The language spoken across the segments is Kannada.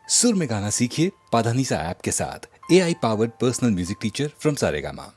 सुर में गाना सीखिए पाधानीसा ऐप के साथ। AI powered personal music teacher from Saregama.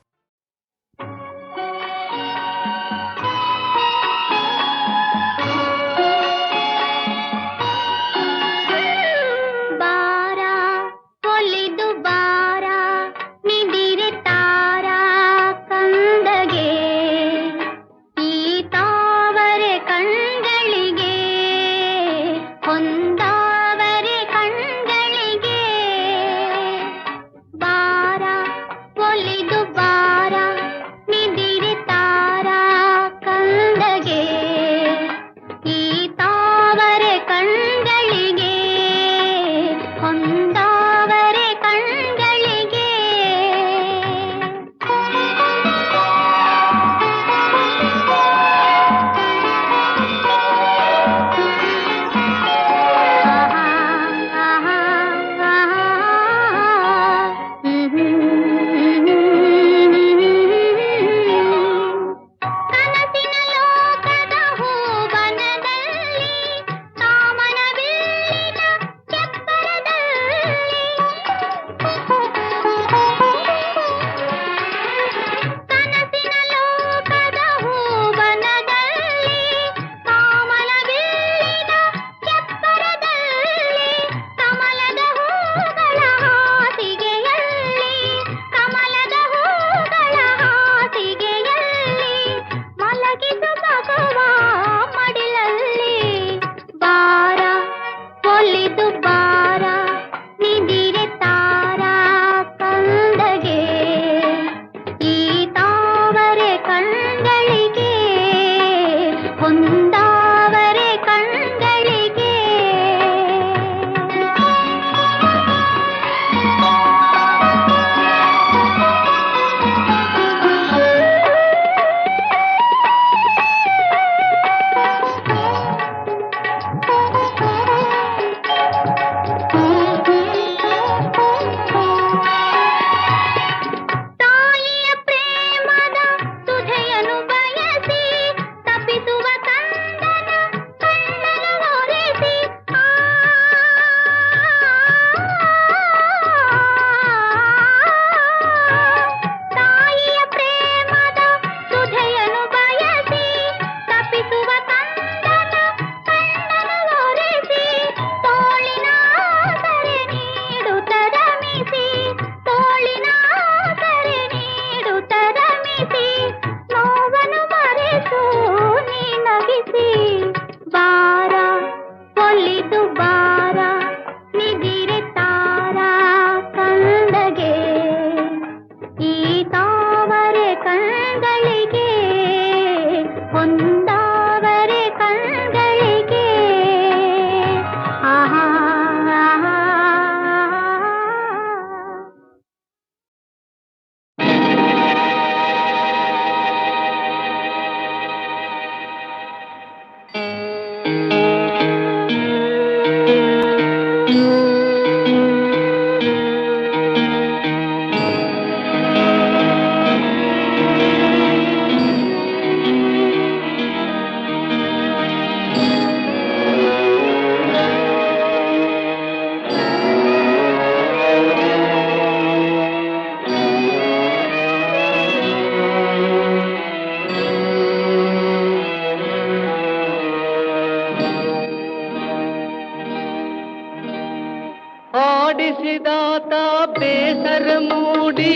ಆಡಿಸಿದಾತ ಬೇಸರ ಮೂಡಿ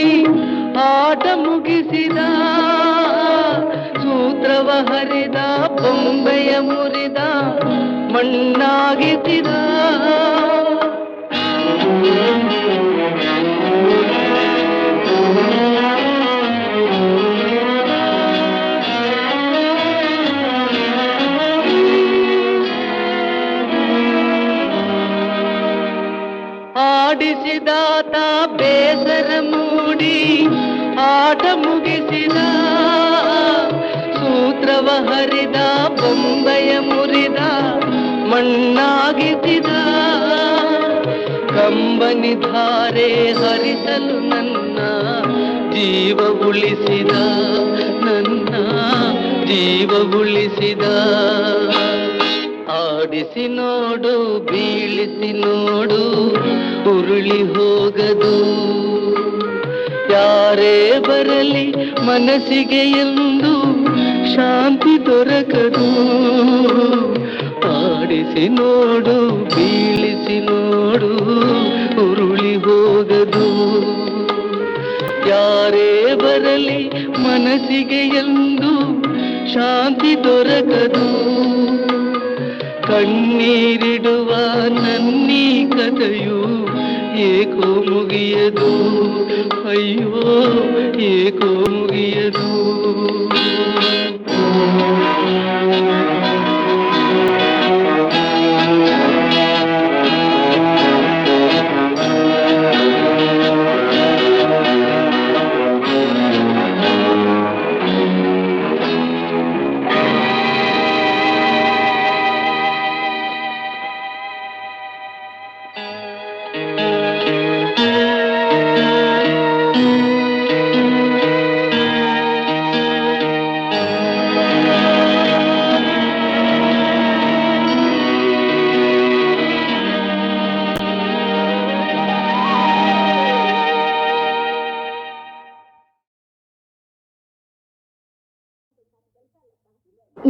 ಆಟ ಮುಗಿಸಿದ, ಸೂತ್ರವ ಹರಿದ ಬೊಂಬೆಯ ಮುರಿದ ಮಣ್ಣಾಗಿಸಿದ. ಆಡಿಸಿದಾತ ಬೇಸರ ಮೂಡಿ ಆಟ ಮುಗಿಸಿದ, ಸೂತ್ರವ ಹರಿದ ಬೊಂಬೆಯ ಮುರಿದ ಮಣ್ಣಾಗಿಸಿದ. ಕಂಬನಿ ಧಾರೆ ಹರಿಸಲು ನನ್ನ ಜೀವ ಉಳಿಸಿದ, ನನ್ನ ಜೀವ ಉಳಿಸಿದ. ಆಡಿಸಿ ನೋಡು ಬೀಳಿಸಿ ನೋಡು ಉರುಳಿ ಹೋಗದು. ಯಾರೇ ಬರಲಿ ಮನಸ್ಸಿಗೆ ಎಂದು ಶಾಂತಿ ದೊರಕದು. ಆಡಿಸಿ ನೋಡು ಬೀಳಿಸಿ ನೋಡು ಉರುಳಿ ಹೋಗದು. ಯಾರೇ ಬರಲಿ ಮನಸ್ಸಿಗೆ ಎಂದು ಶಾಂತಿ ದೊರಕದು. ಕಣ್ಣೀರಿಡುವ ನನ್ನೀ ಕಥೆಯು ಏಕೋ ಮುಗಿಯದು. ಅಯ್ಯೋ ಏಕೋ ಮುಗಿಯದು.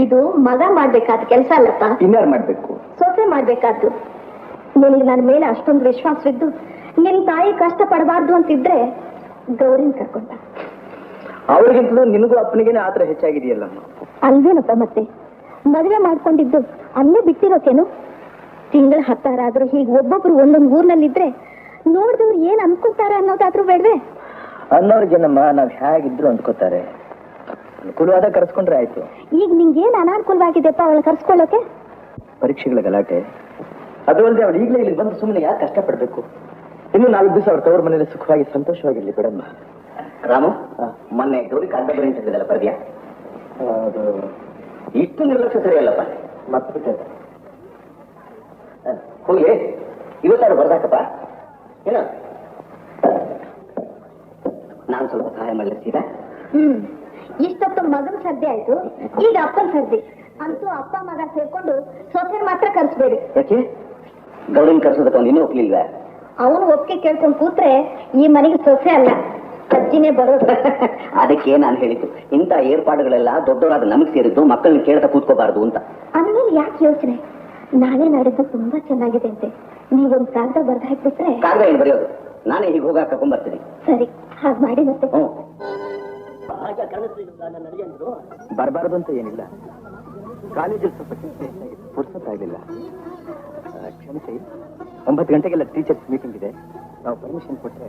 ಇದು ಮಗ ಮಾಡ್ಬೇಕಾದ ಕೆಲಸ ಅಲ್ಲಪ್ಪ. ಇನ್ಯಾರು ಮಾಡ್ಬೇಕು? ಸೊಸೆ ಮಾಡ್ಬೇಕಾದ್ದು. ನಿನಗೆ ನನ್ನ ಮೇಲೆ ಅಷ್ಟೊಂದು ವಿಶ್ವಾಸವಿದ್ದು ನಿನ್ ತಾಯಿ ಕಷ್ಟ ಪಡಬಾರ್ದು ಅಂತಿದ್ರೆ ಗೌರಿನ ಕರ್ಕೊಂಡ. ಅವ್ರಿಗಿಂತಲೂ ನಿನಗೂ ಅಪ್ಪನಿಗೇನೆ ಆತರ ಹೆಚ್ಚಾಗಿದೆಯಲ್ಲಮ್ಮ. ಅಲ್ವೇನಪ್ಪ ಮತ್ತೆ ಮದುವೆ ಮಾಡ್ಕೊಂಡಿದ್ದು ಅಲ್ಲೇ ಬಿಟ್ಟಿರೋಕೇನು? ತಿಂಗಳ 10 ಆದ್ರೂ ಹೀಗೆ ಒಬ್ಬೊಬ್ರು ಒಂದೊಂದು ಊರ್ನಲ್ಲಿದ್ರೆ ನೋಡಿದವ್ರು ಏನ್ ಅನ್ಕೋತಾರ ಅನ್ನೋದಾದ್ರೂ ಬೇಡವೆ? ಅನ್ನೋರ್ಗೇನಮ್ಮ ನಾವ್ ಹೇಗಿದ್ರು ಅಂದ್ಕೋತಾರೆ. ಅನುಕೂಲವಾದ ಕರ್ಸ್ಕೊಂಡ್ರೆ ಆಯ್ತು. ಈಗ ನಿಂಗೇನ್ ಅನಾನುಕೂಲವಾಗಿದೆಪ್ಪ ಅವಳು ಕರ್ಸ್ಕೊಳ್ಳೋಕೆ? ಪರೀಕ್ಷೆಗಳ ಗಲಾಟೆ. ಅದಲ್ಲದೆ ಅವಳು ಈಗಲೇ ಇಲ್ಲಿ ಬಂದು ಸುಮ್ಮನೆ ಯಾಕೆ ಕಷ್ಟಪಡ್ಬೇಕು? ಇನ್ನು 4 ದಿವಸ ಅವ್ರ ತವ್ರ ಮನೇಲಿ ಸುಖವಾಗಿ ಸಂತೋಷವಾಗಿರ್ಲಿ ಬಿಡಮ್ಮ. ರಾಮು, ಮೊನ್ನೆ ಗೌರಿ ಕಾಂತ ಬರೀ ಅಂತ ಹೇಳಿದಲ್ಲ, ಬರ್ದ್ಯಾ? ಅದು ಇಷ್ಟು ನಿರ್ಲಕ್ಷ್ಯ ಸರಿಯಲ್ಲಪ್ಪ. ಮತ್ತೆ ಹೋಗಿ ಇವತ್ತಾರು ಬರ್ದಾಕಪ್ಪ. ಏನ ನಾನು ಸ್ವಲ್ಪ ಸಹಾಯ ಮಾಡ್ಲಿರ್ತೀರಾ? ಇಷ್ಟೊತ್ತು ಮಗನ ಸರ್ದಿ ಆಯ್ತು, ಈಗ ಅಪ್ಪನ ಸರ್ದಿ. ಅಂತೂ ಅಪ್ಪ ಮಗ ಸೇರ್ಕೊಂಡು ಸೊಸೆ ಮಾತ್ರ ಕರ್ಸ್ಬೇಡಿ. ಯಾಕೆ? ಗೌರಿನ ಕರ್ಸೋದಕ್ಕೆ ಒಂದು ಇನ್ನೂ ಒಪ್ಲಿಲ್ವ? ಅವನು ಒಪ್ಪಿಗೆ ಕೇಳ್ಕೊಂಡು ಕೂತ್ರೆ ಈ ಮನೆಗೆ ಸೊಸೆ ಅಲ್ಲ, ಅಜ್ಜಿನೇ ಬರೋದು. ಅದಕ್ಕೆ ನಾನು ಹೇಳಿದ್ದು, ಇಂಥ ಏರ್ಪಾಡುಗಳೆಲ್ಲ ದೊಡ್ಡವರಾದ ನಮಗ್ ಸೇರಿದ್ದು, ಮಕ್ಕಳನ್ನ ಕೇಳ್ತಾ ಕೂತ್ಕೋಬಾರ್ದು ಅಂತ. ಅಂದ್ಮೇಲೆ ಯಾಕೆ ಯೋಚನೆ? ನಾಳೆ ನಾಡಿದ್ದು ತುಂಬಾ ಚೆನ್ನಾಗಿದೆ ಅಂತೆ. ನೀವೊಂದು ಕಾಗದ ಬರ್ದು ಹಾಕ್ಬಿಟ್ರೆ. ಕಾಗದ ಏನು ಬರೆಯೋದು? ನಾನೇ ಹೀಗೆ ಹೋಗಾಕ ಕರ್ಕೊಂಡ್ಬರ್ತೀನಿ. ಸರಿ, ಹಾಗೆ ಮಾಡಿ ಮತ್ತೆ. ಬರಬಾರದು ಅಂತ ಏನಿಲ್ಲ, ಕಾಲೇಜಲ್ಲಿ ಸ್ವಲ್ಪ ಪುರ್ಸತ್ತಾಗಲಿಲ್ಲ. ಕ್ಷಮಿಸಿ. 9 ಗಂಟೆಗೆಲ್ಲ ಟೀಚರ್ಸ್ ಮೀಟಿಂಗ್ ಇದೆ. ನಾವು ಪರ್ಮಿಷನ್ ಕೊಟ್ಟರೆ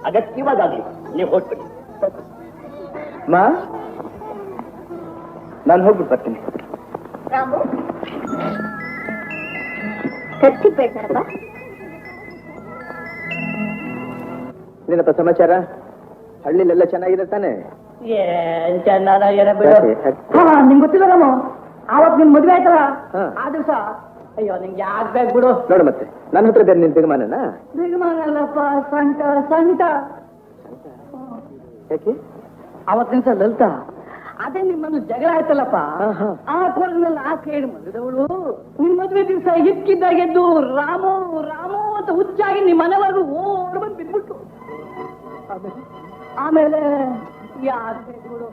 ಅಗತ್ಯವಾಗಲಿ ನೀವು ಹೊರಟ್ಬಿಡಿ. ಮಾ, ನಾನು ಹೋಗ್ಬಿಟ್ಟು ಬರ್ತೀನಿ. ರಾಮು, ಖರ್ಚಿಗೆ ಬೇಡ್ತಾರಪ್ಪ. ಏನಪ್ಪ ಸಮಾಚಾರ? ಹಳ್ಳಿಲೆಲ್ಲ ಚೆನ್ನಾಗಿದೆ ತಾನೆ? ಏನ್ ಚೆನ್ನಾಗಿರ ಬಿಡು. ನಿಮ್ಗೆ ಗೊತ್ತಿಲ್ಲ ರಾಮು, ಆವತ್ ನಿನ್ ಮದ್ವೆ ಆಯ್ತಲ್ಲ ಆ ದಿವಸ, ಅಯ್ಯೋ ನಿಂಗೆ ಯಾಕೆ ಬೇಕು ಬಿಡು. ನೋಡು ಮತ್ತೆ ನನ್ನ ಹತ್ರ ಬೇರೆ ನಿನ್ ಬಿಗಮಾನನ? ಬಿಗಮಾನಲ್ಲಪ್ಪ, ಸಂಟ ಸಂಟ. ಯಾಕೆ? ಅವತ್ತಿನ ದಿವಸ ಲಲಿತಾ ಅದೇ ನಿಮ್ಮನ್ನು ಜಗಳ ಆಯ್ತಲ್ಲಪ್ಪ, ಆ ಕೋಲದಲ್ಲಿ ಆ ಕೇಳಿ ಮದುವೆದವಳು ನಿಮ್ ಮದುವೆ ದಿವಸ ಇಕ್ಕಿದ್ದಾಗೆದ್ದು ರಾಮು ರಾಮು ಅಂತ ಹುಚ್ಚಾಗಿ ನಿಮ್ಮ ಮನೆವರೆಗೂ ಓಡ್ ಬಂದು ಬಿದ್ಬಿಟ್ಟು. ಆಮೇಲೆ ಯಾಕೆ ಬಿಡು.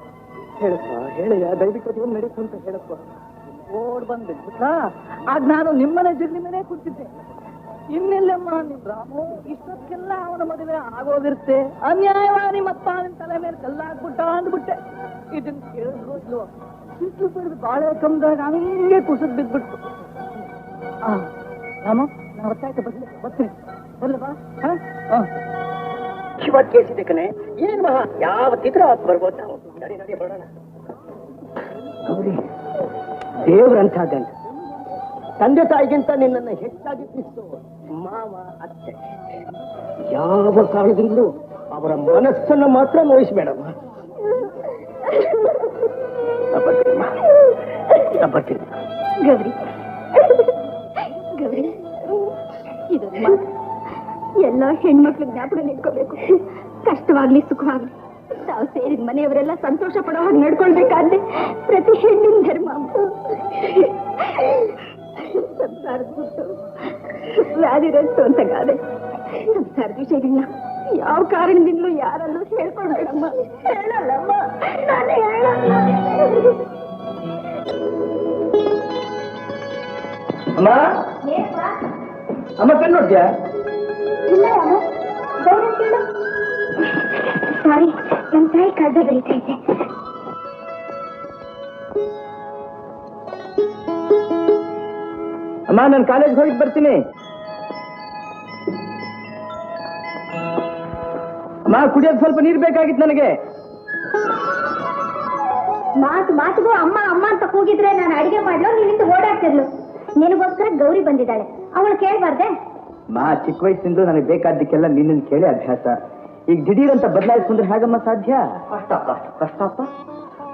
ಹೇಳಪ್ಪ, ಹೇಳಯ್ಯ, ದಯವಿಟ್ಟು ಒಂದು ನಡೀತು ಅಂತ ಹೇಳಪ್ಪ. ಓಡ್ ಬಂದ್ ಬಿಟ್ಬಿಟ್ಟ. ಆಗ ನಾನು ನಿಮ್ಮನೆ ಜಗ್ಲಿ ಮೇಲೆ ಕೂತಿದ್ದೆ. ಇನ್ನೆಲ್ಲಮ್ಮ ನಿಮ್ ರಾಮು ಇಷ್ಟಕ್ಕೆಲ್ಲ ಅವನ ಮದುವೆ ಆಗೋಗಿರುತ್ತೆ, ಅನ್ಯಾಯವಾಗಿ ಮತ್ತ ನಿಮ್ ತಲೆ ಮೇಲೆ ಕಲ್ಲಾಕ್ಬಿಟ್ಟ ಅಂದ್ಬಿಟ್ಟೆ. ಇದನ್ನ ಕೇಳಿದ್ರು ಸಿಟ್ಟು ಬಿಡ್ದು ಬಾಳೆ ಕಮ್ದಾಗ ಹಂಗೆ ಕುಸಿದ್ ಬಿದ್ಬಿಟ್ಟು. ರಾಮ, ನಾ ಹೊತ್ತಾಯ್ತು, ಬರ್ತೀನಿ ಬಲ್ಲವಾ? ಶಿವತ್ ಕೇಳಿಸಿದೆ ಕಣೆ. ಏನ್ ಮಹಾ, ಯಾವತ್ತಿದ್ರೂ ಅವತ್ತು ಬರ್ಬೋದು ನಾವು. ನಡಿ ನಡಿ ಬರೋಣ. ಗೌರಿ, ದೇವ್ರಂಥ ಗಂಡ. ತಂದೆ ತಾಯಿಗಿಂತ ನಿನ್ನನ್ನು ಹೆಚ್ಚಾಗಿ ಪ್ರೀತಿಸೋ ಮಾವ ಅತ್ತೆ. ಯಾವ ಕಾರಣದಿಂದಲೂ ಅವರ ಮನಸ್ಸನ್ನು ಮಾತ್ರ ನೋಯಿಸಬೇಡಮ್ಮ. ಬರ್ತೀನಿ. ಗೌರಿ, ಗೌರಿ, ಇದು ಎಲ್ಲ ಹೆಣ್ಮಕ್ಳು ಜ್ಞಾಪಕ ನಿಟ್ಕೋಬೇಕು. ಕಷ್ಟವಾಗ್ಲಿ ಸುಖವಾಗ್ಲಿ ತಾವು ಸೇರಿದ ಮನೆಯವರೆಲ್ಲ ಸಂತೋಷ ಪಡೋ ಹಾಗೆ ನಡ್ಕೊಳ್ಬೇಕಾದ್ರೆ ಪ್ರತಿ ಹೆಣ್ಣಿನ ಧರ್ಮ. ಸಂಸಾರದ ಬಿಟ್ಟು ವ್ಯಾಧಿ ರೆಸ್ಟ್ ಅಂತ ಗಾದೆ. ಸಂಸಾರದ ವಿಷಯಗಳನ್ನ ಯಾವ ಕಾರಣದಿಂದಲೂ ಯಾರಲ್ಲೂ ಹೇಳ್ಕೊಳ್ಬೇಡಮ್ಮ. ಹೇಳಲ್ಲಮ್ಮ, ನಾನು ಹೇಳಲ್ಲ. ಅಮ್ಮ ಅಮ್ಮ ಕಣ್ಣು ನೋಡ್ತೀಯಾ? ಸಾರಿ, ನನ್ನ ತಾಯಿ ಕಡ್ದ ಬರೀತಾ ಇದ್ದೆ. ಅಮ್ಮ ನಾನು ಕಾಲೇಜ್ಗೆ ಹೋಗಿ ಬರ್ತೀನಿ. ಅಮ್ಮ ಕುಡಿಯೋದು ಸ್ವಲ್ಪ ನೀರು ಬೇಕಾಗಿತ್ತು ನನಗೆ. ಮಾತಿಗೂ ಅಮ್ಮ ಅಮ್ಮ ಅಂತ ಕೂಗಿದ್ರೆ ನಾನು ಅಡಿಗೆ ಮಾಡ್ಲು, ನೀನಿಂದ ಓಡಾಡ್ತಿರ್ಲು. ನಿನಗೋಸ್ಕರ ಗೌರಿ ಬಂದಿದ್ದಾಳೆ, ಅವಳು ಕೇಳ್ಬಾರ್ದೆ? ಚಿಕ್ಕ ವಯಸ್ಸಿಂದ ನನಗೆ ಬೇಕಾದ್ದಕ್ಕೆಲ್ಲ ನಿನ್ನನ್ನು ಕೇಳಿ ಅಭ್ಯಾಸ. ಈಗ ದಿಢೀರ್ ಅಂತ ಬದಲಾಯಿಸ್ಕೊಂಡ್ರೆ ಹೇಗಮ್ಮ ಸಾಧ್ಯ? ಕಷ್ಟಪ್ಪ.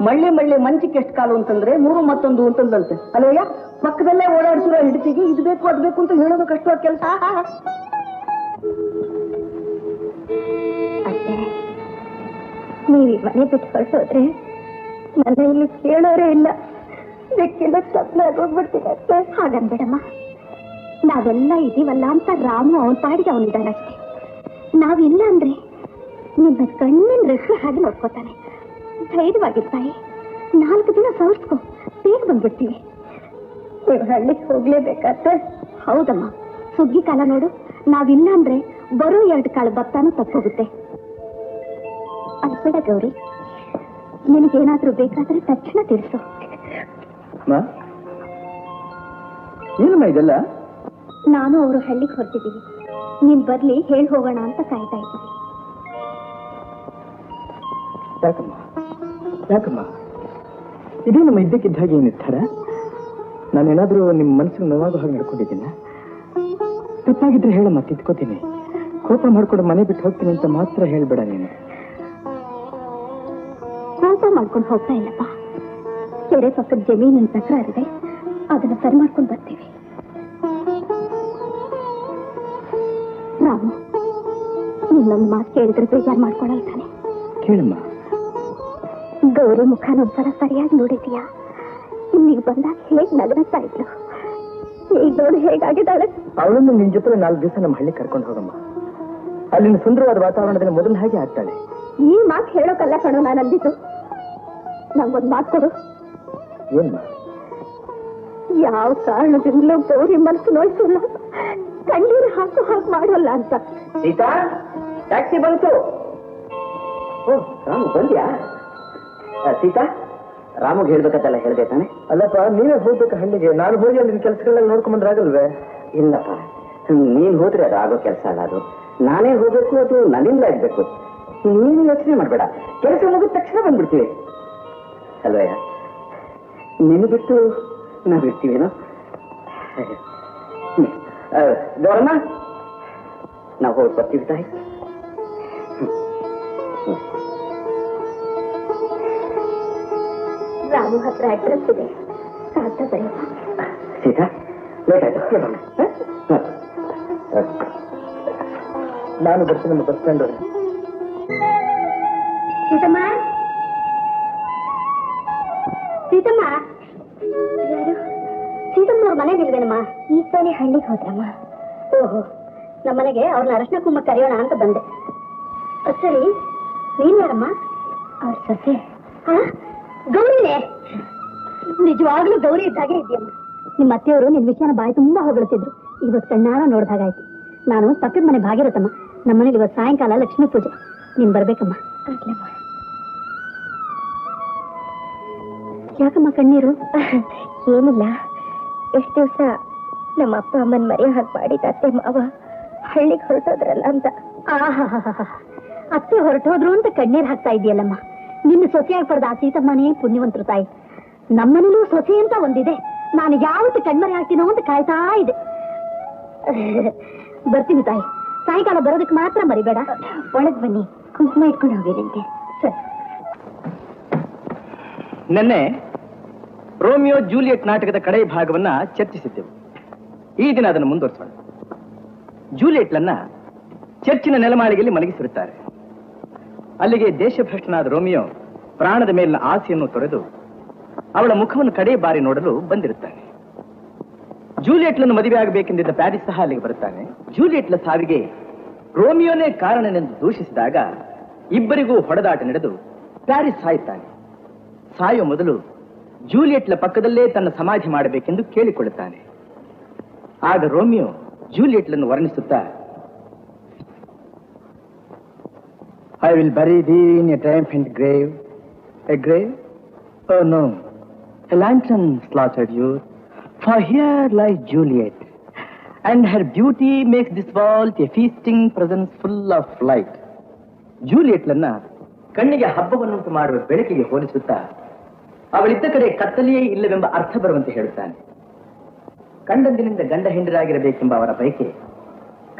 ಮಳ್ಳಿ ಮಂಚಿಗೆ ಎಷ್ಟು ಕಾಲು ಅಂತಂದ್ರೆ 3 ಮತ್ತೊಂದು ಅಂತಂದಂತೆ. ಅಲ್ಲಯ್ಯ, ಪಕ್ಕದಲ್ಲೇ ಓಡಾಡ್ತಿರೋ ಹಿಡಿತಿಗೆ ಇದು ಬೇಕು ಅದು ಬೇಕು ಅಂತ ಹೇಳೋದು ಕಷ್ಟವಾದ ಕೆಲಸ. ಅಷ್ಟೇ, ನೀವು ಈ ಮನೆ ಬಿಟ್ಟು ಹೊರಟೋದ್ರೆ ನನ್ನ ಇಲ್ಲಿ ಕೇಳೋರೇ ಇಲ್ಲ. ಬೆಕ್ಕಿಲ್ಲ ತಪ್ಪನಾಗಿ ಹೋಗ್ಬಿಡ್ತೀನಿ ಅಷ್ಟೇ. ಹಾಗನ್ಬೇಡಮ್ಮ, ನಾವೆಲ್ಲ ಇದೀವಲ್ಲ ಅಂತ ರಾಮು ಅವನ ಪಾಡಿಗೆ ಅವನಿದ್ದಾನಷ್ಟೇ. ನಾವಿಲ್ಲ ಅಂದ್ರೆ ನಿನ್ನ ಕಣ್ಣಿನ ರೆಕ್ಕೆ ಹಾಗೆ ನೋಡ್ಕೋತಾನೆ. ಧೈರ್ಯವಾಗಿರ್ತಾಯಿ, 4 ದಿನ ಸವರ್ಸ್ಕೊ, ಬೇಗ ಬಂದ್ಬಿಡ್ತೀವಿ. ನೀವು ಹಳ್ಳಿಗೆ ಹೋಗ್ಲೇಬೇಕಾದ್ರೆ? ಹೌದಮ್ಮ, ಸುಗ್ಗಿ ಕಾಲ ನೋಡು, ನಾವಿಲ್ಲ ಅಂದ್ರೆ ಬರೋ 2 ಕಾಳು ಭತ್ತಾನು ತಪ್ಪೋಗುತ್ತೆ. ಅನ್ಬೇಡ ಗೌರಿ, ನಿನಗೇನಾದ್ರೂ ಬೇಕಾದ್ರೆ ತಕ್ಷಣ ತಿಳಿಸು. ಏನಮ್ಮ ಇದೆಲ್ಲ? ನಾನು ಅವರು ಹಳ್ಳಿಗೆ ಹೊರಟಿದ್ದೀವಿ, ನೀನ್ ಬರ್ಲಿ ಹೇಳಿ ಹೋಗೋಣ ಅಂತ ಕಾಯ್ತಾ ಇದ್ದೀವಿ. ಯಾಕಮ್ಮ ಇದೇ ನಮ್ಮ ಇದ್ದಕ್ಕಿದ್ದ ಹಾಗೆ ನಿರ್ಧಾರ? ನಾನೇನಾದ್ರೂ ನಿಮ್ಮ ಮನಸ್ಸಿಗೆ ನೋವಾಗೋ ಹಾಗೆ ನಡ್ಕೊಂಡಿದ್ದೀನ? ತಪ್ಪಾಗಿದ್ರೆ ಹೇಳಮ್ಮ, ತಿದ್ಕೋತೀನಿ. ಕೋಪ ಮಾಡ್ಕೊಂಡು ಮನೆ ಬಿಟ್ಟು ಹೋಗ್ತೀನಿ ಅಂತ ಮಾತ್ರ ಹೇಳ್ಬೇಡ ನೀನು. ಕೋಪ ಮಾಡ್ಕೊಂಡು ಹೋಗ್ತಾ ಇಲ್ಲಪ್ಪ, ಕೆರೆ ಪಕ್ಕದ ಜಮೀನಿನ ತಕರಾರಿದೆ, ಅದನ್ನ ಸರಿ ಮಾಡ್ಕೊಂಡು ಬರ್ತೀವಿ. ರಾಮು, ಇನ್ನೊಂದು ಮಾತು ಕೇಳಿದ್ರೆ ಬೇಜಾರು ಮಾಡ್ಕೊಳಲ್ಲ ತಾನೆ? ಕೇಳಮ್ಮ. ಗೌರಿ ಮುಖನೊಂದ್ಸಲ ಸರಿಯಾಗಿ ನೋಡಿದೀಯಾ? ಇಲ್ಲಿಗೆ ಬಂದಾಗ ಹೇಗ್ ನಗನಗ್ತಾ ಇದ್ಲು, ಈಗ ನೋಡಿ ಹೇಗಾಗಿದ್ದಾಳೆ. ಅವಳನ್ನು ನಿನ್ ಜೊತೆ 4 ದಿವಸ ನಮ್ಮ ಹಳ್ಳಿ ಕರ್ಕೊಂಡು ಹೋಗಮ್ಮ. ಅಲ್ಲಿನ ಸುಂದರವಾದ ವಾತಾವರಣದಲ್ಲಿ ಮೊದಲು ಹಾಗೆ ಆಗ್ತಾಳೆ. ಈ ಮಾತು ಹೇಳೋಕಲ್ಲ ಕಣೋ ನಾನು ಅಂದಿದ್ದು. ನಂಗೊಂದು ಮಾತು ಕೊಡು. ಏನ್ಮ? ಯಾವ ಕಾರಣದಿಂದಲೂ ಗೌರಿ ಮನಸ್ಸು ನೋಯಿಸಲ್ಲ, ಕಣ್ಣೀರು ಹಾಕು ಹಾಕಿ ಮಾಡೋಲ್ಲ ಅಂತ. ಸೀತಾ, ಟ್ಯಾಕ್ಸಿ ಬಂತು. ರಾಮು ಬಂದ್ಯಾ? ಸೀತಾ, ರಾಮುಗೆ ಹೇಳ್ಬೇಕಂತೆಲ್ಲ ಹೇಳ್ದೆ ತಾನೆ? ಅಲ್ಲಪ್ಪ, ನೀವೇ ಹೋಗ್ಬೇಕು ಹಳ್ಳಿಗೆ. ನಾನು ಹೋಗಿ ಅಲ್ಲಿನ ಕೆಲಸಗಳೆಲ್ಲ ನೋಡ್ಕೊಂಡ್ಬಂದ್ರಾಗಲ್ವೇ? ಇಲ್ಲಪ್ಪ, ನೀನ್ ಹೋದ್ರೆ ಅದು ಆಗೋ ಕೆಲಸ ಅಲ್ಲ. ಅದು ನಾನೇ ಹೋಗ್ಬೇಕು, ಅದು ನನ್ನಿಂದ ಆಗ್ಬೇಕು. ನೀನು ಯೋಚನೆ ಮಾಡ್ಬೇಡ, ಕೆಲಸ ಮುಗಿದ ತಕ್ಷಣ ಬಂದ್ಬಿಡ್ತೀವಿ ಅಲ್ವಯ್ಯ? ನಿನ್ನ ಬಿಟ್ಟು ನಾವು ಇರ್ತೀವೇನೋ? ಗೌರಮ್ಮ, ನಾವು ಹೋಗಿ ಬರ್ತೀವಿ ತಾಯಿ. ರಾಮು ಹತ್ರ ಅಡ್ರೆಸ್ ಇದೆ, ಕಾಗ್ದ ಬರೆಯಪ್ಪ. ಸೀತಾ, ಲೇಟ್ ಆಯ್ತು. ನಾನು ಬರ್ತೀನಿ ನಮ್ಮ ಬಸ್ ಸ್ಟ್ಯಾಂಡ್. ಸೀತಮ್ಮ, ಸೀತಮ್ಮ, ಯಾರು? ಸೀತಮ್ಮ ಅವ್ರ ಮನೆಗಿಲ್ವೇನಮ್ಮ? ಈಗ ತಾನೇ ಹಳ್ಳಿಗೆ ಹೋದ್ರಮ್ಮ. ಓಹೋ, ನಮ್ಮನೆಗೆ ಅವ್ರನ್ನ ಅರಶಿನ ಕುಂಭ ಕರೆಯೋಣ ಅಂತ ಬಂದೆ. ಸರಿ, ನೀನ್ ಯಾರಮ್ಮ? ಅವ್ರ ಸೊಸೆ. ಗೌರಿನೇ? ನಿಜವಾಗ್ಲೂ ಗೌರಿ ಇದ್ದಾಗೆ ಇದೆಯಮ್ಮ. ನಿಮ್ಮ ಅತ್ತೆಯವರು ನಿನ್ ವಿಷಯನ ಬಾಯಿ ತುಂಬಾ ಹೊಗಳ್ತಿದ್ರು. ಇವತ್ತು ಕಣ್ಣಾರ ನೋಡ್ದಾಗಾಯ್ತು. ನಾನು ಪಕ್ಕದ ಮನೆ ಭಾಗಿರತ್ತಮ್ಮ. ನಮ್ಮನೇಲಿ ಇವತ್ತು ಸಾಯಂಕಾಲ ಲಕ್ಷ್ಮೀ ಪೂಜೆ, ನೀನ್ ಬರ್ಬೇಕಮ್ಮ. ಯಾಕಮ್ಮ ಕಣ್ಣೀರು? ಏನಿಲ್ಲ, ಎಷ್ಟು ದಿವಸ ನಮ್ಮ ಅಪ್ಪ ಅಮ್ಮನ ಮರೆಯೋ ಹಾಗೆ ಮಾಡಿದ ಅತ್ತೆ ಮಾವ ಹಳ್ಳಿಗೆ ಹೊರಟೋದ್ರಲ್ಲ ಅಂತ. ಅತ್ತೆ ಹೊರಟೋದ್ರು ಅಂತ ಕಣ್ಣೀರ್ ಹಾಕ್ತಾ ಇದೆಯಲ್ಲಮ್ಮ. ನಿನ್ನ ಸೊಸೆಯಾಗಿ ಪಡೆದ ಆ ಸೀತಮ್ಮನೇ ಪುಣ್ಯವಂತರು ತಾಯಿ. ನಮ್ಮನೇಲೂ ಸೊಸೆ ಅಂತ ಒಂದಿದೆ. ನಾನು ಯಾವತ್ತು ಕಣ್ಮರೆ ಹಾಕ್ತೀನೋ ಅಂತ ಕಾಯ್ತಾ ಇದೆ. ಬರ್ತೀನಿ ತಾಯಿ, ಸಾಯಂಕಾಲ ಬರೋದಕ್ಕೆ ಮಾತ್ರ ಮರಿಬೇಡ. ಒಳಗ್ ಬನ್ನಿ, ಕುಂಕುಮ ಇಟ್ಕೊಂಡು ಹೋಗಿರಂತೆ. ಸರಿ. ನಿನ್ನೆ ರೋಮಿಯೋ ಜೂಲಿಯಟ್ ನಾಟಕದ ಕಡೆ ಭಾಗವನ್ನ ಚರ್ಚಿಸಿದ್ದೆವು. ಈ ದಿನ ಅದನ್ನು ಮುಂದುವರಿಸೋಣ. ಜೂಲಿಯಟ್ಲನ್ನ ಚರ್ಚಿನ ನೆಲಮಾಳಿಗೆಯಲ್ಲಿ ಮಲಗಿಸಿರುತ್ತಾರೆ. ಅಲ್ಲಿಗೆ ದೇಶಭ್ರಷ್ಟನಾದ ರೋಮಿಯೋ ಪ್ರಾಣದ ಮೇಲಿನ ಆಸೆಯನ್ನು ತೊರೆದು ಅವಳ ಮುಖವನ್ನು ಕಡೆ ಬಾರಿ ನೋಡಲು ಬಂದಿರುತ್ತಾನೆ. ಜೂಲಿಯೆಟ್ಲನ್ನು ಮದುವೆ ಆಗಬೇಕೆಂದಿದ್ದ ಪ್ಯಾರಿಸ್ ಸಹ ಅಲ್ಲಿಗೆ ಬರುತ್ತಾನೆ. ಜೂಲಿಯೆಟ್ಲ ಸಾವಿಗೆ ರೋಮಿಯೋನೇ ಕಾರಣನೆಂದು ದೂಷಿಸಿದಾಗ ಇಬ್ಬರಿಗೂ ಹೊಡೆದಾಟ ನಡೆದು ಪ್ಯಾರಿಸ್ ಸಾಯುತ್ತಾನೆ. ಸಾಯುವ ಮೊದಲು ಜೂಲಿಯೆಟ್ಲ ಪಕ್ಕದಲ್ಲೇ ತನ್ನ ಸಮಾಧಿ ಮಾಡಬೇಕೆಂದು ಕೇಳಿಕೊಳ್ಳುತ್ತಾನೆ. ಆಗ ರೋಮಿಯೋ ಜೂಲಿಯೆಟ್ಲನ್ನು ವರ್ಣಿಸುತ್ತಾ, ಐ ವಿಲ್ ಬರಿ thee in a triumphant grave. A grave? Oh no, a lantern slaughtered you. For here lies Juliet, and her beauty makes this vault a feasting presence full of light. ಜೂಲಿಯೆಟ್ಲನ್ನ ಕಣ್ಣಿಗೆ ಹಬ್ಬವನ್ನುಂಟು ಮಾಡುವ ಬೆಳಕಿಗೆ ಹೋಲಿಸುತ್ತಾ ಅವಳಿದ್ದ ಕಡೆ ಕತ್ತಲೆಯೇ ಇಲ್ಲವೆಂಬ ಅರ್ಥ ಬರುವಂತೆ ಹೇಳುತ್ತಾನೆ. ಕಂಡಂದಿನಿಂದ ಗಂಡ ಹೆಂಡರಾಗಿರಬೇಕೆಂಬ ಅವರ ಬಯಕೆ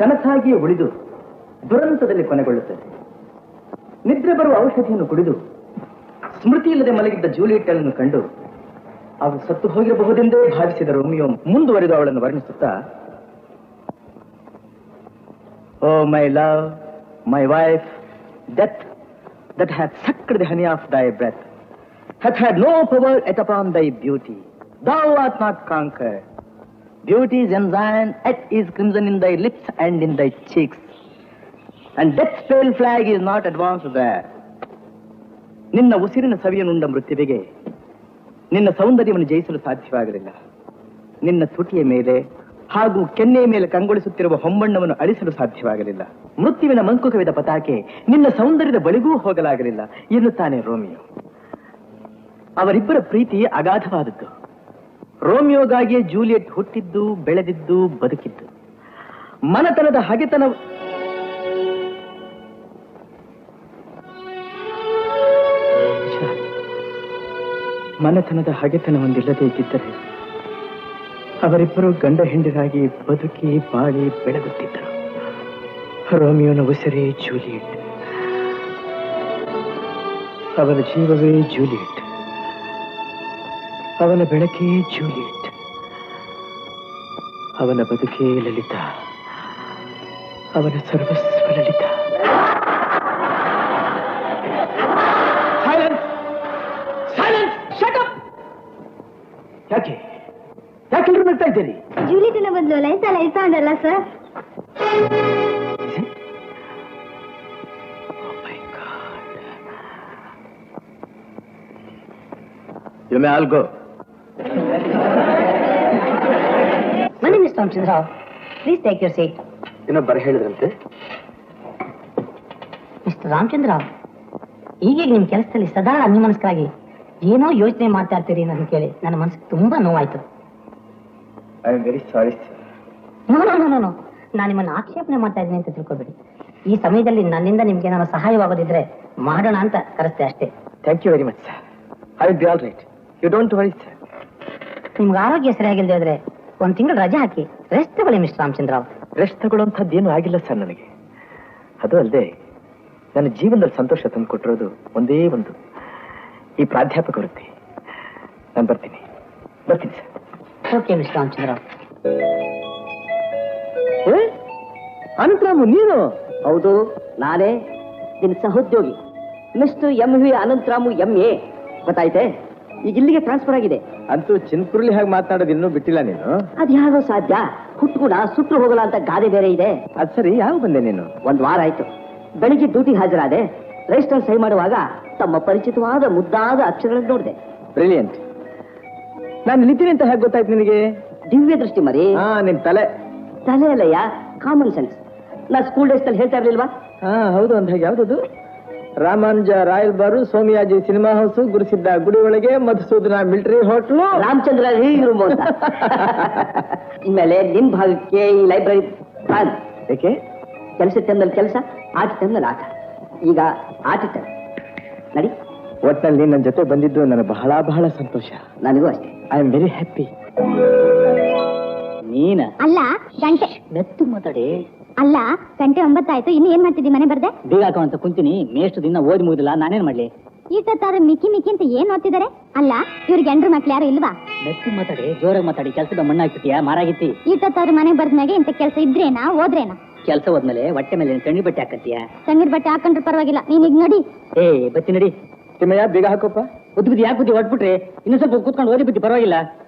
ಕನಸಾಗಿಯೇ ಉಳಿದು ದುರಂತದಲ್ಲಿ ಕೊನೆಗೊಳ್ಳುತ್ತದೆ. ನಿದ್ರೆ ಬರುವ ಔಷಧಿಯನ್ನು ಕುಡಿದು ಸ್ಮೃತಿ ಇಲ್ಲದೆ ಮಲಗಿದ್ದ ಜೂಲಿಯೆಟ್ಟನ್ನು ಕಂಡು ಅವಳು ಸತ್ತು ಹೋಗಿರಬಹುದೆಂದೇ ಭಾವಿಸಿದ ರೋಮಿಯೋ ಮುಂದುವರೆದು ಅವಳನ್ನು ವರ್ಣಿಸುತ್ತಾ, oh my love, my wife, death that hath sucked the honey of thy breath hath had no power yet upon thy beauty. Thou art not conquered. Beauty's ensign yet is crimson in thy lips and in thy cheeks, and death's pale flag is not advanced there. ನಿನ್ನ ಉಸಿರಿನ ಸವಿಯನ್ನುಂಡ ಮೃತ್ಯುವಿಗೆ ನಿನ್ನ ಸೌಂದರ್ಯವನ್ನು ಜಯಿಸಲು ಸಾಧ್ಯವಾಗಲಿಲ್ಲ. ನಿನ್ನ ತುಟಿಯ ಮೇಲೆ ಹಾಗೂ ಕೆನ್ನೆಯ ಮೇಲೆ ಕಂಗೊಳಿಸುತ್ತಿರುವ ಹೊಂಬಣ್ಣವನ್ನು ಅಳಿಸಲು ಸಾಧ್ಯವಾಗಲಿಲ್ಲ. ಮೃತ್ಯುವಿನ ಮಂಕುಕವಿದ ಪತಾಕೆ ನಿನ್ನ ಸೌಂದರ್ಯದ ಬಳಿಗೂ ಹೋಗಲಾಗಲಿಲ್ಲ ಎನ್ನುತ್ತಾನೆ ರೋಮಿಯೋ. ಅವರಿಬ್ಬರ ಪ್ರೀತಿ ಅಗಾಧವಾದದ್ದು. ರೋಮಿಯೋಗಾಗಿಯೇ ಜೂಲಿಯೆಟ್ ಹುಟ್ಟಿದ್ದು, ಬೆಳೆದಿದ್ದು, ಬದುಕಿದ್ದು. ಮನತನದ ಹಗೆತನ ಮನತನದ ಹಗೆತನ ಹೊಂದಿಲ್ಲದೆ ಇದ್ದಿದ್ದರೆ ಅವರಿಬ್ಬರು ಗಂಡ ಹೆಂಡರಾಗಿ ಬದುಕಿ ಬಾಳಿ ಬೆಳೆದುತ್ತಿದ್ದರು. ರೋಮಿಯೋನ ಉಸಿರೇ ಜೂಲಿಯೆಟ್, ಅವನ ಜೀವವೇ ಜೂಲಿಯೆಟ್, ಅವನ ಬೆಳಕೇ ಜೂಲಿಯೆಟ್, ಅವನ ಬದುಕೇ ಲಲಿತ, ಅವನ ಸರ್ವಸ್ವ ಲಲಿತ. ಯಾಕೆ ಯಾಕೆಲ್ಲರೂ ನಗ್ತಾ ಇದ್ದೀರಿ? ಜೂಲಿಯೆಟ್ನ ಬದಲು ಲೈಸಾ ಲೈಸಾ ಅಂದಲ್ಲ sir. You may all go. My name is Ramchandra. Please take your seat. ಇನ್ನೊಬ್ಬರು ಹೇಳಿದ್ರಂತೆ. ಮಿಸ್ಟರ್ ರಾಮಚಂದ್ರ, ಈಗೀಗ ನಿಮ್ಮ ಕೆಲಸದಲ್ಲಿ ಸದಾ ಅನ್ಯಮನಸ್ಕರಾಗಿ ಏನೋ ಯೋಚನೆ ಮಾಡ್ತಾ ಇರ್ತೀರಿ ನನ್ನ ಕೇಳಿ ನನ್ನ ಮನಸ್ಸಿಗೆ ತುಂಬಾ ನೋವಾಯ್ತು. I am very sorry sir. No, ನಾನು ನಿಮ್ಮನ್ನು ಆಕ್ಷೇಪಣೆ ಮಾಡ್ತಾ ಇದ್ದೀನಿ ಅಂತ ತಿಳ್ಕೊಬೇಡಿ. ಈ ಸಮಯದಲ್ಲಿ ನನ್ನಿಂದ ನಿಮ್ಗೆ ಏನಾದ್ರು ಸಹಾಯವಾಗೋದಿದ್ರೆ ಮಾಡೋಣ ಅಂತ ಕರೆಸ್ತೆ ಅಷ್ಟೇ. Thank you very much sir. I will be all right. You don't worry sir. ನಿಮ್ಗೆ ಆರೋಗ್ಯ ಸರಿಯಾಗಿಲ್ಲದೆ ಇದ್ರೆ ಒಂದು ತಿಂಗಳು ರಜೆ ಹಾಕಿ ರೆಸ್ಟ್ ತಗೊಳ್ಳಿ ಮಿಸ್ಟರ್ ರಾಮಚಂದ್ರ. ರೆಸ್ಟ್ ತಗೊಳ್ಳೋಂಥದ್ದೇನು ಆಗಿಲ್ಲ ಸರ್ ನನಗೆ. ಅದು ಅಲ್ಲದೆ ನನ್ನ ಜೀವನದಲ್ಲಿ ಸಂತೋಷ ತಂದುಕೊಟ್ಟಿರೋದು ಒಂದೇ ಒಂದು, ಈ ಪ್ರಾಧ್ಯಾಪಕ ವೃತ್ತಿ. ನಾನು ಬರ್ತೀನಿ sir. Okay mister Ramachandra. Anantharamu ನೀನು? ಹೌದು, ನಾನೇ ನಿನ್ನ ಸಹೋದ್ಯೋಗಿ ಮಿಸ್ಟರ್ MV ಅನಂತರಾಮು MA. ಗೊತ್ತಾಯ್ತೆ? ಈಗ ಇಲ್ಲಿಗೆ ಟ್ರಾನ್ಸ್ಫರ್ ಆಗಿದೆ. ಅಂತೂ ಚಿನ್ಕುರುಳಿ ಹಾಗೆ ಮಾತನಾಡೋದು ಇನ್ನೂ ಬಿಟ್ಟಿಲ್ಲ ನೀನು. ಅದ್ಯಾರೋ ಸಾಧ್ಯ, ಹುಟ್ಗುಣ ಸುಟ್ಟು ಹೋಗಲ್ಲ ಅಂತ ಗಾದೆ ಬೇರೆ ಇದೆ. ಅದು ಸರಿ, ಯಾವ ಬಂದೆ ನೀನು? 1 ವಾರ ಆಯ್ತು. ಬೆಳಿಗ್ಗೆ ಡ್ಯೂಟಿ ಹಾಜರಾದೆ. ರಿಜಿಸ್ಟರ್ ಸಹಿ ಮಾಡುವಾಗ ತಮ್ಮ ಪರಿಚಿತವಾದ ಮುದ್ದಾದ ಅಕ್ಷರಗಳನ್ನು ನೋಡಿದೆ. ಬ್ರಿಲಿಯಂಟ್. ನಾನು ನಿಲ್ತೀನಿ ಅಂತ ಹೇಗೆ ಗೊತ್ತಾಯ್ತು ನಿನಗೆ? ದಿವ್ಯ ದೃಷ್ಟಿ ಮರಿ. ನಿನ್ ತಲೆ ಅಲ್ಲಯ್ಯ, ಕಾಮನ್ ಸೆನ್ಸ್. ನಾ ಸ್ಕೂಲ್ ಡೇಸ್ ಅಲ್ಲಿ ಹೇಳ್ತಾ ಇರ್ಲಿಲ್ವಾ? ಹೌದು. ಅಂತ ಹೇಗೆ? ಯಾವ್ದದು? ರಾಮಾನುಜ ರಾಯಲ್ ಬಾರು, ಸೋಮಿಯಾಜಿ ಸಿನಿಮಾ ಹೌಸ್, ಗುರುಸಿದ್ದ ಗುಡಿ ಒಳಗೆ, Madhusudana military hotel, Ramachandra room ಅಂತ. ಇನ್ಮೇಲೆ ನಿಮ್ ಭಾಗಕ್ಕೆ ಈ ಲೈಬ್ರರಿ ಪ್ಲಾನ್. ಯಾಕೆ? ಕೆಲಸ ಟೈಮ್ನಲ್ಲಿ ಕೆಲಸ, ಆಟ ಟೈಮ್ನಲ್ಲಿ ಆಟ. ಈಗ ಆಟ ಟೈಮ್ ನಡಿ. ಒಟ್ಟಿನಲ್ಲಿ ನನ್ನ ಜೊತೆ ಬಂದಿದ್ದು ನನಗೆ ಬಹಳ ಬಹಳ ಸಂತೋಷ. ನನಗೂ ಅಷ್ಟೇ. I am very happy. ನೀನ ಅಲ್ಲ ಗಂಟೆ ಮೆತ್ತು ಮಾತಾಡಿ. ಅಲ್ಲ ಗಂಟೆ 9 ಆಯ್ತು, ಇನ್ನು ಏನ್ ಮಾಡ್ತಿದ್ದಿ? ಮನೆ ಬರ್ದೆ? ಬೀಗ ಹಾಕೋಂತ ಕುಂತೀನಿ. ಮೇಷ್ಟು ದಿನ ಓದಿ ಮುಗಿದಿಲ್ಲ, ನಾನೇನ್ ಮಾಡ್ಲಿ? ಈಟತ್ತಾರ ಮಿಕ್ಕಿ ಅಂತ ಏನ್ ಓದ್ತಿದಾರೆ? ಅಲ್ಲ ಇವ್ರಿಗೆ ಎಂಡ್ರು ಮಕ್ಳು ಯಾರು ಇಲ್ವಾ? ಮೆತ್ತು ಮಾತಾಡಿ, ಜೋರಾಗಿ ಮಾತಾಡಿ. ಕೆಲಸದ ಮಣ್ಣಾಗ್ತಿದ್ಯಾ ಮಾರಾಗಿತ್ತಿ? ಈಟತ್ತಾರ ಮನೆ ಬರ್ದ್ಮ್ಯಾಗೆ ಇಂಥ ಕೆಲಸ ಇದ್ರೇನಾ ಓದ್ರೇನಾ? ಕೆಲಸ ಹೋದ್ಮೇಲೆ ಹೊಟ್ಟೆ ಮೇಲೆ ತಣ್ಣಿ ಬಟ್ಟೆ ಹಾಕತ್ತೀಯ? ತಣ್ಣೀರ್ ಬಟ್ಟೆ ಹಾಕೊಂಡ್ರೆ ಪರವಾಗಿಲ್ಲ, ನೀನ್ ಈಗ ನಡಿ. ಬತ್ತಿ ನಡಿ. ತಿಮ್ಮಯ್ಯ, ಬೀಗ ಹಾಕೋಪ್ಪ. ಬುದ್ಧಿ ಯಾಕೆ ಬುದ್ಧಿ ಹೊಟ್ಬಿಟ್ರೆ ಇನ್ನೂ ಸ್ವಲ್ಪ ಕೂತ್ಕೊಂಡು ಓದಿ ಬಿಟ್ಟು ಪರವಾಗಿಲ್ಲ.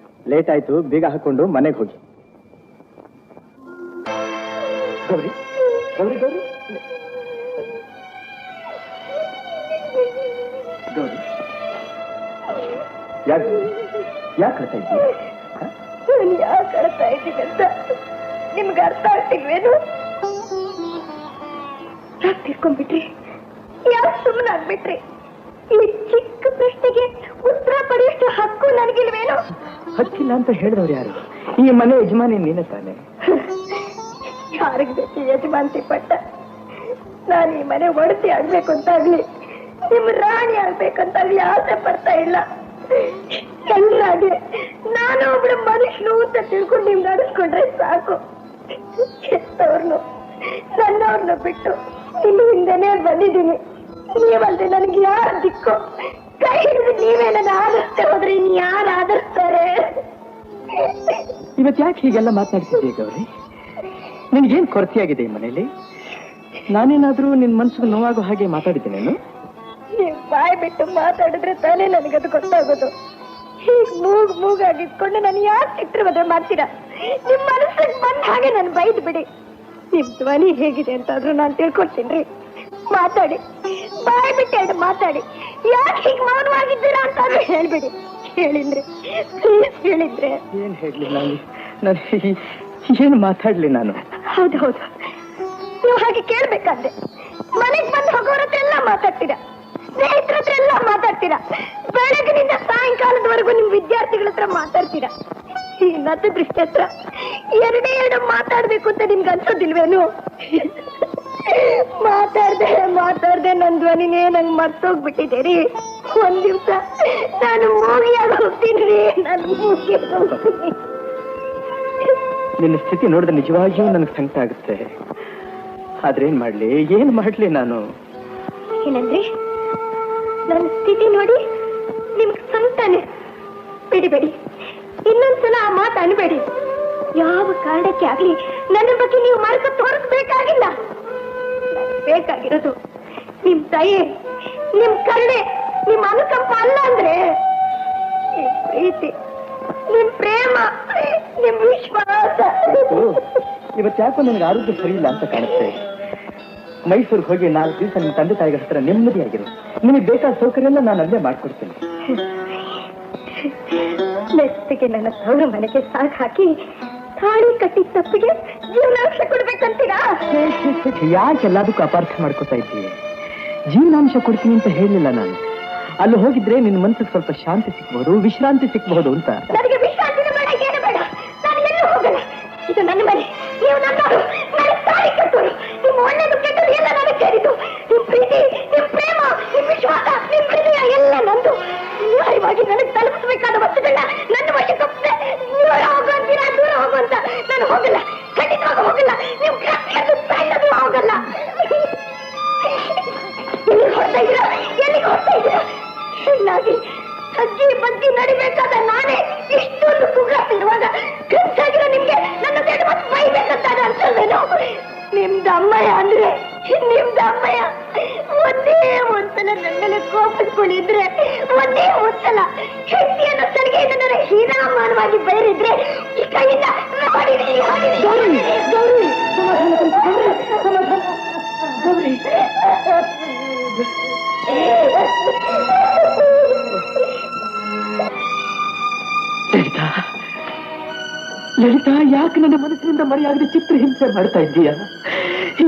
ಲೇಟ್ ಆಯ್ತು, ಬೀಗ ಹಾಕೊಂಡು ಮನೆಗೆ ಹೋಗಿ. ಗೌರಿ ಗೌರಿ ಗೌರಿ ಗೌರಿ ಯಾಕೆ ಯಾಕೆ ಹೇಳ್ತಾ ಇದ್ದೀಯ? ನಾನು ಯಾಕೆ ಅಳ್ತಾ ಇದ್ದೀನಿ ಅಂತ ನಿಮ್ಗೆ ಅರ್ಥ ಆಗ್ತಿಲ್ವೇನು? ಯಾಕೆ ತಿಳ್ಕೊಂಡ್ಬಿಟ್ರಿ? ಯಾಕೆ ಸುಮ್ಮನಾಗ್ಬಿಟ್ರಿ? ಈ ಚಿಕ್ಕ ಪ್ರಶ್ನೆಗೆ ಉತ್ತರ ಪಡೆಯಷ್ಟು ಹಕ್ಕು ನನಗಿಲ್ವೇನು? ಹಕ್ಕಿಲ್ಲ ಅಂತ ಹೇಳಿದವ್ರು ಯಾರು? ಈ ಮನೆ ಯಜಮಾನಿ ನೀನೆ ತಾನೆ. ಯಾರಿಗೆ ಬೇಕು ಯಜಮಾನ್ತಿ ಪಟ್ಟ? ನಾನು ಈ ಮನೆ ಒಡತಿ ಆಗ್ಬೇಕು ಅಂತಾಗ್ಲಿ ನಿಮ್ ರಾಣಿ ಆಗ್ಬೇಕಂತಾಗ್ಲಿ ಆಸೆ ಪಡ್ತಾ ಇಲ್ಲ. ಎಲ್ಲಾಗೆ ನಾನು ಒಬ್ಳು ಮನುಷ್ಯನು ಅಂತ ತಿಳ್ಕೊಂಡು ನಿಮ್ ನಡೆಸ್ಕೊಂಡ್ರೆ ಸಾಕು. ಎತ್ತವ್ರನ್ನು ನನ್ನವ್ರನ್ನ ಬಿಟ್ಟು ಇನ್ನು ಹಿಂದೆನೆ ಬಂದಿದ್ದೀನಿ. ನೀವಲ್ದೆ ನನಗೆ ಯಾರು ದಿಕ್ಕು? ಕೈ ಹಿಡಿದು ನೀವೇ ನನ್ನ ಆದರ್ಸ್ತೆ ಹೋದ್ರೆ ಇನ್ನು ಯಾರು ಆದರ್ಸ್ತಾರೆ? ಇವತ್ತು ಯಾಕೆ ಹೀಗೆಲ್ಲ ಮಾತನಾಡ್ತಿದ್ದೀಯ ಗೌರಿ? ನಿನ್ಗೇನ್ ಕೊರತೆಯಾಗಿದೆ ಈ ಮನೇಲಿ? ನಾನೇನಾದ್ರೂ ನಿನ್ ಮನ್ಸಿಗೆ ನೋವಾಗೋ ಹಾಗೆ ಮಾತಾಡಿದ್ದೇನೇನು? ನೀವ್ ಬಾಯ್ ಬಿಟ್ಟು ಮಾತಾಡಿದ್ರೆ ತಾನೇ ನನಗದು ಗೊತ್ತಾಗೋದು. ಹೀಗ್ ಮೂಗಾಗಿಟ್ಕೊಂಡು ನಾನು ಯಾಕೆ ಚಿತ್ರವದ ಮಾಡ್ತೀರಾ? ನಿಮ್ ಮನಸ್ಸಿಗೆ ಬಂದ ಹಾಗೆ ನಾನು ಬೈದ್ ಬಿಡಿ. ನಿಮ್ ಧ್ವನಿ ಹೇಗಿದೆ ಅಂತಾದ್ರೂ ನಾನು ತಿಳ್ಕೊಳ್ತೀನಿ. ಮಾತಾಡಿ, ಬಾಯ್ ಬಿಟ್ಟು ಮಾತಾಡಿ. ಯಾಕೆ ಹೀಗ್ ಮೌನವಾಗಿದ್ದೀರಾ ಅಂತಾದ್ರೂ ಹೇಳ್ಬಿಡಿ. ಹೇಳಿದ್ರೆ ಪ್ಲೀಸ್ ಹೇಳಿದ್ರೆ. ಏನ್ ಹೇಳ್ಲಿ ನಾನು ಏನು ಮಾತಾಡ್ಲಿ ನಾನು? ಹೌದು ಹೌದು, ನೀವು ಹಾಗೆ ಕೇಳ್ಬೇಕಾದ್ರೆ ಮನೆಗ್ ಬಂದು ಹೋಗೋರ ಹತ್ರ ಎಲ್ಲ ಮಾತಾಡ್ತೀರಾ, ಸ್ನೇಹಿತರ ಹತ್ರ ಎಲ್ಲ ಮಾತಾಡ್ತೀರಾ, ಬೆಳಗಿನಿಂದ ಸಾಯಂಕಾಲದವರೆಗೂ ನಿಮ್ ವಿದ್ಯಾರ್ಥಿಗಳ ಹತ್ರ ಮಾತಾಡ್ತೀರಾ. ಈ ನತ್ತ ದೃಷ್ಟಿ ಹತ್ರ ಎರಡು ಮಾತಾಡ್ಬೇಕು ಅಂತ ನಿಮ್ಗೆ ಅನ್ಸೋದಿಲ್ವೇನು? ಮಾತಾಡ್ದೆ ನನ್ ಧ್ವನಿನೇ ನಂಗೆ ಮರ್ತೋಗ್ಬಿಟ್ಟಿದ್ದೀರಿ. ಒಂದ್ ದಿವ್ಸ ನಾನು ಮೂಗಿಯಾಗಿ ಹೋಗ್ತೀನಿ. ನಾನು ಮೂಗಿಯಾಗಿ ಹೋಗ್ತೀನಿ. ನಿನ್ನ ಸ್ಥಿತಿ ನೋಡಿದ್ರೆ ನಿಜವಾಗಿಯೂ ನನಗೆ ಸಂಕಟ ಆಗುತ್ತೆ. ಆದ್ರೆ ಏನ್ ಮಾಡ್ಲಿ ನಾನು? ಏನಂದ್ರೆ ನನ್ನ ಸ್ಥಿತಿ ನೋಡಿ ನಿಮ್ಗೆ ಸಂಕಟನೆ? ಬಿಡಿ, ಇನ್ನೊಂದ್ಸಲ ಆ ಮಾತು ಅನ್ಬೇಡಿ. ಯಾವ ಕಾರಣಕ್ಕೆ ಆಗ್ಲಿ ನನ್ನ ಬಗ್ಗೆ ನೀವು ಮರೆತು ತೋರಿಸ್ಬೇಕಾಗಿಲ್ಲ. ಬೇಕಾಗಿರೋದು ನಿಮ್ ದಯೆ, ನಿಮ್ ಕರುಣೆ, ನಿಮ್ ಅನುಕಂಪ ಅಲ್ಲ ಅಂದ್ರೆ ನಿಮ್ ಪ್ರೀತಿ, ನಿಮ್ ಪ್ರೇಮ, ನಿಮ್ ವಿಶ್ವಾಸ. ಇವತ್ತು ಯಾಕೋ ನನಗೆ ಆರೋಗ್ಯ ಸರಿ ಇಲ್ಲ ಅಂತ ಕಾಣುತ್ತೆ. ಮೈಸೂರಿಗೆ ಹೋಗಿ 4 ದಿವಸ ನಿಮ್ಮ ತಂದೆ ತಾಯಿಗಳ ಹತ್ರ ನೆಮ್ಮದಿಯಾಗಿರು. ನಿಮಗೆ ಬೇಕಾದ ಸೌಕರ್ಯ ಎಲ್ಲ ನಾನು ಅಲ್ಲೇ ಮಾಡ್ಕೊಡ್ತೀನಿ. ನೆತ್ತಿಗೆ ನನ್ನ ತವರ ಮನೆಗೆ ಸಾಕು ಹಾಕಿ ತಾಳಿ ಕಟ್ಟಿ ತಪ್ಪಿಗೆ ಜೀವನಾಂಶ ಕೊಡ್ಬೇಕಂತೀರಾ? ಯಾಕೆ ಎಲ್ಲದಕ್ಕೂ ಅಪಾರ್ಥ ಮಾಡ್ಕೋತಾ ಇದ್ದೀವಿ? ಜೀವನಾಂಶ ಕೊಡ್ತೀನಿ ಅಂತ ಹೇಳಿಲ್ಲ ನಾನು. ಅಲ್ಲಿ ಹೋಗಿದ್ರೆ ನಿನ್ನ ಮನಸ್ಸಿಗೆ ಸ್ವಲ್ಪ ಶಾಂತಿ ಸಿಕ್ಬಹುದು, ವಿಶ್ರಾಂತಿ ಸಿಕ್ಬಹುದು ಅಂತ. ನನಗೆ ವಿಶ್ರಾಂತಿನ ಬೇಡ, ಏನು ಬೇಡ. ನಾನು ಎಲ್ಲೂ ಹೋಗಲ್ಲ. ಇದು ನನ್ನ ಮನೆ, ನೀವು ನನ್ನವರು, ನನಗೆ ತಾಳಿ ಕಟ್ಟೋರು. ನಿಮ್ಮ ಒಳ್ಳೆದು ಕೆಟ್ಟದು ಎಲ್ಲ ನನಗೆ ಸೇರಿದ್ದು. ನಿಮ್ ಪ್ರೀತಿ, ನಿಮ್ ಪ್ರೇಮ, ನಿಮ್ ವಿಶ್ವಾಸ, ನಿಮ್ ಹೃದಯ ಎಲ್ಲ ನಂದು. ನ್ಯಾಯವಾಗಿ ನನಗೆ ತಲುಪಿಸಬೇಕಾದ ವಸ್ತುಗಳನ್ನ ನನ್ನ ವಶಕ್ಕೆ ಒಪ್ಪಿದೆ. ನೀವು ಹೋಗು ಅಂತೀರಾ, ದೂರ ಹೋಗು ಅಂತ. ನಾನು ಹೋಗಲ್ಲ, ಖಂಡಿತವಾಗ ಹೋಗಲ್ಲ. ನೀವು ಸಾಯ್ತದ್ದು ಹೋಗಲ್ಲ. ಎಲ್ಲಿಗೆ ಹೊಡ್ತಾ ಇದ್ದೀರಾ? ಚೆನ್ನಾಗಿ ಅಜ್ಜಿ ಬಜ್ಜಿ ನಡಿಬೇಕಾದ ನಾನೇ ಇಷ್ಟೊಂದು ಕೂಗಾಡ್ತಿರುವಾಗ ಗಂಚಾಗಿರೋ ನಿಮ್ಗೆ ನನ್ನ ಮತ್ತೆ ಬೈಬೇಕಂತ ಅನ್ಸಲ್ವೇನೋ? ನಿಮ್ದು ಅಮ್ಮಯ್ಯ ಅಂದ್ರೆ ನಿಮ್ದು ಅಮ್ಮಯ್ಯ ಒಂದೇ ಒಂದ್ಸಲ ನನ್ನ ಮೇಲೆ ಕೋಪಿಸ್ಕೊಂಡಿದ್ರೆ, ಒಂದೇ ಒಂದ್ಸಲ ಹೆಂಡತಿಯನ್ನು ಸಲಿಗೆಯಿಂದ ನನ್ನ ಹೀನಾಮಾನವಾಗಿ ಬೈರಿದ್ರೆ ಈ ಕೈಯಿಂದ ಲಲಿತಾ, ಯಾಕೆ ನನ್ನ ಮನಸ್ಸಿನಿಂದ ಮರೆಯಾಗದೆ ಚಿತ್ರಹಿಂಸೆ ಮಾಡ್ತಾ ಇದ್ದೀಯಾ?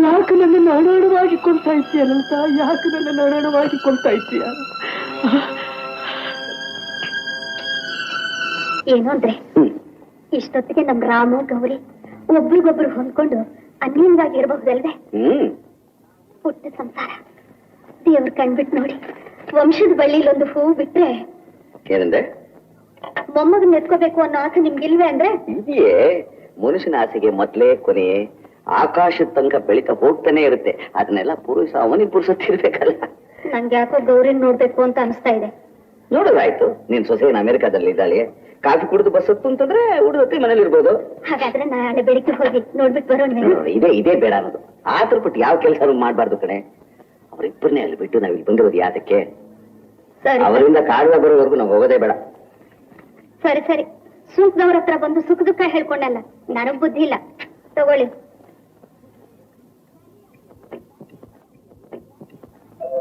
ಯಾಕೆ ನನ್ನನ್ನು ಅಣಾಣವಾಗಿ ಕೊಳ್ತಾ ಇದ್ದೀಯ ಲಲಿತಾ? ಯಾಕೆ ನನ್ನನ್ನು ಅಣಾಣವಾಗಿ ಕೊಳ್ತಾ ಇದ್ದೀಯ? ಏನು ಅಂದ್ರೆ ಇಷ್ಟೊತ್ತಿಗೆ ನಮ್ ರಾಮು ಗೌರಿ ಒಬ್ರಿಗೊಬ್ರು ಹೊಂದ್ಕೊಂಡು ಅನ್ಯಂಗಾಗಿ ಇರಬಹುದಲ್ವೇ? ಪುಟ್ಟ ಸಂಸಾರ ದೇವ್ರ ಕಣ್ಬಿಟ್ಟು ನೋಡಿ. ವಂಶದ ಬಳ್ಳಿಲೊಂದು ಹೂವು ಬಿಟ್ರೆ ಏನಂದ್ರೆ ಮೊಮ್ಮಗನ್ ಎತ್ಕೋಬೇಕು ಅನ್ನೋ ಆಸೆ ನಿಮ್ಗಿಲ್ವೇ ಅಂದ್ರೆ? ಇದೆಯೇ ಮನುಷ್ಯನ ಆಸೆಗೆ ಮೊದ್ಲೇ ಕೊನೆಯೇ ಆಕಾಶದ ತನಕ ಬೆಳಿತಾ ಹೋಗ್ತಾನೆ ಇರುತ್ತೆ. ಅದನ್ನೆಲ್ಲ ಅವನಿಗೆ ಪುರುಸತ್ತಿರ್ಬೇಕಲ್ಲ. ನನ್ಗೆ ಯಾಕೋ ಗೌರಿನ್ ನೋಡ್ಬೇಕು ಅಂತ ಅನಿಸ್ತಾ ಇದೆ. ನೋಡೋದಾಯ್ತು, ನೀನ್ ಸೊಸೆನ ಅಮೆರಿಕಾದಲ್ಲಿ ಇದ್ದಾಳೆ. ಕಾಫಿ ಕುಡಿದು ಬಸ್ ಹತ್ತು ಅಂತಂದ್ರೆ ಹುಡುಗತ್ತಿ ಮನೇಲಿ ಇರ್ಬೋದು. ಹಾಗಾದ್ರೆ ನಾಳೆ ಬೆಳಿಗ್ಗೆ ಹೋಗಿ ನೋಡ್ಬಿಟ್ಟು ಬರೋಣ. ಇದೇ ಬೇಡ ಅನ್ನೋದು. ಆತರ ಬಿಟ್ಟು ಯಾವ ಕೆಲಸ ಮಾಡ್ಬಾರ್ದು ಕಣೆ. ಅವರಿಬ್ಬರನ್ನೇ ಅಲ್ಲಿ ಬಿಟ್ಟು ನಾವ್ ಇಲ್ಲಿ ಬಂದಿರೋದು ಯಾತಕ್ಕೆ? ಅವರಿಂದ ಕಾಡುವ ಬರೋವರೆಗೂ ನಾವು ಹೋಗೋದೇ ಬೇಡ. ಸರಿ, ಸುಂಕದವ್ರ ಹತ್ರ ಬಂದು ಸುಖ ದುಃಖ ಹೇಳ್ಕೊಂಡಲ್ಲ. ನನಗ್ ಬುದ್ಧಿ ಇಲ್ಲ. ತಗೊಳ್ಳಿ.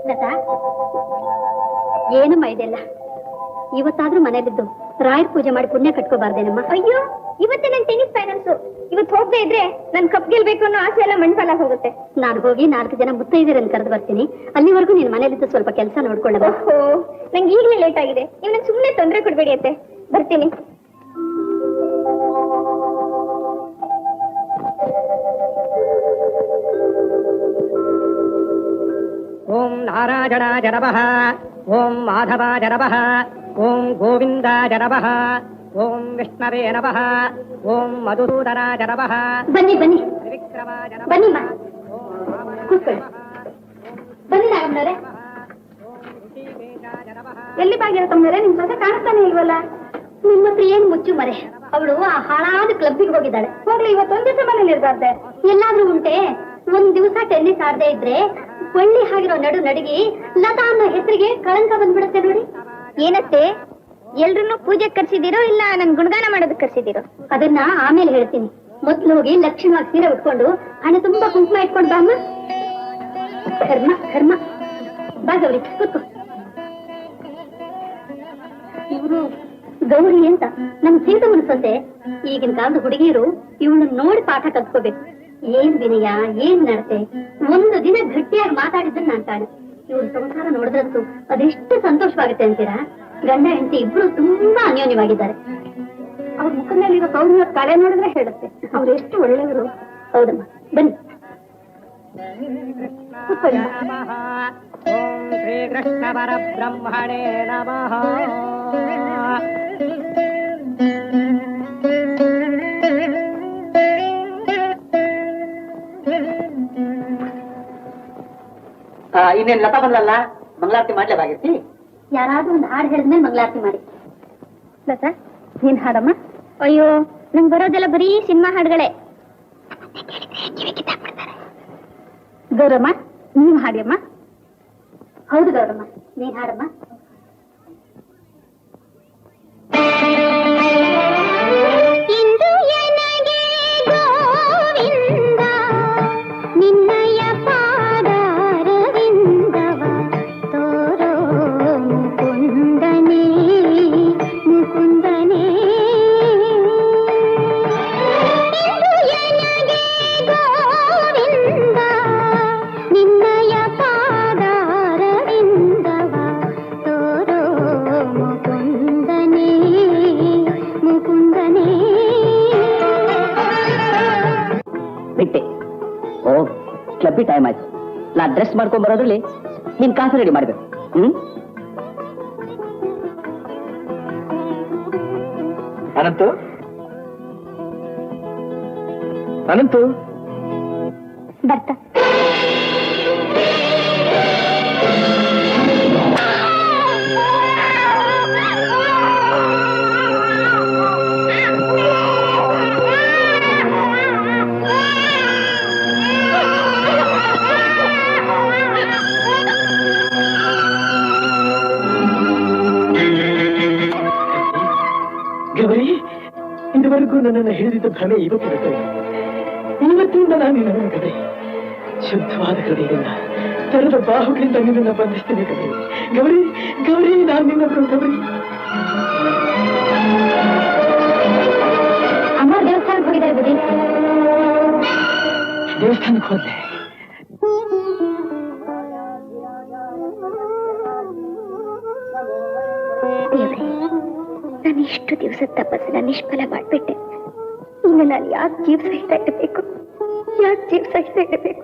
ಲತಾ, ಏನಮ್ಮ ಇದೆಲ್ಲ? ಇವತ್ತಾದ್ರೂ ಮನೇಲಿದ್ದು ರಾಯರ್ ಪೂಜೆ ಮಾಡಿ ಪುಣ್ಯ ಕಟ್ಕೋಬಾರ್ದೇನಮ್ಮ? ಅಯ್ಯೋ, ಇವತ್ತೇ ನನ್ ಟೆನ್ನಿಸ್ ಫೈನಲ್ಸ್. ಇವತ್ತು ಹೋಗದೆ ಇದ್ರೆ ನನ್ ಕಪ್ ಗೆಲ್ಬೇಕು ಅನ್ನೋ ಆಸೆ ಎಲ್ಲ ಮಣ್ಪಾಲ ಹೋಗುತ್ತೆ. ನಾನು ಹೋಗಿ 4 ಜನ ಮುತ್ತೈದೆಯರನ್ನು ಕರೆದು ಬರ್ತೀನಿ. ಅಲ್ಲಿವರೆಗೂ ನೀನ್ ಮನೇಲಿದ್ದು ಸ್ವಲ್ಪ ಕೆಲಸ ನೋಡ್ಕೊಳ್ಳೋದು. ನಂಗೆ ಈಗಲೇ ಲೇಟ್ ಆಗಿದೆ. ನೀವು ನಂಗೆ ಸುಮ್ಮನೆ ತೊಂದರೆ ಕೊಡ್ಬೇಡಿ ಅತ್ತೆ. ಬರ್ತೀನಿ. ಓಂ ನಾರಾಯಣಾಯ ನಮಃ, ಓಂ ಮಾಧವಾಯ ನಮಃ, ಓಂ ಗೋವಿಂದಾಯ ನಮಃ, ಓಂ ವಿಷ್ಣವೇ ನಮಃ, ಓಂ ಮಧುಸೂದನಾಯ ನಮಃ. ಬನ್ನಿ ಬನ್ನಿ ತ್ರಿವಿಕ್ರಮಾಯ ನಮಃ. ಬನ್ನಿ ಕೂತ್ಕೊಳ್ಳಿ. ಬನ್ನಿ ನಾಗಮ್ಮನವರೇ. ಎಲ್ಲಿ ಬಾಗಿರ ತಮ್ಮನವರೇ? ನಿಮ್ ಸೊಸೆ ಕಾಣಿಸ್ತಾನೆ ಇಲ್ವಲ್ಲ? ನಿಮ್ಮ ಹತ್ರ ಏನ್ ಮುಚ್ಚು ಮರೆ? ಅವಳು ಆ ಹಾಳಾದ ಕ್ಲಬ್ಬಿಗೆ ಹೋಗಿದ್ದಾಳೆ. ಹೋಗ್ಲಿ, ಇವತ್ತೊಂದ್ ದಿವಸ ಮನೇಲಿ ಇರ್ಬಾರ್ದೆ? ಎಲ್ಲಾದ್ರೂ ಉಂಟೆ? ಒಂದ್ ದಿವಸ ಟೆನ್ನಿಸ್ ಆಡದೆ ಇದ್ರೆ ಒಳ್ಳಿ ಆಗಿರೋ ನಡುಗಿ ಲತಾ ಅನ್ನೋ ಹೆಸರಿಗೆ ಕಳಂಕ ಬಂದ್ಬಿಡುತ್ತೆ ನೋಡಿ. ಏನತ್ತೆ, ಎಲ್ರನ್ನೂ ಪೂಜೆ ಕರ್ಸಿದಿರೋ ಇಲ್ಲ ನನ್ ಗುಣಗಾನ ಮಾಡೋದಕ್ಕೆ ಕರ್ಸಿದಿರೋ? ಅದನ್ನ ಆಮೇಲೆ ಹೇಳ್ತೀನಿ. ಮೊದ್ಲು ಹೋಗಿ ಲಕ್ಷಣವಾಗಿ ಸೀರೆ ಉಟ್ಕೊಂಡು ಹಣೆ ತುಂಬಾ ಕುಂಕುಮ ಇಟ್ಕೊಂಡು ಬಾ ಅಮ್ಮ. ಕರ್ಮ ಕರ್ಮ. ಬಾ ಗೌರಿ, ಕೂತ್ಕೋ. ಇವರು ಗೌರಿ ಅಂತ ನಮ್ ಸೀತಮ್ಮನ ಸೊಸೆ. ಈಗಿನ ಕಾಲದ ಹುಡುಗಿಯರು ಇವಳನ್ನ ನೋಡಿ ಪಾಠ ಕಲ್ತ್ಕೋಬೇಕು. ಏನ್ ವಿನಯ, ಏನ್ ನಡತೆ. ಒಂದು ದಿನ ಗಟ್ಟಿಯಾಗಿ ಮಾತಾಡಿದ್ದನ್ನ ನಾನು ಕಾಣೆ. ಇವ್ರ ಸಂಸಾರ ನೋಡಿದ್ರಂತೂ ಅದೆಷ್ಟು ಸಂತೋಷವಾಗುತ್ತೆ ಅಂತೀರಾ? ಗಂಡ ಹೆಂಡತಿ ಇಬ್ರು ತುಂಬಾ ಅನ್ಯೋನ್ಯವಾಗಿದ್ದಾರೆ. ಅವ್ರ ಮುಖದ ಮೇಲಿರೋ ಕೌರಿಯ ಕಳೆ ನೋಡಿದ್ರೆ ಹೇಳುತ್ತೆ ಅವ್ರು ಎಷ್ಟು ಒಳ್ಳೆಯವರು. ಹೌದಮ್ಮ, ಬನ್ನಿ ಕೂತ್ಕೊಳ್ಳಿ. ಓಂ ಶ್ರೀ ಕೃಷ್ಣ ಪರಬ್ರಹ್ಮಣೇ ನಮಃ. ಇನ್ನೇನ್ ಲತಾ ಬಂದ್ಲಲ್ಲ, ಮಂಗಳಾರತಿ ಮಾಡ್ಲೇಬಾಗಿರ್ತಿ? ಯಾರಾದ್ರೂ ಒಂದು ಹಾಡು ಹೇಳಿದ್ಮೇಲೆ ಮಂಗಳಾರತಿ ಮಾಡಿ. ಲತಾ, ನೀನ್ ಹಾಡಮ್ಮ. ಅಯ್ಯೋ, ನಂಗೆ ಬರೋದೆಲ್ಲ ಬರೀ ಸಿನಿಮಾ ಹಾಡುಗಳೇ. ಗೌರಮ್ಮ, ನೀವ್ ಹಾಡಿಯಮ್ಮ. ಹೌದು ಗೌರಮ್ಮ, ನೀನ್ ಹಾಡಮ್ಮ. ಇಂದು ಎನಗೆ ಗೋವಿಂದ ನಿನ್ನಯ ಪಾದಾರವಿಂದವ ತೋರೋ ಮುಕುಂದನೇ ಮುಕುಂದನೇ. ಇಂದು ಎನಗೆ ಗೋವಿಂದ ನಿನ್ನಯ ಪಾದಾರವಿಂದವ ತೋರೋ ಮುಕುಂದನೇ ಮುಕುಂದನೇ. ಬಿಟ್ಟೆ. ಓ, ಕ್ಲಬ್ಬಿ ಟೈಮ್ ಆಯ್ತು. ನಾ ಡ್ರೆಸ್ ಮಾಡ್ಕೊಂಡ್ ಬರೋದ್ರಲ್ಲಿ ನೀನ್ ಕಾಫಿ ರೆಡಿ ಮಾಡ್ಬೇಕು. ಅನಂತು ಅನಂತು ಬರ್ತಾ ಗೌರಿ, ಇದುವರೆಗೂ ನನ್ನನ್ನು ಹಿಡಿದಿದ್ದ ಭ್ರಮೆ ಇವತ್ತು ಬಿಟ್ಟರು. ಇವತ್ತಿಂದ ನಾನು ನಿನ್ನ ಕಡೆ ಶುದ್ಧವಾದ ಹೃದಯದಿಂದ ತೆರೆದ ಬಾಹುಗಳಿಂದ ನಿನ್ನನ್ನು ಬಂಧಿಸ್ತೇನೆ ಗೌರಿ. ಗೌರಿ ಗೌರಿ, ನಾನು ನಿನ್ನವರು ಗೌರಿ. ಅಮ್ಮ ದೇವಸ್ಥಾನಕ್ಕೆ ಹೋಗಿದ್ದಾರೆ ಬಿಡಿ. ದೇವಸ್ಥಾನಕ್ಕೆ ಹೋದ್ರೆ ನಾನು ಇಷ್ಟು ದಿವಸದ ತಪಸ್ಸನ್ನ ನಿಷ್ಫಲ ಮಾಡ್ಬಿಟ್ಟೆ. ಇನ್ನು ನಾನು ಯಾಕೆ ಜೀವ ಸಹಿತ ಇರಬೇಕು? ಯಾಕೆ ಜೀವ ಸಹಿತ ಇರಬೇಕು?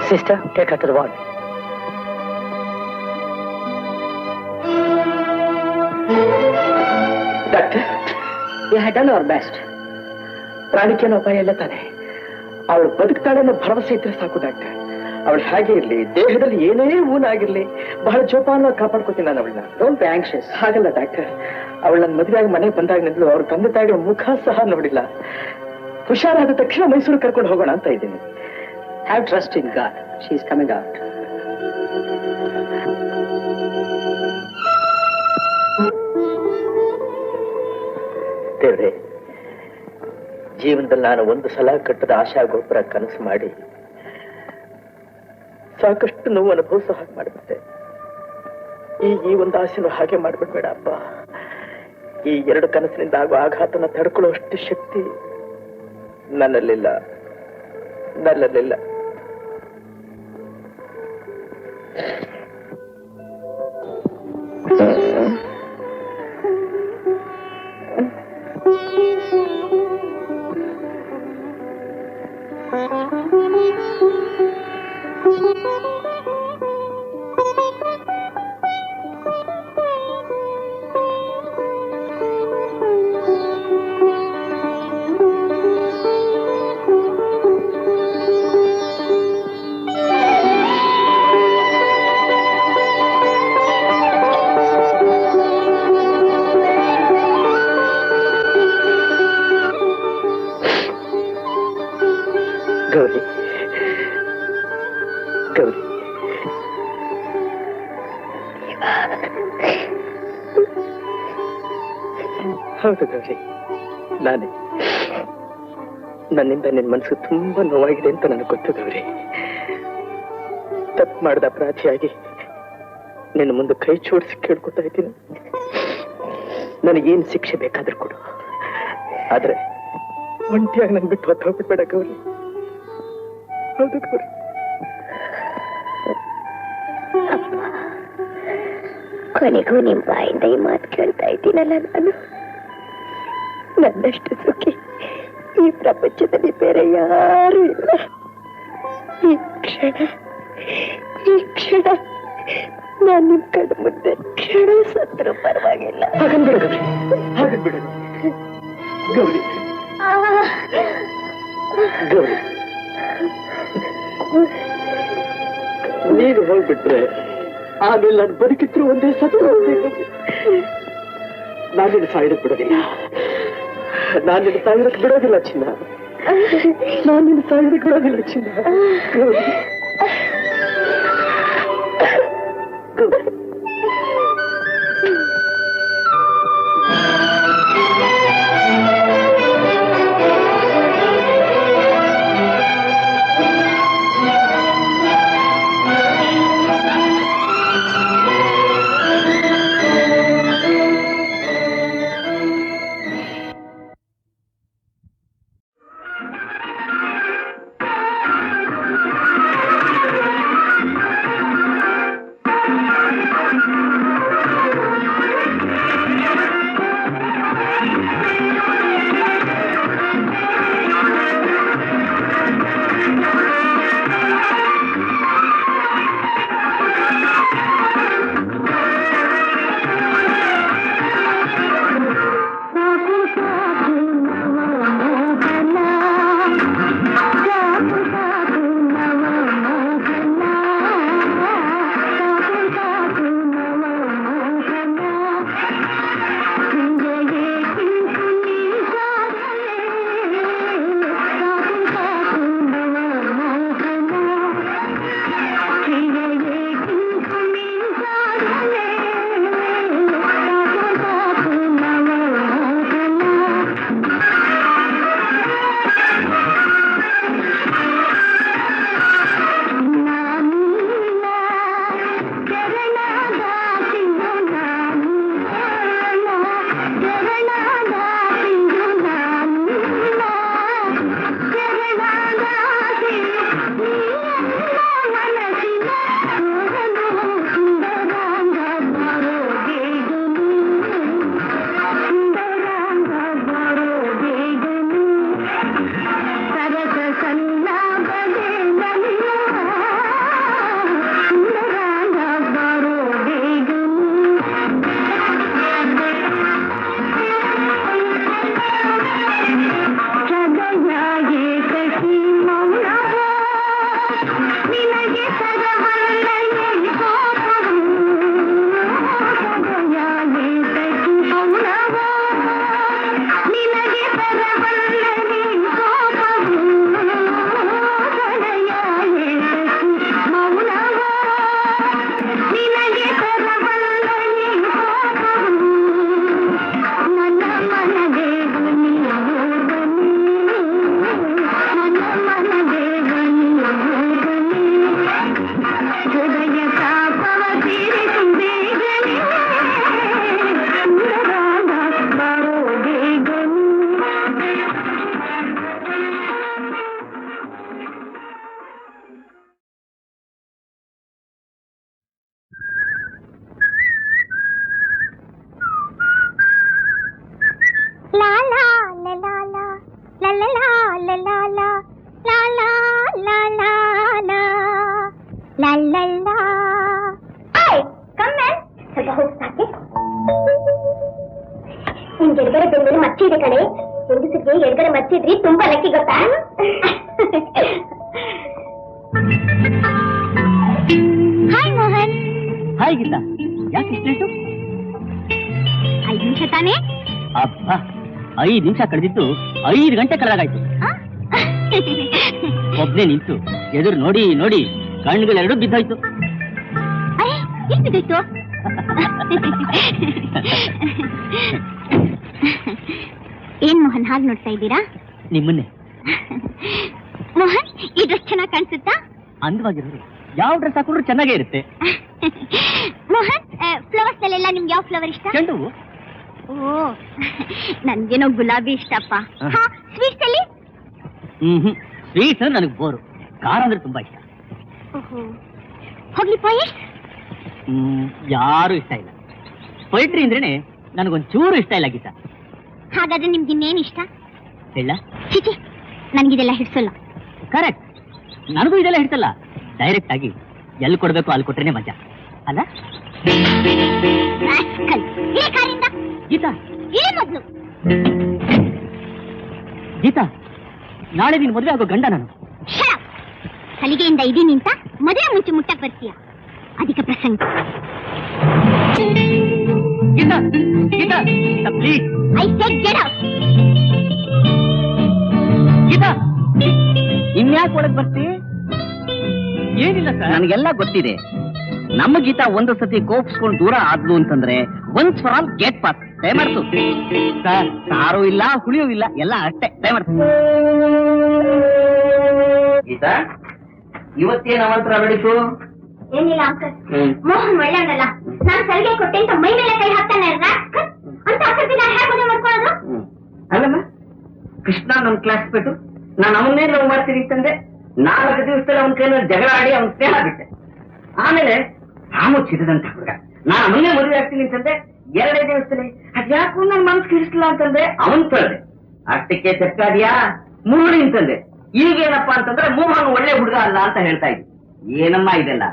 Sister, take her to the ward. We had done our best. ಪ್ರಾಣಿಕೇನೋ ಅಪಾಯ ಇಲ್ಲ ತಾನೆ. ಅವಳು ಬದುಕ್ತಾಳೆ ಅನ್ನೋ ಭರವಸೆ ಇದ್ರೆ ಸಾಕು ಡಾಕ್ಟರ್. ಅವಳು ಹಾಗೆ ಇರ್ಲಿ, ದೇಹದಲ್ಲಿ ಏನೇ ಊನಾಗಿರ್ಲಿ, ಬಹಳ ಜೋಪಾನ ಕಾಪಾಡ್ಕೊತೀನಿ ನಾನು ಅವಳನ್ನ. Don't be anxious. ಹಾಗಲ್ಲ ಡಾಕ್ಟರ್, ಅವಳು ನನ್ನ ಮದುವೆಯಾಗಿ ಮನೆಗೆ ಬಂದಾಗಿನಿಂದಲೂ ಅವ್ರ ತಂದೆ ತಾಯಿಗಳ ಮುಖ ಸಹ ನೋಡಿಲ್ಲ. ಹುಷಾರಾದ ತಕ್ಷಣ ಮೈಸೂರು ಕರ್ಕೊಂಡು ಹೋಗೋಣ ಅಂತ ಇದ್ದೀನಿ. Have trust in god, she is coming out. ದೇವ್ರೆ, ಜೀವನದಲ್ಲಿ ನಾನು ಒಂದು ಸಲ ಕಟ್ಟದ ಆಶಾ ಗೋಪುರ ಕನಸು ಮಾಡಿ ಸಾಕಷ್ಟು ನೋವು ಅನುಭವಿಸೋ ಹಾಗೆ ಮಾಡಿಬಿಟ್ಟೆ. ಈ ಒಂದು ಆಸೆನೂ ಹಾಗೆ ಮಾಡ್ಬಿಡ್ಬೇಡ ಅಪ್ಪ. ಈ 2 ಕನಸಿನಿಂದ ಆಗುವ ಆಘಾತನ ತಡ್ಕೊಳ್ಳುವಷ್ಟು ಶಕ್ತಿ ನನ್ನಲ್ಲಿಲ್ಲ. ಗೌರಿ, ಹೌದು ಗೌರಿ, ನಾನೇ. ನನ್ನಿಂದ ನಿನ್ ಮನಸ್ಸು ತುಂಬಾ ನೋವಾಗಿದೆ ಅಂತ ನನಗೆ ಗೊತ್ತು ಗೌರಿ. ತಪ್ಪು ಮಾಡಿದ ಅಪರಾಧಿಯಾಗಿ ನಿನ್ನ ಮುಂದೆ ಕೈ ಜೋಡಿಸಿ ಕೇಳ್ಕೊತಾ ಇದ್ದೀನಿ. ನನಗೇನು ಶಿಕ್ಷೆ ಬೇಕಾದ್ರೂ ಕೊಡು, ಆದ್ರೆ ಒಂಟಿಯಾಗಿ ನನ್ ಬಿಟ್ಟು ಹೊತ್ತು ಹೋಗ್ಬಿಡ್ಬೇಡ ಗೌರಿ. ಹೌದು ಗೌರಿ. ಕೊನೆಗೂ ನಿಮ್ ಬಾಯಿಂದ ಈ ಮಾತು ಕೇಳ್ತಾ ಇದ್ದೀನಲ್ಲ ನಾನು. ನನ್ನಷ್ಟು ಸುಖಿ ಈ ಪ್ರಪಂಚದಲ್ಲಿ ಬೇರೆ ಯಾರು ಇಲ್ಲ. ಈ ಕ್ಷಣ ನಾನು ನಿಮ್ ಕಣ್ಣು ಮುಂದೆ ಕ್ಷಣ ಸತ್ರು ಪರವಾಗಿಲ್ಲ. ಹಾಗನ್ಬಿಡ ಗೌರಿ, ಹಾಗನ್ಬಿಡ ಗೌರಿ. ಗೌರಿ, ನೀನು ಹೋಗ್ಬಿಟ್ರೆ ಆಮೇಲೆ ನಾನು ಬದುಕಿದ್ರು ಒಂದೇ ಸತ್ತು. ನಾನಿನ್ನು ಸಾಯೋದಕ್ಕೆ ಬಿಡೋದಿಲ್ಲ, ನಾನಿನ್ನು ಸಾಯೋದಕ್ಕೆ ಬಿಡೋದಿಲ್ಲ ಚಿನ್ನ, ನಾನಿನ್ನು ಸಾಯೋದಕ್ಕೆ ಬಿಡೋದಿಲ್ಲ ಚಿನ್ನ. ಗೌರಿ, ಸಿಕ್ಕಿದ್ರಿ ತುಂಬಾ ಲಕ್ಕಿ ಗೊತ್ತಾ? ಹಾಯ್ ಮೋಹನ್. ಹಾಯ್ ಗೀತಾ, ಯಾಕೆ ಇಷ್ಟು 5 ನಿಮಿಷ ತಾನೇ? ಅಬ್ಬಾ, 5 ನಿಮಿಷ ಕಳೆದಿತ್ತು 5 ಗಂಟೆ ಕಳೆದಾಗಾಯ್ತು. ಒಬ್ನೇ ನಿಂತು ಎದುರು ನೋಡಿ ನೋಡಿ ಕಣ್ಣುಗಳೆರಡು ಬಿದ್ದೋಯ್ತು. ಎಷ್ಟು ಬಿದ್ದೋಯ್ತು? ಏನ್ ಮೋಹನ್ ಹಾಗೆ ನೋಡ್ತಾ ಇದ್ದೀರಾ? ನಿಮ್ಮನ್ನೇ. ಮೋಹನ್, ಈ ಡ್ರೆಸ್ ಚೆನ್ನಾಗಿ ಕಾಣಿಸುತ್ತಾ? ಅಂದವಾಗಿರೋರು ಯಾವ ಡ್ರೆಸ್ ಹಾಕೊಂಡ್ರು ಚೆನ್ನಾಗೇ ಇರುತ್ತೆ. ಮೋಹನ್, ಫ್ಲವರ್ಸ್ ಅಲ್ಲೆಲ್ಲ ನಿಮ್ಗೆ ಯಾವ ಫ್ಲವರ್ ಇಷ್ಟ? ಚೆಂಡು. ಓ, ನನ್ಗೇನೋ ಗುಲಾಬಿ ಇಷ್ಟಪ್ಪ. ಸ್ವೀಟ್ಸ್ ಅಲ್ಲಿ? ಸ್ವೀಟ್ಸ್ ಅಂದ್ರೆ ನನಗೆ ಬೋರು. ಖಾರ ಅಂದ್ರೆ ತುಂಬಾ ಇಷ್ಟ. ಹೋಗ್ಲಿ, ಪೊಯೆಟ್? ಯಾರು ಇಷ್ಟ ಇಲ್ಲ. ಪೊಯಿಟ್ರಿ ಅಂದ್ರೇನೆ ನನಗೊಂಚೂರು ಇಷ್ಟ ಇಲ್ಲ ಗೀತಾ. ಹಾಗಾದ್ರೆ ನಿಮ್ಗೆ ಇನ್ನೇನು ಇಷ್ಟ? ಹೇಳ? ಚಿಚಿ, ನನ್ಗಿದೆಲ್ಲ ಹಿಡ್ಸಲ್ಲ. ಕರೆಕ್ಟ್, ನನಗೂ ಇದೆಲ್ಲ ಹಿಡ್ಸಲ್ಲ. ಡೈರೆಕ್ಟ್ ಆಗಿ ಎಲ್ಲಿ ಕೊಡ್ಬೇಕು ಅಲ್ಲಿ ಕೊಟ್ರೇನೆ ಮಜಾ ಅಲ್ಲ? ಗೀತಾ, ಮೊದ್ಲು ಗೀತಾ, ನಾಳೆ ನೀನು ಮದುವೆ ಆಗೋ ಗಂಡ ನಾನು. ಸಲಿಗೆಯಿಂದ ಇದೀನಿ ಅಂತ ಮದುವೆ ಮುಂಚೆ ಮುಟ್ಟಕ್ ಬರ್ತೀಯ? ಅಧಿಕ ಪ್ರಸಂಗ. Geeta, Geeta, please. I said get out. Geeta, ಇನ್ಯಾಕೆ ಒಳಗ್ ಬರ್ತಿ? ಏನಿಲ್ಲ ಸರ್, ನನಗೆಲ್ಲ ಗೊತ್ತಿದೆ. ನಮ್ಮ ಗೀತಾ ಒಂದು ಸತಿ ಕೋಪಿಸ್ಕೊಂಡು ದೂರ ಆದ್ಲು ಅಂತಂದ್ರೆ once for all gate pass. ದಯಮಾಡ್ತು ಸರ್, ಸಾರು ಇಲ್ಲ ಹುಳಿಯೂ ಇಲ್ಲ, ಎಲ್ಲ ಅಷ್ಟೇ. ದಯಮಾಡ್ತು. ಗೀತಾ, ಇವತ್ತೇನು ಅವಂತರ ನಡೀತು? ಏನಿಲ್ಲ ಅಂಕಲ್, ಮೋಹನ್ ಒಳ್ಳೆಯವನಲ್ಲ. ನಾನ್ ಸಲಿಗೆ ಕೊಟ್ಟೆ ಅಂತ ಮೈ ಮೇಲೆ ಕೈ ಹಾಕ್ತಾನೆ ಅಂತ ಅಸರ್ತಿ ನಾನು ಹೇಗೆ ಮದುವೆ ಮಾಡ್ಕೊಳ್ಳೋದು? ಅಲ್ಲಮ್ಮ, ಕೃಷ್ಣ ನಮ್ ಕ್ಲಾಸ್ ಬಿಟ್ಟು ನಾನು ಅವನ್ನೇ ಲವ್ ಮಾಡ್ತೀನಿ ಅಂತಂದೆ. 4 ದಿವಸದಲ್ಲಿ ಅವನ ಕೈಯಲ್ಲಿ ಜಗಳ ಆಡಿ ಅವನ್ ಸ್ನೇಹ ಬಿಟ್ಟೆ. ಆಮೇಲೆ ರಾಮು ಚಿರದಂತ ಹುಡುಗ, ನಾನು ಅವನ್ನೇ ಮದುವೆ ಆಗ್ತೀನಿ ಅಂತಂದೆ. 2 ದಿವಸದಲ್ಲಿ ಅದ್ಯಾಕೂ ನನ್ ಮನಸ್ಸು ಕಿಡಿಸ್ಲಿಲ್ಲ ಅಂತಂದೆ. ಅವನ್ ತಂದೆ ಅಷ್ಟಕ್ಕೆ ಚಕ್ಕಾದಿಯಾ ಮೂಡಿ ಅಂತಂದೆ. ಈಗೇನಪ್ಪಾ ಅಂತಂದ್ರೆ ಮೋಹನ್ ಒಳ್ಳೆ ಹುಡುಗ ಅಲ್ಲ ಅಂತ ಹೇಳ್ತಾ ಇದ್ದೆ. ಏನಮ್ಮ ಇದೆಲ್ಲ?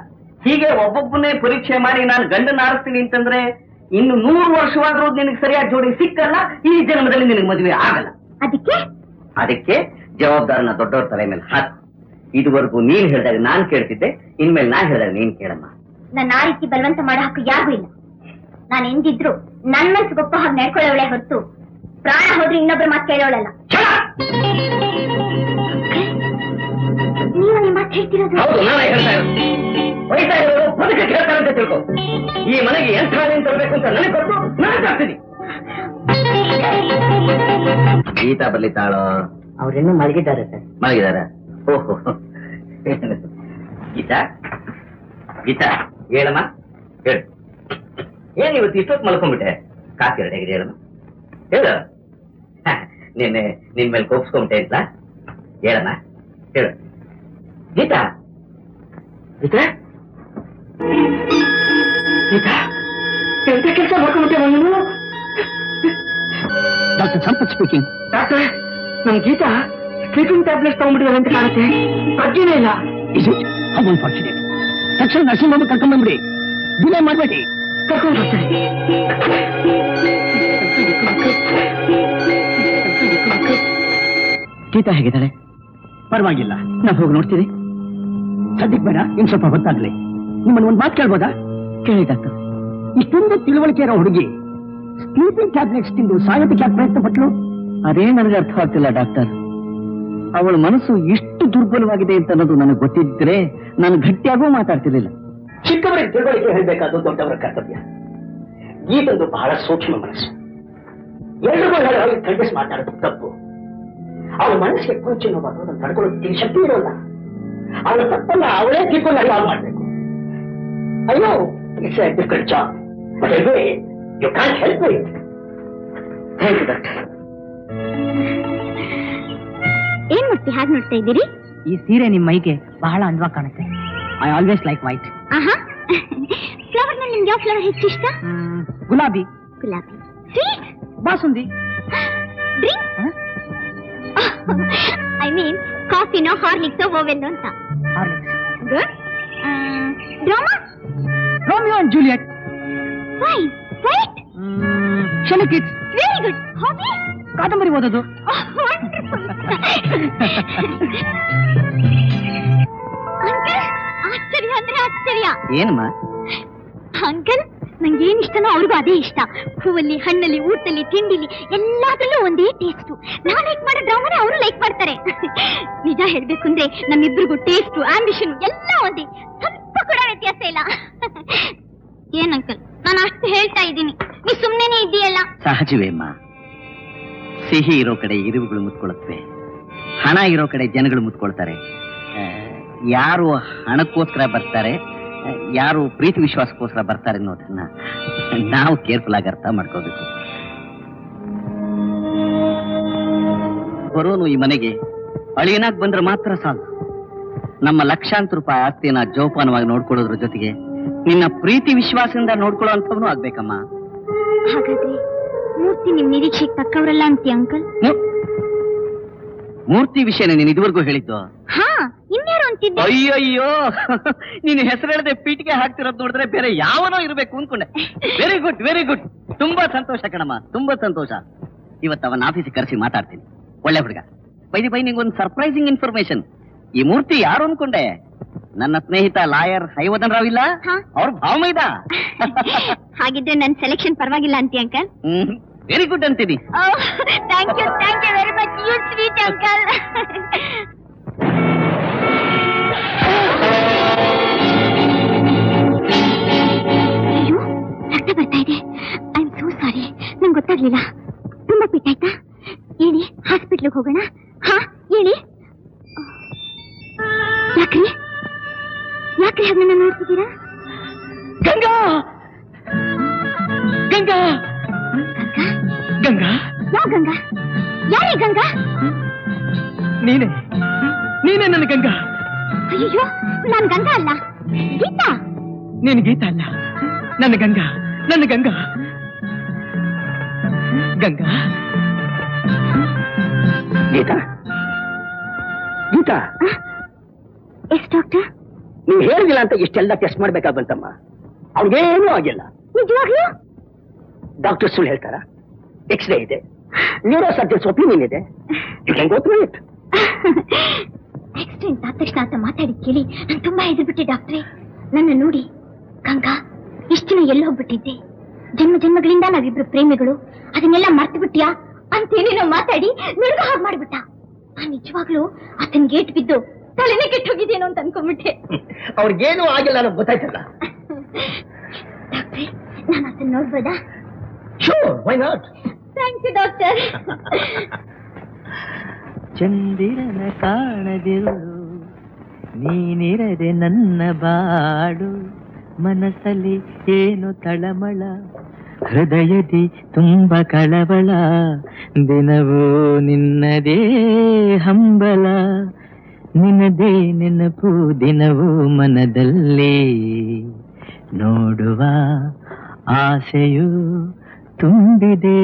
ಹೀಗೆ ಒಬ್ಬೊಬ್ಬನೇ ಪರೀಕ್ಷೆ ಮಾಡಿ ನಾನು ಗಂಡನ ಆರಿಸ್ತೀನಿ ಅಂತಂದ್ರೆ ಇನ್ನು 100 ವರ್ಷವಾದ್ರೂ ನಿನಗೆ ಸರಿಯಾದ ಜೋಡಿ ಸಿಕ್ಕಲ್ಲ. ಈ ಜನ್ಮದಲ್ಲಿ ನಿನಗೆ ಮದುವೆ ಆಗಲ್ಲ. ಅದಕ್ಕೆ ಜವಾಬ್ದಾರನ ದೊಡ್ಡವ್ರ ತಲೆ ಮೇಲೆ ಹಾಕು. ಇದುವರೆಗೂ ನೀನ್ ಹೇಳಿದಾಗ ನಾನ್ ಕೇಳ್ತಿದ್ದೆ, ಇನ್ಮೇಲೆ ನಾನ್ ಹೇಳಿದಾಗ ನೀನ್ ಕೇಳಮ್ಮ. ನನ್ನ ಆ ರೀತಿ ಬಲವಂತ ಮಾಡೋ ಹಕ್ಕು ಯಾರಿಗೂ ಇಲ್ಲ. ನಾನು ಎಂದಿದ್ರು ನನ್ನ ಮನಸ್ಸು ಗೊಪ್ಪ ಹಾಗೆ ನಡ್ಕೊಳ್ಳೋಳೆ ಹೊರತು ಪ್ರಾಣ ಹೋದ್ರೆ ಇನ್ನೊಬ್ರು ಮಾತು ಕೇಳೋಳಲ್ಲ. ನೀವು ನಿಮ್ಮ ಮಾತು ಹೇಳ್ತಿರೋದು? ನಾನೇ ಹೇಳ್ತಾ ಇರೋದು. ವೈದ್ಯ ಬದುಕ ಕೇಳ್ತಾರೆ ಅಂತ ತಿಳ್ಕೊ. ಈ ಮನೆಗೆ ಎಂಥ ತರಬೇಕು ಅಂತ ನನಗೆ ಕೊಟ್ಟು ನಾನು ಜಾಸ್ತೀನಿ. ಗೀತಾ ಬರ್ಲಿತ್ತಾಳೋ? ಅವ್ರೇನು ಮಲಗಿದ್ದಾರೆ ಸರ್. ಮಲಗಿದಾರ? ಓಹೋ. ಗೀತಾ, ಗೀತಾ ಹೇಳಮ್ಮ, ಹೇಳು. ಏನ್ ಇವತ್ತು ಇಷ್ಟೊತ್ತು ಮಲ್ಕೊಂಡ್ಬಿಟ್ಟೆ? ಕಾಫಿ ರೆಡಿ ಆಗಿದೆ, ಹೇಳಮ್ಮ, ಹೇಳು. ನಿನ್ನೆ ನಿನ್ ಮೇಲೆ ಕೋಪಿಸ್ಕೊಂಬಿಟ್ಟೆ ಅಂತ ಹೇಳಮ್ಮ, ಹೇಳು. ಗೀತಾ, ಗೀತಾ, ಗೀತಾ, ಎಂತ ಕೆಲಸ ಮಾಡ್ಕೊಂಡ್ಬಿಟ್ಟೆ ನೀನು? Doctor Sampath speaking. ಡಾಕ್ಟರ್, ನಮ್ ಗೀತಾ ಸ್ಲೀಪಿಂಗ್ ಟ್ಯಾಬ್ಲೆಟ್ಸ್ ತಗೊಂಡ್ಬಿಟ್ಟಿದ್ದಾರೆ ಅಂತ ಕಾಣುತ್ತೆ. ಪ್ರಜ್ಞೆನೇ ಇಲ್ಲ. Is it? How unfortunate. ತಕ್ಷಣ ನರ್ಸಿಂಗ್ ಹೋಗಿ ಕರ್ಕೊಂಡ್ ಬಂದ್ಬಿಡಿ. ಡಿಲೇ ಮಾಡ್ಬೇಡಿ. ಕರ್ಕೊಂಡು ಬರ್ತಾರೆ. ಗೀತಾ ಹೇಗಿದ್ದಾಳೆ? ಪರವಾಗಿಲ್ಲ, ನಾವು ಹೋಗಿ ನೋಡ್ತೀವಿ. ಸದ್ಯಕ್ಕೆ ಬೇಡ, ಇನ್ ಸ್ವಲ್ಪ ಹೊತ್ತಾಗ್ಲಿ. ನಿಮ್ಮನ್ನು ಒಂದು ಮಾತು ಕೇಳ್ಬೋದಾ? ಕೇಳಿ ಡಾಕ್ಟರ್. ಇಷ್ಟೊಂದು ತಿಳುವಳಿಕೆ ಇರೋ ಹುಡುಗಿ ಸ್ಲೀಪಿಂಗ್ ಟ್ಯಾಬ್ಲೆಟ್ಸ್ ತಿಂದು ಸಾಯೋದಕ್ಕೆ ಪ್ರಯತ್ನ ಪಟ್ಲು? ಅದೇ ನನಗೆ ಅರ್ಥ ಆಗ್ತಿಲ್ಲ ಡಾಕ್ಟರ್. ಅವಳ ಮನಸ್ಸು ಎಷ್ಟು ದುರ್ಬಲವಾಗಿದೆ ಅಂತ ಅನ್ನೋದು ನನಗೆ ಗೊತ್ತಿದ್ರೆ ನಾನು ಗಟ್ಟಿಯಾಗೂ ಮಾತಾಡ್ತಿರ್ಲಿಲ್ಲ. ಚಿಕ್ಕವರಿಗೆ ತಿಳುವಳಿಕೆ ಹೇಳಬೇಕಾದ ದೊಡ್ಡವರ ಕರ್ತವ್ಯ. ಈಗೊಂದು ಬಹಳ ಸೂಕ್ಷ್ಮ ಮನಸ್ಸು. ಎಲ್ರಿಗೂ ಹೇಳಿ ಖಂಡಿಸಿ ಮಾತಾಡೋದು ತಪ್ಪು. ಅವಳ ಮನಸ್ಸಿಗೆ ಕೊಂಚ ನೋವಾಗೋದನ್ನು ತಡ್ಕೊಳ್ಳೋದಕ್ಕೆ ಶಕ್ತಿ ಇರೋಲ್ಲ. ಅವಳ ತಪ್ಪನ್ನ ಅವಳೇ ತಿಳ್ಕೊಂಡು ಅರಿವಾಗ್ ಮಾಡ್ಬೇಕು. ಅಯ್ಯೋ, it's a difficult job, but anyway you can't help it. Thank you doctor. ಏನ್ ಮಾಡ್ತಿ ಹಾಗೆ ನೋಡ್ತಾ ಇದ್ದೀರಿ? ಈ ಸೀರೆ ನಿಮ್ ಮೈಗೆ ಬಹಳ ಅಂದವಾಗಿ ಕಾಣುತ್ತೆ. I always like white. Flower ನಲ್ಲಿ ನಿಮ್ಗೆ ಯಾವ ಫ್ಲವರ್ ಹೆಚ್ಚು ಇಷ್ಟ? ಗುಲಾಬಿ. ಗುಲಾಬಿ. ಸ್ವೀಟ್? ಬಾಸುಂದಿ. ಡ್ರಿಂಕ್? ಐ ಮೀನ್ ಕಾಫಿನೋ ಹಾರ್ಲಿಕ್ಸೋ ಓವೆನ್ ಅಂತ. Horlicks. Good. Drama? Romeo and Juliet. Fine. ವೈಟ್? Shelley Keats. Very good. Hobby ಕಾದಂಬರಿ ಓದೋದು. ಆಶ್ಚರ್ಯ ಅಂದ್ರೆ ಆಶ್ಚರ್ಯ. ಏನಮ್ಮ? ಅಂಕಲ್, ನಂಗೆ ಏನ್ ಇಷ್ಟನೋ ಅವ್ರಿಗೂ ಅದೇ ಇಷ್ಟ. ಹೂವಲ್ಲಿ, ಹಣ್ಣಲ್ಲಿ, ಊಟದಲ್ಲಿ, ತಿಂಡಿಲಿ ಎಲ್ಲದರಲ್ಲೂ ಒಂದೇ ಟೇಸ್ಟ್. ನಾನ್ ಲೈಕ್ ಮಾಡೋ ಡ್ರಾಮಾನೇ ಅವರು ಲೈಕ್ ಮಾಡ್ತಾರೆ. ನಿಜ ಹೇಳ್ಬೇಕು ಅಂದ್ರೆ ನಮ್ಮಿಬ್ರಿಗೂ ಟೇಸ್ಟ್, ಆಂಬಿಷನ್ ಎಲ್ಲ ಒಂದೇ, ಸ್ವಲ್ಪ ಕೂಡ ವ್ಯತ್ಯಾಸ ಇಲ್ಲ. ಏನ್ ಅಂಕಲ್, ನಾನು ಅಷ್ಟು ಹೇಳ್ತಾ ಇದ್ದೀನಿ, ನೀ ಸುಮ್ನೆನೇ ಇದೆಯಲ್ಲ. ಸಹಜವೇ ಅಮ್ಮ. ಸಿಹಿ ಇರೋ ಕಡೆ ಇರುವುಗಳು ಮುತ್ಕೊಳ್ಳುತ್ತವೆ, ಹಣ ಇರೋ ಕಡೆ ಜನಗಳು ಮುತ್ಕೊಳ್ತಾರೆ. ಯಾರು ಹಣಕ್ಕೋಸ್ಕರ ಬರ್ತಾರೆ, ಯಾರು ಪ್ರೀತಿ ವಿಶ್ವಾಸಕ್ಕೋಸ್ಕರ ಬರ್ತಾರೆ ಅನ್ನೋದನ್ನ ನಾವು ಕೇರ್ಫುಲ್ ಆಗಿ ಅರ್ಥ ಮಾಡ್ಕೋಬೇಕು. ಬರೋನು ಈ ಮನೆಗೆ ಅಳಿಯನಾಗ್ ಬಂದ್ರೆ ಮಾತ್ರ ಸಾಲು. ನಮ್ಮ ಲಕ್ಷಾಂತರ ರೂಪಾಯಿ ಆಸ್ತಿಯನ್ನ ಜೋಪಾನವಾಗಿ ನೋಡ್ಕೊಳ್ಳೋದ್ರ ಜೊತೆಗೆ ನಿನ್ನ ಪ್ರೀತಿ ವಿಶ್ವಾಸದಿಂದ ನೋಡ್ಕೊಳ್ಳೋ ಅಂಥವನು ಆಗ್ಬೇಕಮ್ಮ. ಹಾಗಾದ್ರೆ ಮೂರ್ತಿ ನಿಮ್ ನಿರೀಕ್ಷೆಗೆ ತಕ್ಕವರಲ್ಲ ಅಂತೀಯ ಅಂಕಲ್? ಮೂರ್ತಿ ವಿಷಯನ ನೀನು ಇದುವರೆಗೂ ಹೇಳಿದ್ದು? ಹಾ, ಇನ್ಯಾರು ಅಂತಿದ್ದೆ. ಅಯ್ಯಯ್ಯೋ, ನೀನು ಹೆಸರು ಹೇಳದೆ ಪೀಟಿಗೆ ಹಾಕ್ತಿರೋದು ನೋಡಿದ್ರೆ ಬೇರೆ ಯಾವನೋ ಇರ್ಬೇಕು ಅನ್ಕೊಂಡೆ. Very good, very good. ತುಂಬಾ ಸಂತೋಷ ಕಣಮ್ಮ, ತುಂಬಾ ಸಂತೋಷ. ಇವತ್ತು ಅವನ ಆಫೀಸಿಗೆ ಕರೆಸಿ ಮಾತಾಡ್ತೀನಿ. ಒಳ್ಳೆ ಹುಡುಗ. ಬೈ ನಿಂಗೊಂದು ಸರ್ಪ್ರೈಸಿಂಗ್ ಇನ್ಫಾರ್ಮೇಶನ್. ಈ ಮೂರ್ತಿ ಯಾರು ಅನ್ಕೊಂಡೆ? ನನ್ನ ಸ್ನೇಹಿತ ಲಾಯರ್ ಹೈವದನ್ ರಾವ್ ಇಲ್ಲ, ಅವ್ರ ಭಾವಮೈದ. ಹಾಗಿದ್ರೆ ನನ್ ಸೆಲೆಕ್ಷನ್ ಪರವಾಗಿಲ್ಲ ಅಂತೀಯ ಅಂಕಲ್? ವೆರಿ ಗುಡ್ ಅಂತೀನಿ. Thank you very much, you sweet uncle. ಅಯ್ಯೋ, ರಕ್ತ ಬರ್ತಾ ಇದೆ. ಐ ಆಮ್ ಸೋ ಸಾರಿ, ನಂಗೆ ಗೊತ್ತಾಗ್ಲಿಲ್ಲ. ತುಂಬಾ ಪಿಟ್ಟಾಯ್ತಾ? ಹೇಳಿ, ಹಾಸ್ಪಿಟ್ಲಿಗೆ ಹೋಗೋಣ. ಹಾ ಹೇಳಿ. ಯಾಕ್ರಿ ಯಾಕ್ರಿ ಹಾಗೆ ನನ್ನ ನೋಡ್ತಿದ್ದೀರಾ? ಗಂಗಾ, ಗಂಗಾ, ಗಂಗಾ. ಯಾವ ಗಂಗಾ? ಯಾರೇ ಗಂಗಾ? ನೀನೇ ನನ್ನ ಗಂಗಾ. ಅಯ್ಯೋ, ನಾನ್ ಗಂಗಾ ಅಲ್ಲ, ಗೀತಾ. ನೀನು ಗೀತಾ ಅಲ್ಲ, ನನ್ನ ಗಂಗಾ, ನನ್ನ ಗಂಗಾ. ಗಂಗಾ, ಗೀತಾ, ಗೀತಾ. Yes doctor? ನೀವು ಹೇಳಿಲ್ಲ ಅಂತ ಇಷ್ಟೆಲ್ಲ ಟೆಸ್ಟ್ ಮಾಡ್ಬೇಕಾಗಂತಮ್ಮ. ಅವ್ರಿಗೇನೂ ಆಗಿಲ್ಲ. ನಿಜವಾಗ್ಲೂ? ಡಾಕ್ಟರ್ ಸುಳ್ಳು ಹೇಳ್ತಾರ? ಎಕ್ಸ್ರೇ ಇದೆ, ನ್ಯೂರೋ ಸರ್ಜನ್ಸ್ ಒಪಿನಿಯನ್ ಇದೆ. You can go through it. Accident ಆದ ತಕ್ಷಣ ಅಂತ ಮಾತಾಡಿ ಕೇಳಿ ನಾನು ತುಂಬಾ ಹೆದರ್ಬಿಟ್ಟೆ ಡಾಕ್ಟ್ರೇ. ನನ್ನ ನೋಡಿ, ಗಂಗಾ, ಇಷ್ಟು ದಿನ ಎಲ್ಲಿ ಹೋಗ್ಬಿಟ್ಟಿದ್ದೆ? ಜನ್ಮ ಜನ್ಮಗಳಿಂದ ನಾವಿಬ್ರು ಪ್ರೇಮಿಗಳು, ಅದನ್ನೆಲ್ಲ ಮರ್ತು ಬಿಟ್ಟಿಯಾ ಅಂತೇನೇನೋ ಮಾತಾಡಿ ನನಗ ಹಾಗೆ ಮಾಡ್ಬಿಟ್ಟ. ನಾನು ನಿಜವಾಗ್ಲೂ ಆತನ ಗೇಟ್ ಬಿದ್ದು ತಲೆನೇ ಕೆಟ್ಟು ಹೋಗಿದ್ದೇನೋ ಅಂತ ಅನ್ಕೊಂಡ್ಬಿಟ್ಟೆ. ಅವ್ರಿಗೇನು ಆಗಿಲ್ಲ ಅನ್ನೋದು ಗೊತ್ತಾಯ್ತಲ್ಲ. ಡಾಕ್ಟ್ರೇ, ನಾನು ಆತನ ನೋಡ್ಬೋದಾ? Sure, why not? Thank you doctor. ಚಂದಿರನ ಕಾಣದಿರು, ನೀನಿರದೆ ನನ್ನ ಬಾಡು, ಮನಸ್ಸಲ್ಲಿ ಏನು ತಳಮಳ, ಹೃದಯದಿ ತುಂಬ ಕಳವಳ, ದಿನವೂ ನಿನ್ನದೇ ಹಂಬಲ, ನಿನ್ನದೇ ನೆನಪು ದಿನವೂ ಮನದಲ್ಲಿ, ನೋಡುವ ಆಸೆಯು ತುಂಬಿದೆ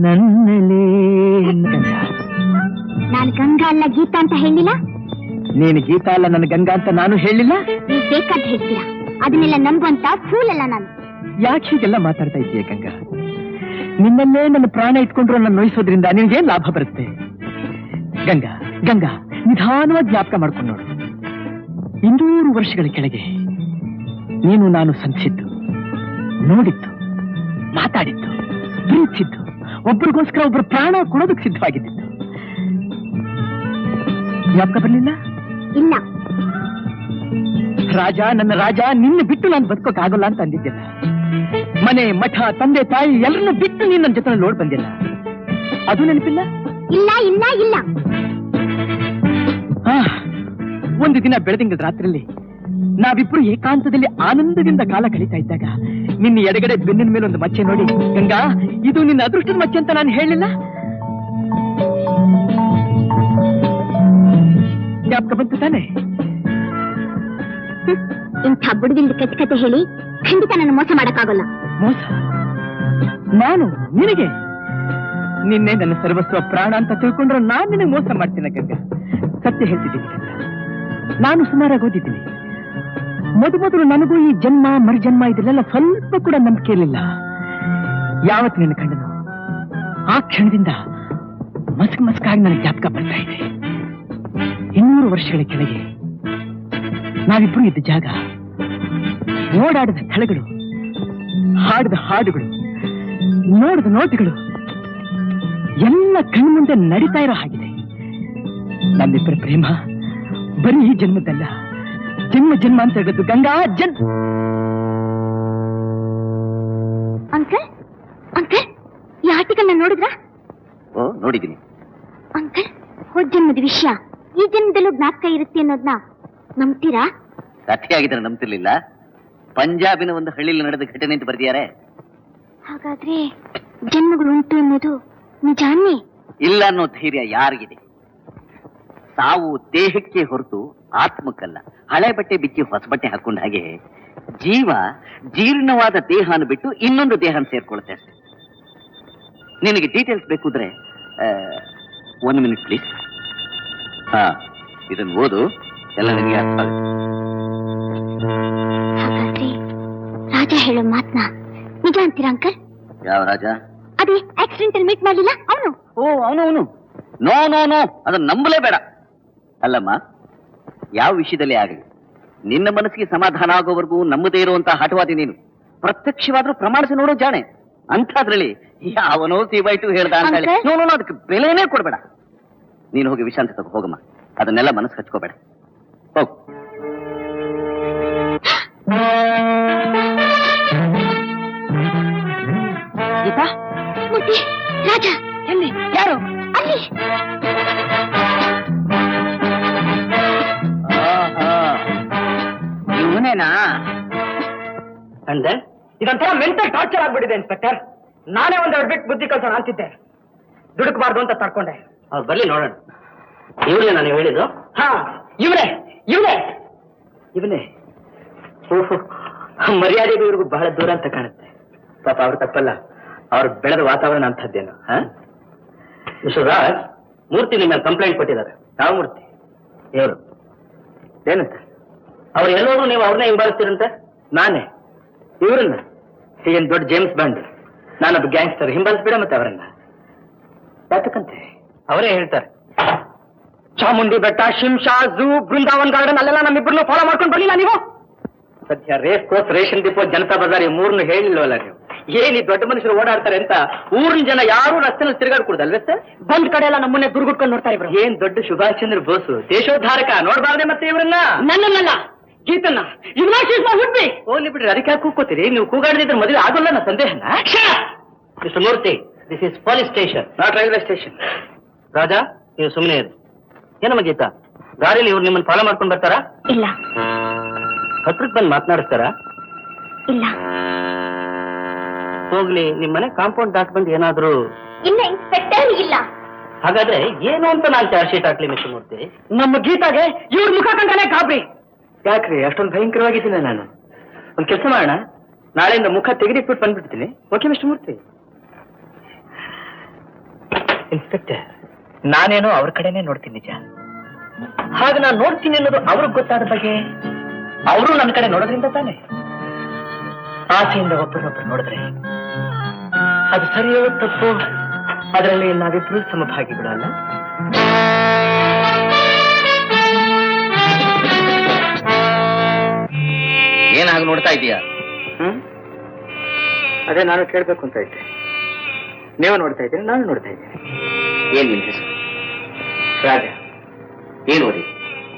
ನನ್ನಲೇ. ನಾನು ಗಂಗಾ ಅಲ್ಲ ಗೀತಾ ಅಂತ ಹೇಳಿಲ್ಲ? ನೀನು ಗೀತಾ ಅಲ್ಲ ನನ್ನ ಗಂಗಾ ಅಂತ ನಾನು ಹೇಳಿಲ್ಲ. ನೀವು ಬೇಕಾದ ಹೇಳ್ತೀರಾ, ಅದನ್ನೆಲ್ಲ ನಂಬುವಂತ ಫೂಲ್ ಅಲ್ಲ ನಾನು. ಯಾಕೆ ಹೀಗೆಲ್ಲ ಮಾತಾಡ್ತಾ ಇದೀಯ ಗಂಗಾ? ನಿನ್ನಲ್ಲೇ ನನ್ನ ಪ್ರಾಣ ಇಟ್ಕೊಂಡ್ರು ನನ್ನ ನೋಯಿಸೋದ್ರಿಂದ ನಿನಗೇನ್ ಲಾಭ ಬರುತ್ತೆ? ಗಂಗಾ, ಗಂಗಾ, ನಿಧಾನವಾಗಿ ಜ್ಞಾಪಕ ಮಾಡ್ಕೊಂಡು ನೋಡು. 200 ವರ್ಷಗಳ ಕೆಳಗೆ ನೀನು ನಾನು ಸಂಧಿಸಿದ್ದು, ನೋಡಿದ್ದು, ಮಾತಾಡಿದ್ದು, ಪ್ರೀತಿಸಿದ್ದು, ಒಬ್ಬರಿಗೋಸ್ಕರ ಒಬ್ಬರು ಪ್ರಾಣ ಕೊಡೋದಕ್ಕೆ ಸಿದ್ಧವಾಗಿದ್ದು. ಜ್ಞಾಪಕ ಬರ್ಲಿಲ್ಲ? ಇಲ್ಲ. ರಾಜ, ನನ್ನ ರಾಜ, ನಿನ್ನ ಬಿಟ್ಟು ನಾನು ಬದುಕೋಕ್ಕಾಗಲ್ಲ ಅಂತ ಅಂದಿದ್ದಿಲ್ಲ. ಮನೆ, ಮಠ, ತಂದೆ, ತಾಯಿ ಎಲ್ಲರನ್ನು ಬಿಟ್ಟು ನೀನ್ ನನ್ನ ಜೊತೆ ನೋಡ್ ಬಂದಿಲ್ಲ. ಅದು ನೆನಪಿಲ್ಲ? ಇಲ್ಲ ಇಲ್ಲ ಇಲ್ಲ. ಒಂದು ದಿನ ಬೆಳದಿಂಗಳ ರಾತ್ರಿಯಲ್ಲಿ ನಾವಿಬ್ರು ಏಕಾಂತದಲ್ಲಿ ಆನಂದದಿಂದ ಕಾಲ ಕಳೀತಾ ಇದ್ದಾಗ ನಿನ್ನ ಎಡಗಡೆ ಬೆನ್ನಿನ ಮೇಲೆ ಒಂದು ಮಚ್ಚೆ ನೋಡಿ, ಗಂಗಾ, ಇದು ನಿನ್ನ ಅದೃಷ್ಟದ ಮಚ್ಚೆ ಅಂತ ನಾನು ಹೇಳಿಲ್ಲ? ಜ್ಞಾಪಕ ಬಂತು ತಾನೆ? ಇಂಥ ಬುಡದಿಂದ ಕೆಟ್ಟ ಕತೆ ಹೇಳಿ ಖಂಡಿತ ನನ್ನ ಮೋಸ ಮಾಡಕ್ಕಾಗಲ್ಲ. ಮೋಸ? ನಾನು ನಿನಗೆ? ನಿನ್ನೆ ನನ್ನ ಸರ್ವಸ್ವ ಪ್ರಾಣ ಅಂತ ತಿಳ್ಕೊಂಡ್ರೆ ನಾನು ನಿನಗೆ ಮೋಸ ಮಾಡ್ತೀನಿ ಗಂಗಾ. ಸತ್ಯ ಹೇಳ್ತಿದ್ದೀನಿ ಗಂಗಾ, ನಾನು ಸುಮಾರಾಗಿ ಓದಿದ್ದೀನಿ. ಮೊದಲು ನನಗೂ ಈ ಜನ್ಮ ಮರುಜನ್ಮ ಇದೆಲ್ಲ ಸ್ವಲ್ಪ ಕೂಡ ನಂಬಿಕೆ ಇರಲಿಲ್ಲ. ಯಾವತ್ತು ನಿನ್ನ ಕಂಡನು ಆ ಕ್ಷಣದಿಂದ ಮಸ್ಕಾಗಿ ನನಗೆ ಜ್ಞಾಪಕ ಬರ್ತಾ ಇದೆ. 200 ವರ್ಷಗಳ ಕೆಳಗೆ ನಾವಿಬ್ರು ಇದ್ದ ಜಾಗ, ಓಡಾಡಿದ ಸ್ಥಳಗಳು, ಹಾಡಿದ ಹಾಡುಗಳು, ನೋಡಿದ ನೋಟಗಳು ಎಲ್ಲ ಕಣ್ಮುಂದೆ ನಡೀತಾ ಇರೋ ಹಾಗಿದೆ. ನಮ್ಮಿಬ್ಬರ ಪ್ರೇಮ ಬರೀ ಈ ಜನ್ಮದಲ್ಲ, ಜನ್ಮ ಜನ್ಮ ಅಂತ ಹೇಳೋದು ಗಂಗಾ ಜನ್ಮ. ಅಂಕಲ್ ಅಂಕಲ್, ಈ ಆರ್ಟಿಕಲ್ ನೋಡಿದ್ರಾ? ಓ, ನೋಡಿದ್ದೀನಿ. ಅಂಕಲ್, ಹೋದ ಜನ್ಮದ ವಿಷಯ ಈ ಜನ್ಮದಲ್ಲೂ ಜ್ಞಾಪಕ ಇರುತ್ತೆ ಅನ್ನೋದನ್ನ ನಂಬ್ತೀರಾ? ಕಥೆಯಾಗಿದ್ರೆ ನಂಬ್ತಿರ್ಲಿಲ್ಲ. ಪಂಜಾಬಿನ ಒಂದು ಹಳ್ಳಿಯಲ್ಲಿ ನಡೆದ ಘಟನೆ ಅಂತ ಬರ್ದಿದ್ದಾರೆ. ಹಾಗಾದ್ರೆ ಜನ್ಮಗಳು ಉಂಟು ಅನ್ನೋದು ನಿಜಾನೇ? ಇಲ್ಲ ಅನ್ನೋ ಧೈರ್ಯ ಯಾರಿಗಿದೆ? ಸಾವು ದೇಹಕ್ಕೆ ಹೊರತು ಆತ್ಮಕ್ಕಲ್ಲ. ಹಳೆ ಬಟ್ಟೆ ಬಿಚ್ಚಿ ಹೊಸ ಬಟ್ಟೆ ಹಾಕೊಂಡ ಹಾಗೆ ಜೀವ ಜೀರ್ಣವಾದ ದೇಹನ ಬಿಟ್ಟು ಇನ್ನೊಂದು ದೇಹನ ಸೇರ್ಕೊಳ್ಳುತ್ತೆ ಅಷ್ಟೇ. ನಿನಗೆ ಡೀಟೇಲ್ಸ್ ಬೇಕು ಅಂದ್ರೆ 1 ಮಿನಿಟ್ ಪ್ಲೀಸ್. ಹಾ, ಇದನ್ನು ಓದು, ಎಲ್ಲ ನನಗೆ ಅರ್ಥ ಆಗುತ್ತೆ. ಹಾಗಾದ್ರೆ ರಾಜ ಹೇಳೋ ಮಾತ್ನ ನಿಜ ಅಂತೀರಾ ಅಂಕಲ್? ಯಾವ ರಾಜ? ಅದೇ ಆಕ್ಸಿಡೆಂಟ್ ಅಲ್ಲಿ ಮೀಟ್ ಮಾಡಲಿಲ್ಲ ಅವನು. ಓ, ಅವನು. ನೋ ನೋ ನೋ, ಅದನ್ನ ನಂಬಲೇಬೇಡ. ಅಲ್ಲಮ್ಮ, ಯಾವ ವಿಷಯದಲ್ಲಿ ಆಗಲಿ ನಿನ್ನ ಮನಸ್ಸಿಗೆ ಸಮಾಧಾನ ಆಗೋವರೆಗೂ ನಂಬದೇ ಇರುವಂತಹ ಹಠವಾದಿ ನೀನು. ಪ್ರತ್ಯಕ್ಷವಾದ್ರೂ ಪ್ರಮಾಣಿಸಿ ನೋಡೋ ಜಾಣೆ. ಅಂಥದ್ರಲ್ಲಿ ಯಾವನೋ C/2 ಹೇಳ್ದ ಅಂತ ಹೇಳಿ ನೋಡೋಣ, ಅದಕ್ಕೆ ಬೆಲೆನೇ ಕೊಡ್ಬೇಡ. ನೀನು ಹೋಗಿ ವಿಶ್ರಾಂತಿ ತಗೋ, ಹೋಗಮ್ಮ. ಅದನ್ನೆಲ್ಲ ಮನಸ್ಸು ಹಚ್ಕೋಬೇಡ, ಹೋಗು. ಗೀತಾ, ಮುದ್ದೆ, ರಾಜ ಎಲ್ಲಿ? ಯಾರು? ಅಲ್ಲಿ. ಇವನೇನಾ? ಅಂದ್ರೆ ಇದೊಂಥರ ಮೆಂಟಲ್ ಟಾರ್ಚರ್ ಆಗ್ಬಿಟ್ಟಿದೆ ಇನ್ಸ್ಪೆಕ್ಟರ್. ನಾನೇ ಒಂದೆರಡು ಬಿಟ್ಟು ಬುದ್ಧಿ ಕಲ್ಸೋಣ ಅಂತಿದ್ದೆ, ದುಡುಕಬಾರ್ದು ಅಂತ ತಡ್ಕೊಂಡೆ. ಅವ್ರು ಬರ್ಲಿ ನೋಡೋಣ. ಇವರೇ ನಾನು ಹೇಳಿದ್ದು. ಹಾ, ಇವನೇ ಇವನೇ ಇವನೇ. ಮರ್ಯಾದೆಗೂ ಇವ್ರಿಗೂ ಬಹಳ ದೂರ ಅಂತ ಕಾಣುತ್ತೆ. ಪಾಪ ಅವ್ರು ತಪ್ಪಲ್ಲ, ಅವ್ರು ಬೆಳೆದ ವಾತಾವರಣ ಅಂತದ್ದೇನು. ಮಿಸ್ಟರ್ ರಾಜ್, ಮೂರ್ತಿ ನಿಮ್ಮ ಕಂಪ್ಲೇಂಟ್ ಕೊಟ್ಟಿದ್ದಾರೆ. ಯಾವ ಮೂರ್ತಿ? ಇವರು ಏನಂತ? ಅವ್ರು ಎಲ್ಲೋದ್ರು ನೀವು ಅವ್ರನ್ನೇ ಹಿಂಬಾಲಿಸ್ತೀರಂತೆ. ನಾನೇ ಇವ್ರನ್ನ? ಏನ್ ದೊಡ್ಡ ಜೇಮ್ಸ್ ಬಾಂಡ್? ನಾನೊಬ್ಬ ಗ್ಯಾಂಗ್ಸ್ಟರ್, ಹಿಂಬಾಲಿಸ್ಬೇಡ ಮತ್ತೆ ಅವರನ್ನ. ಯಾತಕ್ಕಂತೆ? ಅವರೇ ಹೇಳ್ತಾರೆ. ಚಾಮುಂಡಿ ಬೆಟ್ಟ, ಶಿಮ್ಶಾ, ಝೂ, ಬೃಂದಾವನ್ ಗಾರ್ಡನ್ ಅಲ್ಲೆಲ್ಲ ನಮ್ಮಿಬ್ಬರನ್ನು ಫಾಲೋ ಮಾಡ್ಕೊಂಡು ಬರ್ಲಿಲ್ಲ ನೀವು? ಸದ್ಯ race course, ration depot, Janata Bazaar ಈ ಮೂರನ್ನು ಹೇಳಿಲ್ವಲ್ಲ ನೀವು? ಏನ್ ಈ ದೊಡ್ಡ ಮನುಷ್ಯರು ಓಡಾಡ್ತಾರೆ ಅಂತ ಊರಿನ ಜನ ಯಾರು ರಸ್ತೆನಲ್ಲಿ ತಿರುಗಾಡ್ಕೊಡುದಲ್ವೇ ಸರ್? ಬಂದ್ ಕಡೆ ಎಲ್ಲ ನಮ್ಮನ್ನೇ ದುರ್ಗುಟ್ಕೊಂಡು ನೋಡ್ತಾ ಇಬ್ರು. ಏನ್ ದೊಡ್ಡ ಸುಭಾಷ್ ಚಂದ್ರ ಬೋಸು, ದೇಶೋದ್ಧಾರಕ, ನೋಡ್ಬಾರ್ದೆ ಮತ್ತೆ ಇವ್ರನ್ನ? ನನ್ನನ್ನಲ್ಲ, ಗೀತನ್ನ. ಹುಟ್ಟಿ ಹೋಗ್ಲಿ ಬಿಡ್ರಿ, ಅದಕ್ಕೆ ಯಾಕೆ ಕೂಗ್ಕೋತೀರಿ? ನೀವು ಕೂಗಾಡದಿದ್ರೆ ಮದುವೆ ಆಗೋಲ್ಲ ನನ್ನ ಸಂದೇಹನ. Mister Murthy, this is police station, not railway station. Raja, ನೀವು ಸುಮ್ಮನೆ ಇರಿ. ಏನಮ್ಮ ಗೀತಾ, ದಾರಿಲಿ ಇವ್ರು ನಿಮ್ಮನ್ನು ಫಾಲೋ ಮಾಡ್ಕೊಂಡು ಬರ್ತಾರಾ? ಇಲ್ಲ ಹತ್ರಕ್ಕೆ ಬಂದು ಮಾತನಾಡಿಸ್ತಾರಾ? ಇಲ್ಲ ಹೋಗ್ಲಿ, ನಿಮ್ಮ ಮನೆ ಕಾಂಪೌಂಡ್ ದಾಟ್ ಬಂದು ಏನಾದ್ರು? ಇಲ್ಲ ಇನ್ಸ್ಪೆಕ್ಟರ್, ಇಲ್ಲ. ಹಾಗಾದ್ರೆ ಏನು ಅಂತ ನಾನು ಚಾರ್ಜ್ ಶೀಟ್ ಹಾಕ್ಲಿ ಮಿಸ್ಟರ್ ಮೂರ್ತಿ? ನಮ್ಮ ಗೀತಾಗೆ ಇವ್ರ ಮುಖ ಕಂಡನೆ ಗಾಬರಿ. ಯಾಕ್ರಿ ಅಷ್ಟೊಂದು ಭಯಂಕರವಾಗಿದ್ದೀನಿ ನಾನು? ಒಂದ್ ಕೆಲಸ ಮಾಡೋಣ, ನಾಳೆಯಿಂದ ಮುಖ ತೆಗೆದಿಟ್ಬಿಟ್ಟು ಬಂದ್ಬಿಡ್ತೀನಿ. ಓಕೆ ಮಿಸ್ಟರ್ ಮೂರ್ತಿ? ಇನ್ಸ್ಪೆಕ್ಟರ್, ನಾನೇನೋ ಅವ್ರ ಕಡೆನೆ ನೋಡ್ತೀನಿ ನಿಜ. ಹಾಗೆ ನಾನು ನೋಡ್ತೀನಿ ಅನ್ನೋದು ಅವ್ರಿಗೆ ಗೊತ್ತಾದ ಬಗ್ಗೆ ಅವರು ನನ್ನ ಕಡೆ ನೋಡೋದ್ರಿಂದ ತಾನೆ. ಆಸೆಯಿಂದ ಒಬ್ಬರೊಬ್ಬರು ನೋಡಿದ್ರೆ ಅದು ಸರಿಯೋ ತಪ್ಪು, ಅದರಲ್ಲಿ ನಾವಿಬ್ರು ಸಮಭಾಗಿಗಳು ಅಲ್ಲ? ಏನಾಗ ನೋಡ್ತಾ ಇದೀಯಾ? ಅದೇ ನಾನು ಕೇಳ್ಬೇಕು ಅಂತ ಇದ್ದೆ. ನೀವು ನೋಡ್ತಾ ಇದ್ದೀರಿ, ನಾನು ನೋಡ್ತಾ ಇದ್ದೀನಿ. ಏನ್ ನಿನ್ ಹೆಸರು? ರಾಜ. ಏನ್ ಓದಿ?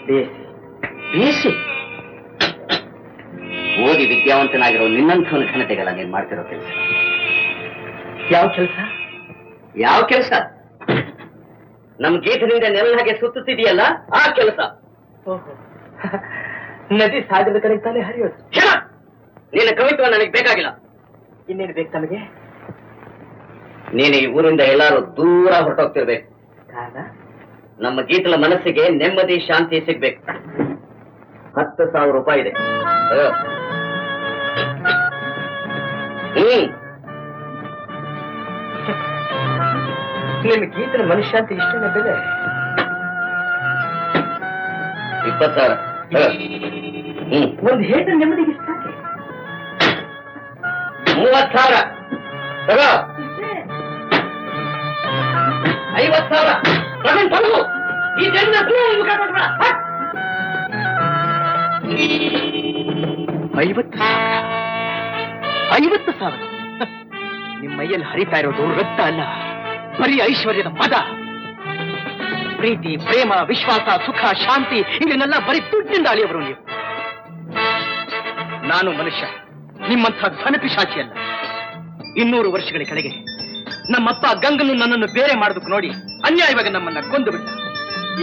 BSc. ಓದಿ ವಿದ್ಯಾವಂತನಾಗಿರೋ ನಿನ್ನಂಥವನ ಘನತೆಗಳ ನೀನ್ ಮಾಡ್ತಿರೋ ಕೆಲಸ. ಯಾವ ಕೆಲಸ? ಯಾವ ಕೆಲಸ? ನಮ್ ಗೀತದಿಂದ ನೆಲ ಹಾಗೆ ಸುತ್ತುತ್ತಿದೆಯಲ್ಲ, ಆ ಕೆಲಸ. ನದಿ ಸಾಗರದ ಕಡೆ ತಾನೇ ಹರಿಯೋದು. ನಿನ್ನ ಕವಿತ್ವ ನನಗೆ ಬೇಕಾಗಿಲ್ಲ. ಇನ್ನೇನು ಬೇಕು ತಮಗೆ? ನೀನು ಈ ಊರಿಂದ ಎಲ್ಲಾರು ದೂರ ಹೊರಟೋಗ್ತಿರ್ಬೇಕು. ಕಾರಣ? ನಮ್ಮ ಗೀತಲ ಮನಸ್ಸಿಗೆ ನೆಮ್ಮದಿ ಶಾಂತಿ ಸಿಗ್ಬೇಕು. 10,000 ರೂಪಾಯಿ ಇದೆ. ನಿಮ್ಮ ಗೀತನ ಮನುಷ್ಯಾಂತಿ ಇಷ್ಟನೇ ಬೆಲೆ? 20,000. ಒಂದು ಹೇಟ ನೆಮ್ಮದಿಗೆ ಇಷ್ಟ. 30,000. 50,000 ಈ ಜನ 50,000 ನಿಮ್ಮ ಮೈಯಲ್ಲಿ ಹರಿತಾ ಇರೋದು ರಕ್ತ ಅಲ್ಲ, ಬರೀ ಐಶ್ವರ್ಯದ ಪದ. ಪ್ರೀತಿ, ಪ್ರೇಮ, ವಿಶ್ವಾಸ, ಸುಖ, ಶಾಂತಿ ಇದನ್ನೆಲ್ಲ ಬರೀ ದುಡ್ಡಿಂದ ಅಳಿಯವರು ನೀವು. ನಾನು ಮನುಷ್ಯ, ನಿಮ್ಮಂಥ ಧನಪಿಶಾಚಿ ಅಲ್ಲ. 200 ವರ್ಷಗಳ ಕೆಳಗೆ ನಮ್ಮಪ್ಪ ಗಂಗನು ನನ್ನನ್ನು ಬೇರೆ ಮಾಡೋದಕ್ಕೆ ನೋಡಿ ಅನ್ಯಾಯವಾಗಿ ನಮ್ಮನ್ನ ಕೊಂದು ಬಿಟ್ಟ.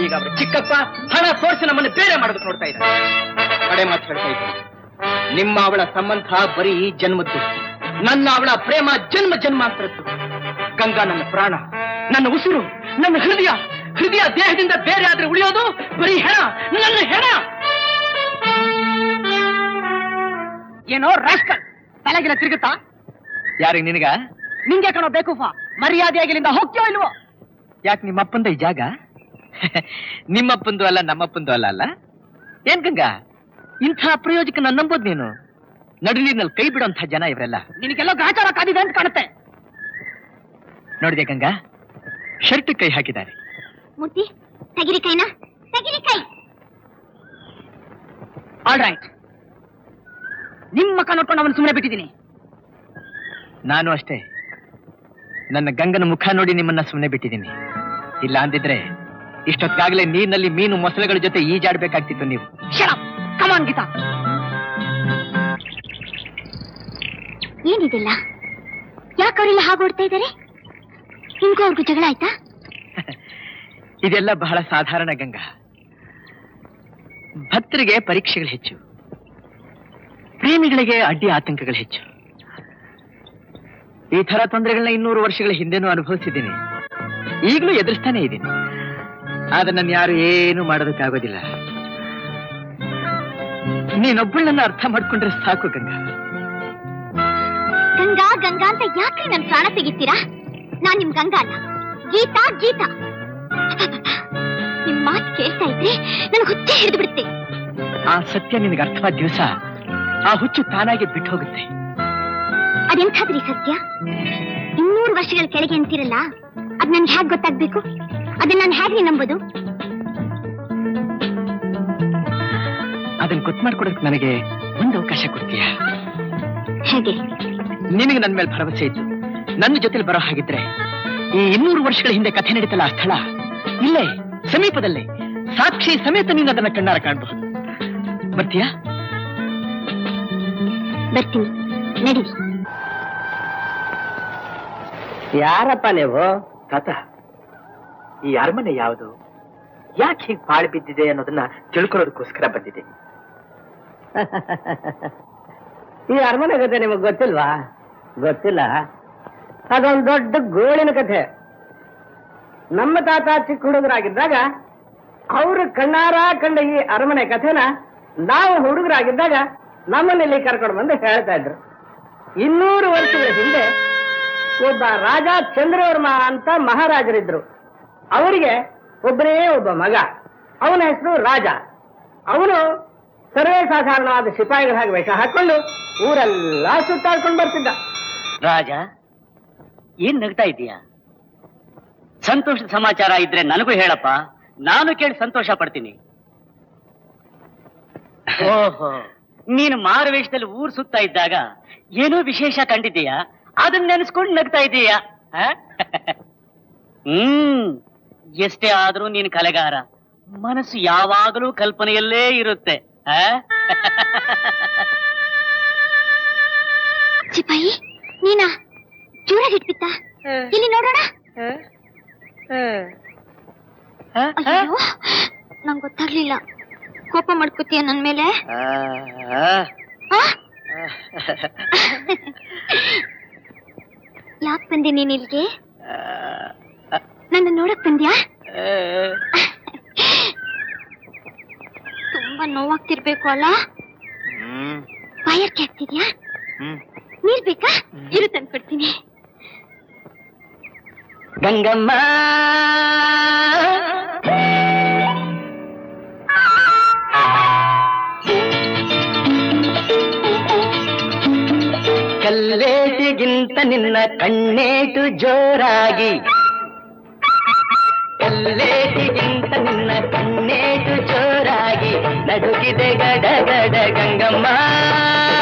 ಈಗ ಅವರು ಚಿಕ್ಕಪ್ಪ ಹಣ ತೋರಿಸಿ ನಮ್ಮನ್ನು ಬೇರೆ ಮಾಡೋದಕ್ಕೆ ನೋಡ್ತಾ ಇದ್ದಾರೆ. ಕಡೆ ಮಾತು ಹೇಳ್ತಾ ಇದ್ದಾರೆ, ನಿಮ್ಮ ಅವಳ ಸಂಬಂಧ ಬರೀ ಈ ಜನ್ಮದ್ದು, ನನ್ನ ಅವಳ ಪ್ರೇಮ ಜನ್ಮ ಜನ್ಮಾಂತರದ್ದು. ಗಂಗಾ ನನ್ನ ಪ್ರಾಣ, ನನ್ನ ಉಸಿರು, ನನ್ನ ಹೃದಯ. ಹೃದಯ ದೇಹದಿಂದ ಬೇರೆ ಆದ್ರೆ ಉಳಿಯೋದು ಬರೀ ಹೆಣ, ನನ್ನ ಹೆಣ. ಏನೋ ರಾಸ್ಕಲ್, ತಲೆಗಿನ ತಿರುಗುತ್ತಾ? ಯಾರಿಗೆ ನಿನಗ? ನಿಂಗೆ ಕಣೋ ಬೇಕೂಫ. ಮರ್ಯಾದೆಯಾಗಿ ಇಲ್ಲಿಂದ ಹೋಗ್ತೀಯೋ ಇಲ್ವೋ? ಯಾಕೆ ನಿಮ್ಮಪ್ಪಂದ ಈ ಜಾಗ? ನಿಮ್ಮಪ್ಪಂದು ಅಲ್ಲ, ನಮ್ಮಪ್ಪಂದು ಅಲ್ಲ. ಅಲ್ಲ ಏನ್ ಗಂಗಾ, ಇಂಥ ಪ್ರಯೋಜಕನ ನಂಬೋದು ನೀನು? ನಡುವಿನಲ್ಲಿ ಕೈ ಬಿಡುವಂಥ ಜನ ಇವರೆಲ್ಲ. ನಿನಗೆಲ್ಲ ಗ್ರಾಚಾರ ಕಾದಿದೆ ಅಂತ ಕಾಣುತ್ತೆ. ನೋಡಿದೆ ಗಂಗಾ, ಶರ್ಟ್ ಕೈ ಹಾಕಿದ್ದಾರೆ. ಮೂರ್ತಿ, ತೆಗಿರಿ ಕೈನಾ, ತೆಗಿರಿ ಕೈ. ಆಲ್ ರೈಟ್, ನಿಮ್ಮ ಮಕ್ಕ ನೋಡ್ಕೊಂಡು ಅವನು ಸುಮ್ಮನೆ ಬಿಟ್ಟಿದ್ದೀನಿ. ನಾನು ಅಷ್ಟೇ, ನನ್ನ ಗಂಗನ ಮುಖ ನೋಡಿ ನಿಮ್ಮನ್ನ ಸುಮ್ಮನೆ ಬಿಟ್ಟಿದ್ದೀನಿ. ಇಲ್ಲ ಅಂದಿದ್ರೆ ಇಷ್ಟೊತ್ತಾಗಲೇ ನೀರಿನಲ್ಲಿ ಮೀನು ಮೊಸಳೆಗಳ ಜೊತೆ ಈಜಾಡ್ಬೇಕಾಗ್ತಿತ್ತು ನೀವು. ಕಮಾನ್ ಗೀತಾ. ಏನಿದೆಲ್ಲ? ಯಾಕೆ ಅವರೆಲ್ಲ ಹಾಗೋಡ್ತಾ ಇದ್ದಾರೆ? ನಿಮ್ಗೂ ಅವ್ರಿಗೂ ಜಗಳ ಆಯ್ತಾ? ಇದೆಲ್ಲ ಬಹಳ ಸಾಧಾರಣ ಗಂಗಾ. ಭಕ್ತರಿಗೆ ಪರೀಕ್ಷೆಗಳು ಹೆಚ್ಚು, ಪ್ರೇಮಿಗಳಿಗೆ ಅಡ್ಡಿ ಆತಂಕಗಳು ಹೆಚ್ಚು. ಈ ತರ ತೊಂದರೆಗಳನ್ನ 200 ವರ್ಷಗಳ ಹಿಂದೆನೂ ಅನುಭವಿಸಿದ್ದೀನಿ, ಈಗಲೂ ಎದುರಿಸ್ತಾನೆ ಇದ್ದೀನಿ. ಆದ್ರೆ ನನ್ನ ಯಾರು ಏನು ಮಾಡೋದಕ್ಕಾಗೋದಿಲ್ಲ. ನೀನೊಬ್ಬಳನ್ನ ಅರ್ಥ ಮಾಡ್ಕೊಂಡ್ರೆ ಸಾಕು ಗಂಗಾ. ಗಂಗಾ ಗಂಗಾ ಅಂತ ಯಾಕ್ರಿ ನನ್ ಪ್ರಾಣ ತೆಗಿತೀರಾ? ನಾನ್ ನಿಮ್ ಗಂಗಾ ಅಲ್ಲ, ಗೀತಾ ಗೀತಾ. ನಿಮ್ ಮಾತು ಕೇಳ್ತಾ ಇದ್ರೆ ನನ್ ಹುಚ್ಚೆ ಹಿಡಿದು ಬಿಡುತ್ತೆ. ಆ ಸತ್ಯ ನಿನಗೆ ಅರ್ಥವಾದ ದಿವಸ ಆ ಹುಚ್ಚು ತಾನಾಗಿ ಬಿಟ್ಟು ಹೋಗುತ್ತೆ. ಅದೆಂಥಾದ್ರಿ ಸತ್ಯ? 200 ವರ್ಷಗಳ ಕೆಳಗೆ ಅಂತಿರಲ್ಲ, ಅದ್ ನನ್ಗೆ ಹೇಗ್ ಗೊತ್ತಾಗ್ಬೇಕು? ಅದನ್ನ ನಾನು ಹೇಗೆ ನಂಬೋದು? ಅದನ್ನ ಗೊತ್ತು ಮಾಡ್ಕೊಡೋದಕ್ಕೆ ನನಗೆ ಒಂದು ಅವಕಾಶ ಕೊಡ್ತೀಯಾ? ಹೇಗೆ? ನಿನಗೆ ನನ್ನ ಮೇಲೆ ಭರವಸೆ ಇತ್ತು, ನನ್ನ ಜೊತೆಲಿ ಬರೋ ಹಾಗಿದ್ರೆ ಈ 200 ವರ್ಷಗಳ ಹಿಂದೆ ಕಥೆ ನಡೀತಲ್ಲ ಆ ಸ್ಥಳ ಇಲ್ಲೇ ಸಮೀಪದಲ್ಲೇ, ಸಾಕ್ಷಿ ಸಮೇತ ನೀನು ಅದನ್ನ ಕಣ್ಣಾರ ಕಾಣಬಹುದು. ಬರ್ತೀಯಾ? ಬರ್ತೀನಿ, ನಡಿ. ಯಾರಪ್ಪ ನೀವು? ತಾತ, ಈ ಅರಮನೆ ಯಾವುದು, ಯಾಕೆ ಹೀಗೆ ಪಾಳು ಬಿದ್ದಿದೆ ಅನ್ನೋದನ್ನ ತಿಳ್ಕೊಳ್ಳೋದಕ್ಕೋಸ್ಕರ ಬಂದಿದೆ. ಈ ಅರಮನೆ ಕಥೆ ನಿಮಗ್ ಗೊತ್ತಿಲ್ವಾ? ಗೊತ್ತಿಲ್ಲ? ಅದೊಂದು ದೊಡ್ಡ ಗೋಳಿನ ಕಥೆ. ನಮ್ಮ ತಾತ ಚಿಕ್ಕ ಹುಡುಗರಾಗಿದ್ದಾಗ ಅವರು ಕಣ್ಣಾರ ಕಂಡ ಈ ಅರಮನೆ ಕಥೆನ ನಾವು ಹುಡುಗರಾಗಿದ್ದಾಗ ನಮ್ಮನ್ನೆಲ್ಲಿ ಕರ್ಕೊಂಡು ಬಂದು ಹೇಳ್ತಾ ಇದ್ರು. 200 ವರ್ಷಗಳ ಹಿಂದೆ ಒಬ್ಬ ರಾಜ ಚಂದ್ರವರ್ಮ ಅಂತ ಮಹಾರಾಜರಿದ್ರು. ಅವರಿಗೆ ಒಬ್ಬನೇ ಒಬ್ಬ ಮಗ, ಅವನ ಹೆಸರು ರಾಜ. ಅವನು ಸರ್ವೇ ಸಾಧಾರಣವಾದ ಸಿಪಾಯಿಗಳ ಹಾಗೆ ವೇಷ ಹಾಕೊಂಡು ಊರೆಲ್ಲ ಸುತ್ತಾಡ್ಕೊಂಡು ಬರ್ತಿದ್ದ. ರಾಜ, ಏನ್ ನಗ್ತಾ ಇದೀಯಾ? ಸಂತೋಷದ ಸಮಾಚಾರ ಇದ್ರೆ ನನಗೂ ಹೇಳಪ್ಪ, ನಾನು ಕೇಳಿ ಸಂತೋಷ ಪಡ್ತೀನಿ. ಓಹೋ, ನೀನು ಮಾರುವೇಷದಲ್ಲಿ ಊರ್ ಸುತ್ತಾ ಇದ್ದಾಗ ಏನೋ ವಿಶೇಷ ಕಂಡಿದ್ದೀಯಾ? ಅದನ್ನ ನೆನೆಸ್ಕೊಂಡು ನಗ್ತಾ ಇದೀಯಾ? ಎಷ್ಟೇ ಆದ್ರೂ ನೀನು ಕಲೆಗಾರ, ಮನಸ್ಸು ಯಾವಾಗಲೂ ಕಲ್ಪನೆಯಲ್ಲೇ ಇರುತ್ತೆ. ಸಿಪಾಯಿ, ನೀನಾ? ಜೋರಾಗಿ ಇಟ್ಬಿತ್ತ? ಇಲ್ಲಿ ನೋಡೋಣ. ಅಯ್ಯೋ, ನಂಗೆ ಗೊತ್ತಾಗ್ಲಿಲ್ಲ. ಕೋಪ ಮಾಡ್ಕೋತೀಯ ನನ್ ಮೇಲೆ? ಯಾಕೆ ಬಂದೆ ನೀನ್ ಇಲ್ಲಿಗೆ? ನನ್ನ ನೋಡಕ್ ಬಂದ್ಯಾ? ತುಂಬಾ ನೋವಾಗ್ತಿರ್ಬೇಕು ಅಲ್ಲ? ಬಾಯರ್ಕೆ ಆಗ್ತಿದ್ಯಾ? ನೀರ್ ಬೇಕಾ? ಇರು ತಂದ್ಕೊಡ್ತೀನಿ. ಗಂಗಮ್ಮ ಕಲ್ಲ ಕಲ್ಲೇಟಿಗಿಂತ ನಿನ್ನ ಕಣ್ಣೇಟು ಜೋರಾಗಿ, ಕಲ್ಲೇಟಿಗಿಂತ ನಿನ್ನ ಕಣ್ಣೇಟು ಜೋರಾಗಿ ನಡುಗಿದೆ ಗಡಗಡ ಗಂಗಮ್ಮ.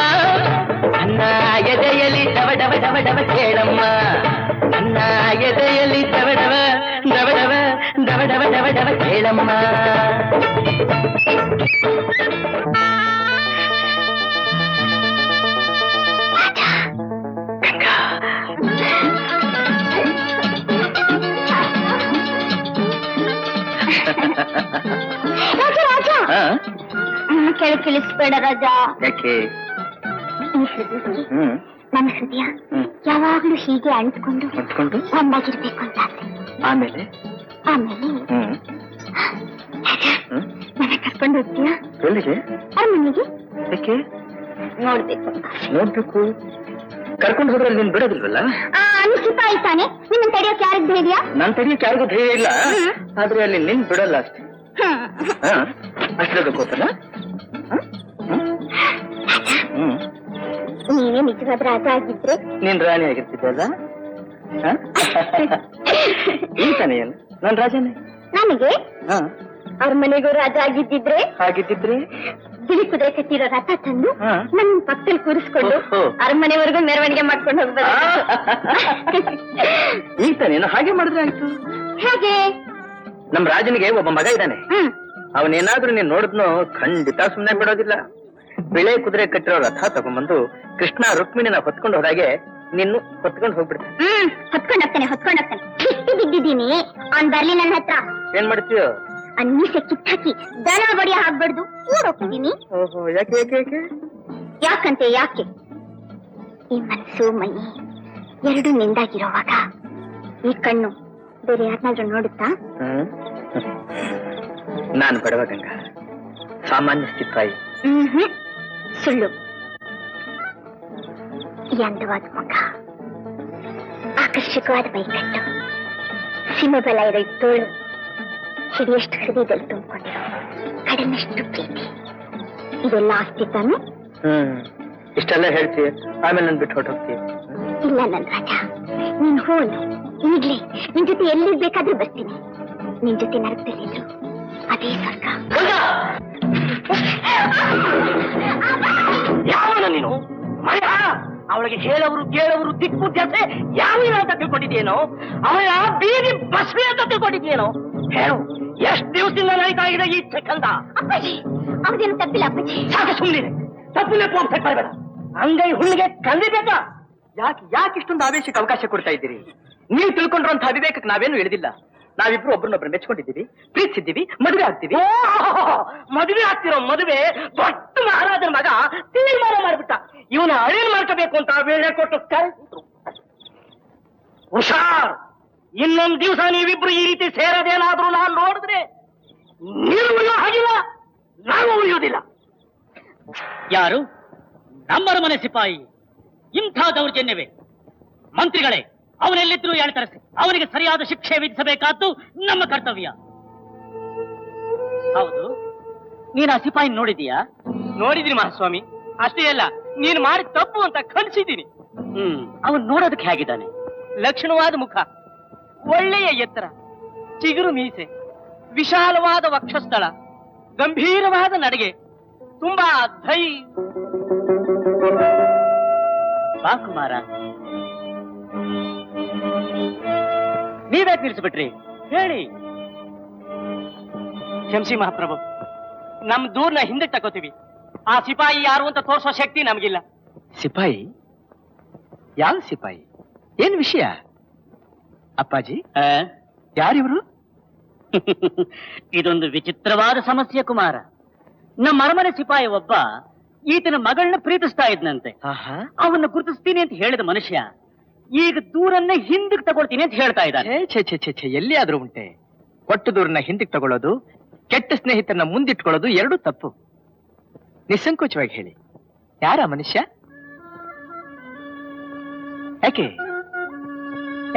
ನನ್ನ ಎದೆಯಲ್ಲಿ ಡವ ಡವ ಡವ ಡವ ಕೇಳಮ್ಮ, ನನ್ನ ಎದೆಯಲ್ಲಿ ಡವ ಡವ ಡವ ಡವ ಡವ ಡವ ಡವ ಡವ ಕೇಳಮ್ಮ. ರಾಜ ರಾಜ ಕೆಳಗೆ ತಿಳಿಸ್ಬೇಡ ರಾಜ. ಯಾಕೆ? ನನ್ನ ಹೃದಯ ಯಾವಾಗ್ಲೂ ಹೀಗೆ ಅಂಟ್ಕೊಂಡು ಒಂದಾಗಿರ್ಬೇಕು ಅಂತ ಆಸೆ. ಆಮೇಲೆ ಆಮೇಲೆ ನನ್ನ ಕರ್ಕೊಂಡು ಹೋಗ್ತೀಯಾ ಎಲ್ಲಿಗೆ? ಅರಮನೆಗೆ. ಯಾಕೆ? ನೋಡ್ಬೇಕು. ನೋಡ್ಬೇಕು. ಕರ್ಕೊಂಡು ಹೋದ್ರೆ ನೀನ್ ಬಿಡೋದಿಲ್ವಲ್ಲ? ಅನಿಸಿತ ಆಯ್ತಾನೆ. ನಿನ್ನ ತಡೆಯೋಕೆ ಯಾರಿಗ್ ಧೈರ್ಯ? ನಾನ್ ತಡೆಯೋಕೆ ಯಾರಿಗೂ ಧೈರ್ಯ ಇಲ್ಲ, ಆದ್ರೆ ಅಲ್ಲಿ ನಿನ್ ಬಿಡಲ್ಲ ಅಷ್ಟೇ. ಅಷ್ಟೇ ಗೊತ್ತಲ್ಲ? ನೀನೇ ನಿಜವಾದ ರಾಜ ಆಗಿದ್ರೆ ನೀನ್ ರಾಣಿ ಆಗಿರ್ತಿದ್ದಲ್ಲ? ಈ ತಾನೇ ಏನು ನಾನ್ ರಾಜನೇ. ನನಗೆ ಅರಮನೆಗೂ ರಾಜ ಆಗಿದ್ದಿದ್ರೆ ಹಾಗಿದ್ದಿದ್ರೆ ಬಿಳಿ ಕುದುರೆ ಕಟ್ಟಿರೋ ರಥ ತಂದು ನನ್ನ ಪಕ್ಕದಲ್ಲಿ ಕೂರಿಸ್ಕೊಂಡು ಅರಮನೆವರೆಗೂ ಮೆರವಣಿಗೆ ಮಾಡ್ಕೊಂಡು ಹೋಗ್ಬೋದು. ಈ ತಾನೇನು ಹಾಗೆ ಮಾಡಿದ್ರೆ ಆಯ್ತು. ಹೇಗೆ? ನಮ್ ರಾಜನಿಗೆ ಒಬ್ಬ ಮಗ ಇದ್ದಾನೆ. ಅವನೇನಾದ್ರೂ ನೀನ್ ನೋಡಿದ್ನು ಖಂಡಿತ ಸುಮ್ನೆ ಬಿಡೋದಿಲ್ಲ. ಬಿಳೆ ಕುದುರೆ ಕಟ್ಟಿರೋ ರಥ ತಗೊಂಡ್ಬಂದು ಕೃಷ್ಣ ರುಕ್ಮಿಣಿನ ಹೊತ್ಕೊಂಡು ಹೋದಾಗೆ ನಿನ್ನು ಹೊತ್ಕೊಂಡು ಹೋಗ್ಬಿಡ್ತಾನೆ. ಹೊತ್ಕೊಂಡೋಗ್ತಾನೆ ಬಿಟ್ಟು ಬಿದ್ದಿದ್ದೀನಿ. ಅವ್ನ್ ಬರ್ಲಿ ನನ್ನ ಹತ್ರ. ಏನ್ ಮಾಡ್ತೀಯೋ? ಅನ್ನೀಸೆ ಕಿತ್ತಾಕಿ ದನ ಬಡಿಯ ಹಾಕ್ಬಾರ್ದು ಓಡೋಗ್ತಿದ್ದೀನಿ. ಓಹೋ, ಯಾಕೆ ಯಾಕೆ ಯಾಕೆ? ಯಾಕಂತೆ ಯಾಕೆ? ಈ ಮನಸ್ಸು ಮೈ ಎರಡು ನಿಂದಾಗಿರೋವಾಗ ಈ ಕಣ್ಣು ಬೇರೆ ಯಾರನ್ನಾದ್ರೂ ನೋಡುತ್ತಾ? ನಾನು ಬಡವ ಗಂಗಾ, ಸಾಮಾನ್ಯ ಸಿಪಾಯಿ. ಸುಳ್ಳು. ಈ ಅಂದವಾದ ಮುಖ, ಆಕರ್ಷಕವಾದ ಮೈಕಟ್ಟು, ಸಿಮೆಬಲ ಇರೋ ತೋಳು, ಹಿಡಿಯಷ್ಟು ಹೃದಯದಲ್ಲಿ ತುಂಬಿಕೊಂಡಿರೋ ಕಡನಷ್ಟು ಪ್ರೀತಿ, ಇದೆಲ್ಲ ಆಸ್ತಿ ತಾನು? ಇಷ್ಟೆಲ್ಲ ಹೇಳ್ತೀಯ, ಆಮೇಲೆ ನನ್ ಬಿಟ್ಟು ಹೊರಟೋಗ್ತೀಯ. ಇಲ್ಲ ನನ್ ರಾಜ, ನೀನ್ ಹೋನು. ಈಗ್ಲೇ ನಿನ್ ಜೊತೆ ಎಲ್ಲಿರ್ಬೇಕಾದ್ರೂ ಬರ್ತೀನಿ. ನಿನ್ ಜೊತೆ ನರಕದಲ್ಲಿದ್ರು ಅದೇ ಸ್ವರ್ಗ. ಯಾವನ ನೀನು? ಅವಳಿಗೆ ಹೇಳವರು ಕೇಳವರು ದಿಕ್ಕು ಜೊತೆ ಯಾವ ಅಂತ ತಿಳ್ಕೊಂಡಿದ್ದೇನೋ? ಅವಳ ಬೀದಿ ಬಸ್ವಿ ಅಂತ ತಿಳ್ಕೊಂಡಿದ್ದೇನೋ? ಹೇಳು, ಎಷ್ಟು ದಿವಸದಿಂದ ನಡೀತಾ ಇದೆ ಈ ಚಕ್ಕಂದ? ಅಪ್ಪಾಜಿ, ಅವ್ರದೇನು ತಪ್ಪಿಲ್ಲ ಅಪ್ಪಾಜಿ. ಸಾಕು, ಸುಮ್ಮನೆ ತಪ್ಪು ಮಾಡಬೇಡ. ಅಂಗೈ ಹುಣ್ಣಿಗೆ ಕಲಿಬೇಕಾ? ಯಾಕೆ ಇಷ್ಟೊಂದು ಆವೇಶಕ್ಕೆ ಅವಕಾಶ ಕೊಡ್ತಾ ಇದ್ದೀರಿ? ನೀವು ತಿಳ್ಕೊಂಡಿರುವಂತಹ ವಿವೇಕಕ್ಕೆ ನಾವೇನು ಹೇಳಿದಿಲ್ಲ. ನಾವಿಬ್ರು ಒಬ್ಬರನ್ನೊಬ್ಬರು ಮೆಚ್ಕೊಂಡಿದ್ದೀವಿ, ಪ್ರೀತಿಸಿದ್ದೀವಿ, ಮದುವೆ ಆಗ್ತೀವಿ. ಮದುವೆ ಆಗ್ತಿರೋ ಮದುವೆ ದೊಡ್ಡ ಮಹಾರಾಜನ ಮಗ ತೀರ್ಮಾನ ಮಾಡಿಬಿಟ್ಟ. ಇವನ ಅಳೇನ್ ಮಾಡ್ಕೋಬೇಕು ಅಂತ ವೇಳೆ ಕೊಟ್ಟು ಕರೆಸಿದ್ರು. ಹುಷಾರ್, ಇನ್ನೊಂದು ದಿವಸ ನೀವಿಬ್ರು ಈ ರೀತಿ ಸೇರೋದೇನಾದ್ರೂ ನಾನು ನೋಡಿದ್ರೆ ನೀನು ಉಳಿಯೋ ಹಾಗಿಲ್ಲ, ನಾನು ಉಳಿಯೋದಿಲ್ಲ. ಯಾರು? ನಮ್ಮರ ಮನೆ ಸಿಪಾಯಿ. ಇಂಥ ದೌರ್ಜನ್ಯವೇ? ಮಂತ್ರಿಗಳೇ, ಅವನೆಲ್ಲಿದ್ರೂ ತರಿಸಿ ಅವನಿಗೆ ಸರಿಯಾದ ಶಿಕ್ಷೆ ವಿಧಿಸಬೇಕಾದ್ದು ನಮ್ಮ ಕರ್ತವ್ಯ. ಹೌದು, ನೀನು ಆ ಸಿಪಾಯಿ ನೋಡಿದೀಯಾ? ನೋಡಿದ್ದೀನಿ ಮಹಾಸ್ವಾಮಿ. ಅಷ್ಟೇ ಅಲ್ಲ, ನೀನು ಮಾಡಿದ ತಪ್ಪು ಅಂತ ಖಂಡಿಸಿದ್ದೀನಿ. ಅವನು ನೋಡೋದಕ್ಕೆ ಹೇಗಿದ್ದಾನೆ? ಲಕ್ಷಣವಾದ ಮುಖ, ಒಳ್ಳೆಯ ಎತ್ತರ, ಚಿಗುರು ಮೀಸೆ, ವಿಶಾಲವಾದ ವಕ್ಷಸ್ಥಳ, ಗಂಭೀರವಾದ ನಡಿಗೆ, ತುಂಬಾ ಬಾ ಕುಮಾರ. ನೀವೇ ತಿಳಿಸ್ಬಿಟ್ರಿ, ಹೇಳಿ. ಕ್ಷಮಿಸಿ ಮಹಾಪ್ರಭು, ನಮ್ ದೂರ್ನ ಹಿಂದೆ ತಗೋತೀವಿ. ಆ ಸಿಪಾಯಿ ಯಾರು ಅಂತ ತೋರಿಸೋ ಶಕ್ತಿ ನಮಗಿಲ್ಲ. ಸಿಪಾಯಿ? ಯಾವ ಸಿಪಾಯಿ? ಏನ್ ವಿಷಯ? ಅಪ್ಪಾಜಿ, ಯಾರಿವರು? ಇದೊಂದು ವಿಚಿತ್ರವಾದ ಸಮಸ್ಯೆ ಕುಮಾರ. ನಮ್ಮ ಅರಮನೆ ಸಿಪಾಯಿ ಒಬ್ಬ ಈತನ ಮಗಳನ್ನ ಪ್ರೀತಿಸ್ತಾ ಇದ್ನಂತೆ. ಅವನ್ನ ಗುರುತಿಸ್ತೀನಿ ಅಂತ ಹೇಳಿದ ಮನುಷ್ಯ ಈಗ ದೂರನ್ನ ಹಿಂದಕ್ಕೆ ತಗೊಳ್ತೀನಿ ಅಂತ ಹೇಳ್ತಾ ಇದ್ದಾನೆ. ಛೇ, ಎಲ್ಲಿ ಆದ್ರೂ ಉಂಟೆ? ಕೊಟ್ಟು ದೂರನ್ನ ಹಿಂದಕ್ಕೆ ತಗೊಳ್ಳೋದು, ಕೆಟ್ಟ ಸ್ನೇಹಿತರನ್ನ ಮುಂದಿಟ್ಕೊಳ್ಳೋದು ಎರಡೂ ತಪ್ಪು. ನಿಸ್ಸಂಕೋಚವಾಗಿ ಹೇಳಿ, ಯಾರ ಮನುಷ್ಯ?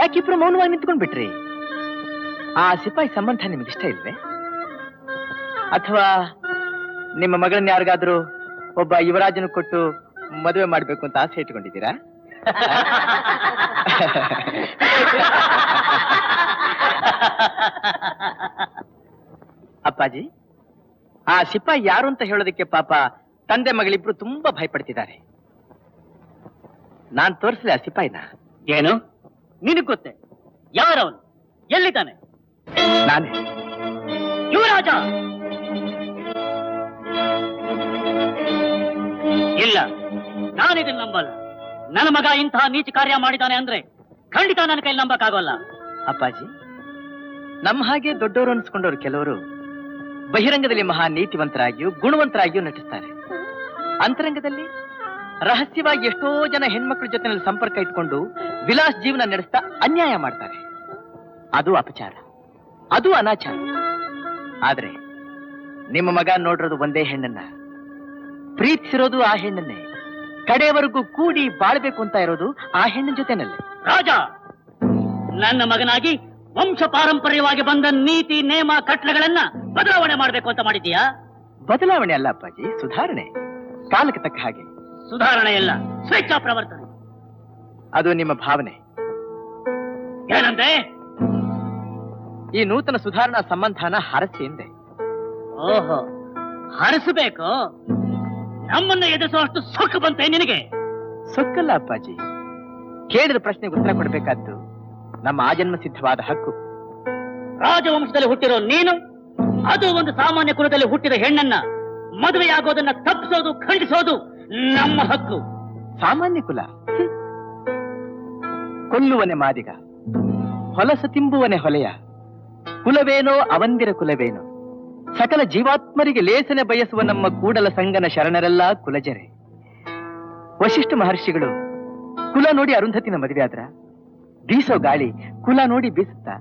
ಯಾಕಿಬ್ರು ಮೌನವಾಗಿ ನಿಂತ್ಕೊಂಡ್ ಬಿಟ್ರಿ? ಆ ಸಿಪಾಯಿ ಸಂಬಂಧ ನಿಮ್ಗೆ ಇಷ್ಟ ಇಲ್ವೇ? ಅಥವಾ ನಿಮ್ಮ ಮಗಳನ್ನ ಯಾರಿಗಾದ್ರೂ ಒಬ್ಬ ಯುವರಾಜನ ಕೊಟ್ಟು ಮದುವೆ ಮಾಡ್ಬೇಕು ಅಂತ ಆಸೆ ಇಟ್ಕೊಂಡಿದ್ದೀರಾ? ಅಪ್ಪಾಜಿ, ಆ ಸಿಪಾಯಿ ಯಾರು ಅಂತ ಹೇಳೋದಕ್ಕೆ ಪಾಪ ತಂದೆ ಮಗಳಿಬ್ರು ತುಂಬಾ ಭಯಪಡ್ತಿದ್ದಾರೆ. ನಾನ್ ತೋರಿಸ್ಲಿ ಆ ಸಿಪಾಯಿನ? ಏನು ನಿನಗ್ ಗೊತ್ತೇ? ಯಾರವನು? ಎಲ್ಲಿದ್ದಾನೆ? ನಾನೇ. ಯುವರಾಜ! ಇಲ್ಲ, ನಾನಿದನ್ನ ನಂಬಲ್ಲ. ನನ್ನ ಮಗ ಇಂತಹ ನೀಚ ಕಾರ್ಯ ಮಾಡಿದ್ದಾನೆ ಅಂದ್ರೆ ಖಂಡಿತ ನನ್ನ ಕೈಲಿ ನಂಬಕ್ಕಾಗೋಲ್ಲ. ಅಪ್ಪಾಜಿ, ನಮ್ಮ ಹಾಗೆ ದೊಡ್ಡವರು ಅನ್ಸ್ಕೊಂಡವ್ರು ಕೆಲವರು ಬಹಿರಂಗದಲ್ಲಿ ಮಹಾ ನೀತಿವಂತರಾಗಿಯೂ ಗುಣವಂತರಾಗಿಯೂ ನಟಿಸ್ತಾರೆ. ಅಂತರಂಗದಲ್ಲಿ ರಹಸ್ಯವಾಗಿ ಎಷ್ಟೋ ಜನ ಹೆಣ್ಮಕ್ಳ ಜೊತೆನಲ್ಲಿ ಸಂಪರ್ಕ ಇಟ್ಕೊಂಡು ವಿಲಾಸ್ ಜೀವನ ನಡೆಸ್ತಾ ಅನ್ಯಾಯ ಮಾಡ್ತಾರೆ. ಅದು ಅಪಚಾರ, ಅದು ಅನಾಚಾರ. ಆದ್ರೆ ನಿಮ್ಮ ಮಗ ನೋಡಿರೋದು ಒಂದೇ ಹೆಣ್ಣನ್ನ, ಪ್ರೀತಿಸಿರೋದು ಆ ಹೆಣ್ಣನ್ನೇ, ಕಡೆಯವರೆಗೂ ಕೂಡಿ ಬಾಳ್ಬೇಕು ಅಂತ ಇರೋದು ಆ ಹೆಣ್ಣಿನ ಜೊತೆನಲ್ಲಿ. ರಾಜ, ನನ್ನ ಮಗನಾಗಿ ವಂಶ ಪಾರಂಪರ್ಯವಾಗಿ ಬಂದ ನೀತಿ ನೇಮ ಕಟ್ಟಳೆಗಳನ್ನ ಬದಲಾವಣೆ ಮಾಡ್ಬೇಕು ಅಂತ ಮಾಡಿದ್ದೀಯಾ? ಬದಲಾವಣೆ ಅಲ್ಲ ಅಪ್ಪಾಜಿ, ಸುಧಾರಣೆ. ಕಾಲಕ್ಕೆ ತಕ್ಕ ಹಾಗೆ. ಸುಧಾರಣೆ ಇಲ್ಲ, ಸ್ವೇಚ್ಛಾ ಪ್ರವರ್ತನೆ. ಅದು ನಿಮ್ಮ ಭಾವನೆ. ಏನಂತೆ? ಈ ನೂತನ ಸುಧಾರಣಾ ಸಂಬಂಧನ ಹರಸಿ ಎಂದೆ. ಓಹೋ, ಹರಿಸಬೇಕು? ನಮ್ಮನ್ನ ಎದುರಿಸುವಷ್ಟು ಸೊಕ್ಕು ಬಂತೆ ನಿನಗೆ? ಸೊಕ್ಕಲ್ಲ ಅಪ್ಪಾಜಿ, ಕೇಳಿದ ಪ್ರಶ್ನೆಗೆ ಉತ್ತರ ಕೊಡಬೇಕಾದ್ದು ನಮ್ಮ ಆಜನ್ಮ ಸಿದ್ಧವಾದ ಹಕ್ಕು. ರಾಜವಂಶದಲ್ಲಿ ಹುಟ್ಟಿರೋ ನೀನು, ಅದು ಒಂದು ಸಾಮಾನ್ಯ ಕುಲದಲ್ಲಿ ಹುಟ್ಟಿದ ಹೆಣ್ಣನ್ನ ಮದುವೆಯಾಗೋದನ್ನ ತಪ್ಪಿಸೋದು, ಖಂಡಿಸೋದು ನಮ್ಮ ಹಕ್ಕು. ಸಾಮಾನ್ಯ ಕುಲ? ಕೊಲ್ಲುವನೆ ಮಾದಿಗ, ಹೊಲಸ ತಿಂಬುವನೆ ಹೊಲೆಯ, ಕುಲವೇನೋ ಅವಂದಿರ ಕುಲವೇನೋ, ಸಕಲ ಜೀವಾತ್ಮರಿಗೆ ಲೇಸನೆ ಬಯಸುವ ನಮ್ಮ ಕೂಡಲ ಸಂಗನ ಶರಣರೆಲ್ಲ ಕುಲಜರೆ. ವಶಿಷ್ಠ ಮಹರ್ಷಿಗಳು ಕುಲ ನೋಡಿ ಅರುಂಧತಿನ ಮದುವೆ ಆದ್ರ? ಬೀಸೋ ಗಾಳಿ ಕುಲ ನೋಡಿ ಬೀಸುತ್ತಾ?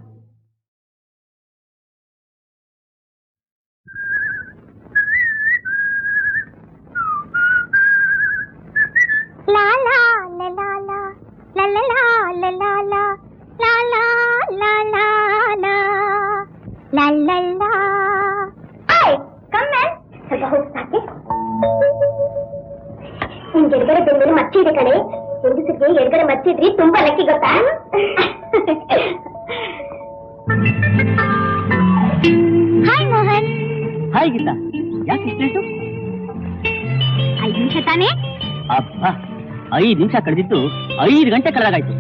ನಿಮ್ಗೆ ಎಡಗಡೆ ಬೆಂಬಲ ಮಚ್ಚಿ ಇದೆ ಕಣೆ. ಹೆಂಗಸರಿಗೆ ಎಡಗಡೆ ಮಚ್ಚಿದ್ರಿ ತುಂಬಾ ಲಕ್ಕಿ, ಗೊತ್ತಾ? ಹಾಯ್ ಮೋಹನ್. ಹಾಯ್ ಗೀತಾ, ಯಾಕೆ ಇಷ್ಟು? 5 ನಿಮಿಷ ತಾನೇ? ಅಬ್ಬಾ, 5 ನಿಮಿಷ ಕಳೆದಿತ್ತು 5 ಗಂಟೆ ಕಳೆದಾಗಾಯ್ತು.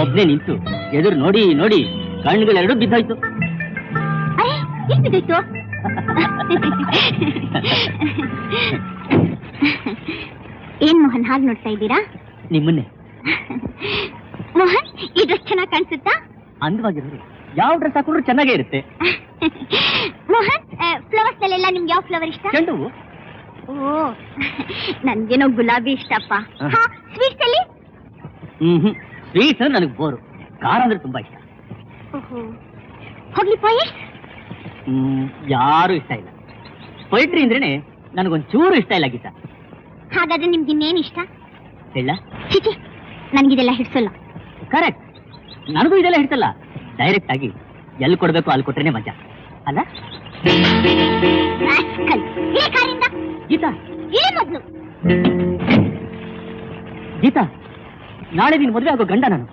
ಒಬ್ನೇ ನಿಂತು ಎದುರು ನೋಡಿ ನೋಡಿ ಕಣ್ಣುಗಳೆರಡು ಬಿದ್ದಾಯ್ತು. ಎಷ್ಟು ಬಿದ್ದಾಯ್ತು? ಏನ್ ಮೋಹನ್ ಹಾಗೆ ನೋಡ್ತಾ ಇದ್ದೀರಾ? ನಿಮ್ಮನ್ನೇ. ಮೋಹನ್, ಈ ಡ್ರೆಸ್ ಚೆನ್ನಾಗಿ ಕಾಣಿಸುತ್ತಾ? ಅಂದವಾಗಿರೋರು ಯಾವ ಡ್ರೆಸ್ ಹಾಕೊಂಡ್ರು ಚೆನ್ನಾಗೇ ಇರುತ್ತೆ. ಮೋಹನ್, ಫ್ಲವರ್ಸ್ ನಲ್ಲೆಲ್ಲ ನಿಮ್ಗೆ ಯಾವ ಫ್ಲವರ್ ಇಷ್ಟ? ಚೆಂಡು. ಓ, ನನ್ಗೇನೋ ಗುಲಾಬಿ ಇಷ್ಟಪ್ಪ. ಸ್ವೀಟ್ಸ್ ಅಲ್ಲಿ? ಸ್ವೀಟ್ಸ್ ನನಗೆ ಬೋರು. ಖಾರ ಅಂದ್ರೆ ತುಂಬಾ ಇಷ್ಟ. ಹೋಗ್ಲಿ, ಪೊಯೆಟ್? ಯಾರು ಇಷ್ಟ ಇಲ್ಲ. ಪೊಯಿಟ್ರಿ ಅಂದ್ರೇನೆ ನನಗೊಂಚೂರು ಇಷ್ಟ ಇಲ್ಲ ಗೀತಾ. ಹಾಗಾದ್ರೆ ನಿಮ್ಗೆ ಇನ್ನೇನು ಇಷ್ಟ? ಹೇಳ? ಚಿಚಿ, ನನ್ಗಿದೆಲ್ಲ ಹಿಡ್ಸಲ್ಲ. ಕರೆಕ್ಟ್, ನನಗೂ ಇದೆಲ್ಲ ಹಿಡ್ಸಲ್ಲ. ಡೈರೆಕ್ಟ್ ಆಗಿ ಎಲ್ಲಿ ಕೊಡ್ಬೇಕು ಅಲ್ಲಿ ಕೊಟ್ರೇನೆ ಮಜಾ ಅಲ್ಲ? ಗೀತಾ, ಮೊದ್ಲು ಗೀತಾ, ನಾಳೆ ನೀನು ಮದುವೆ ಆಗೋ ಗಂಡ ನಾನು.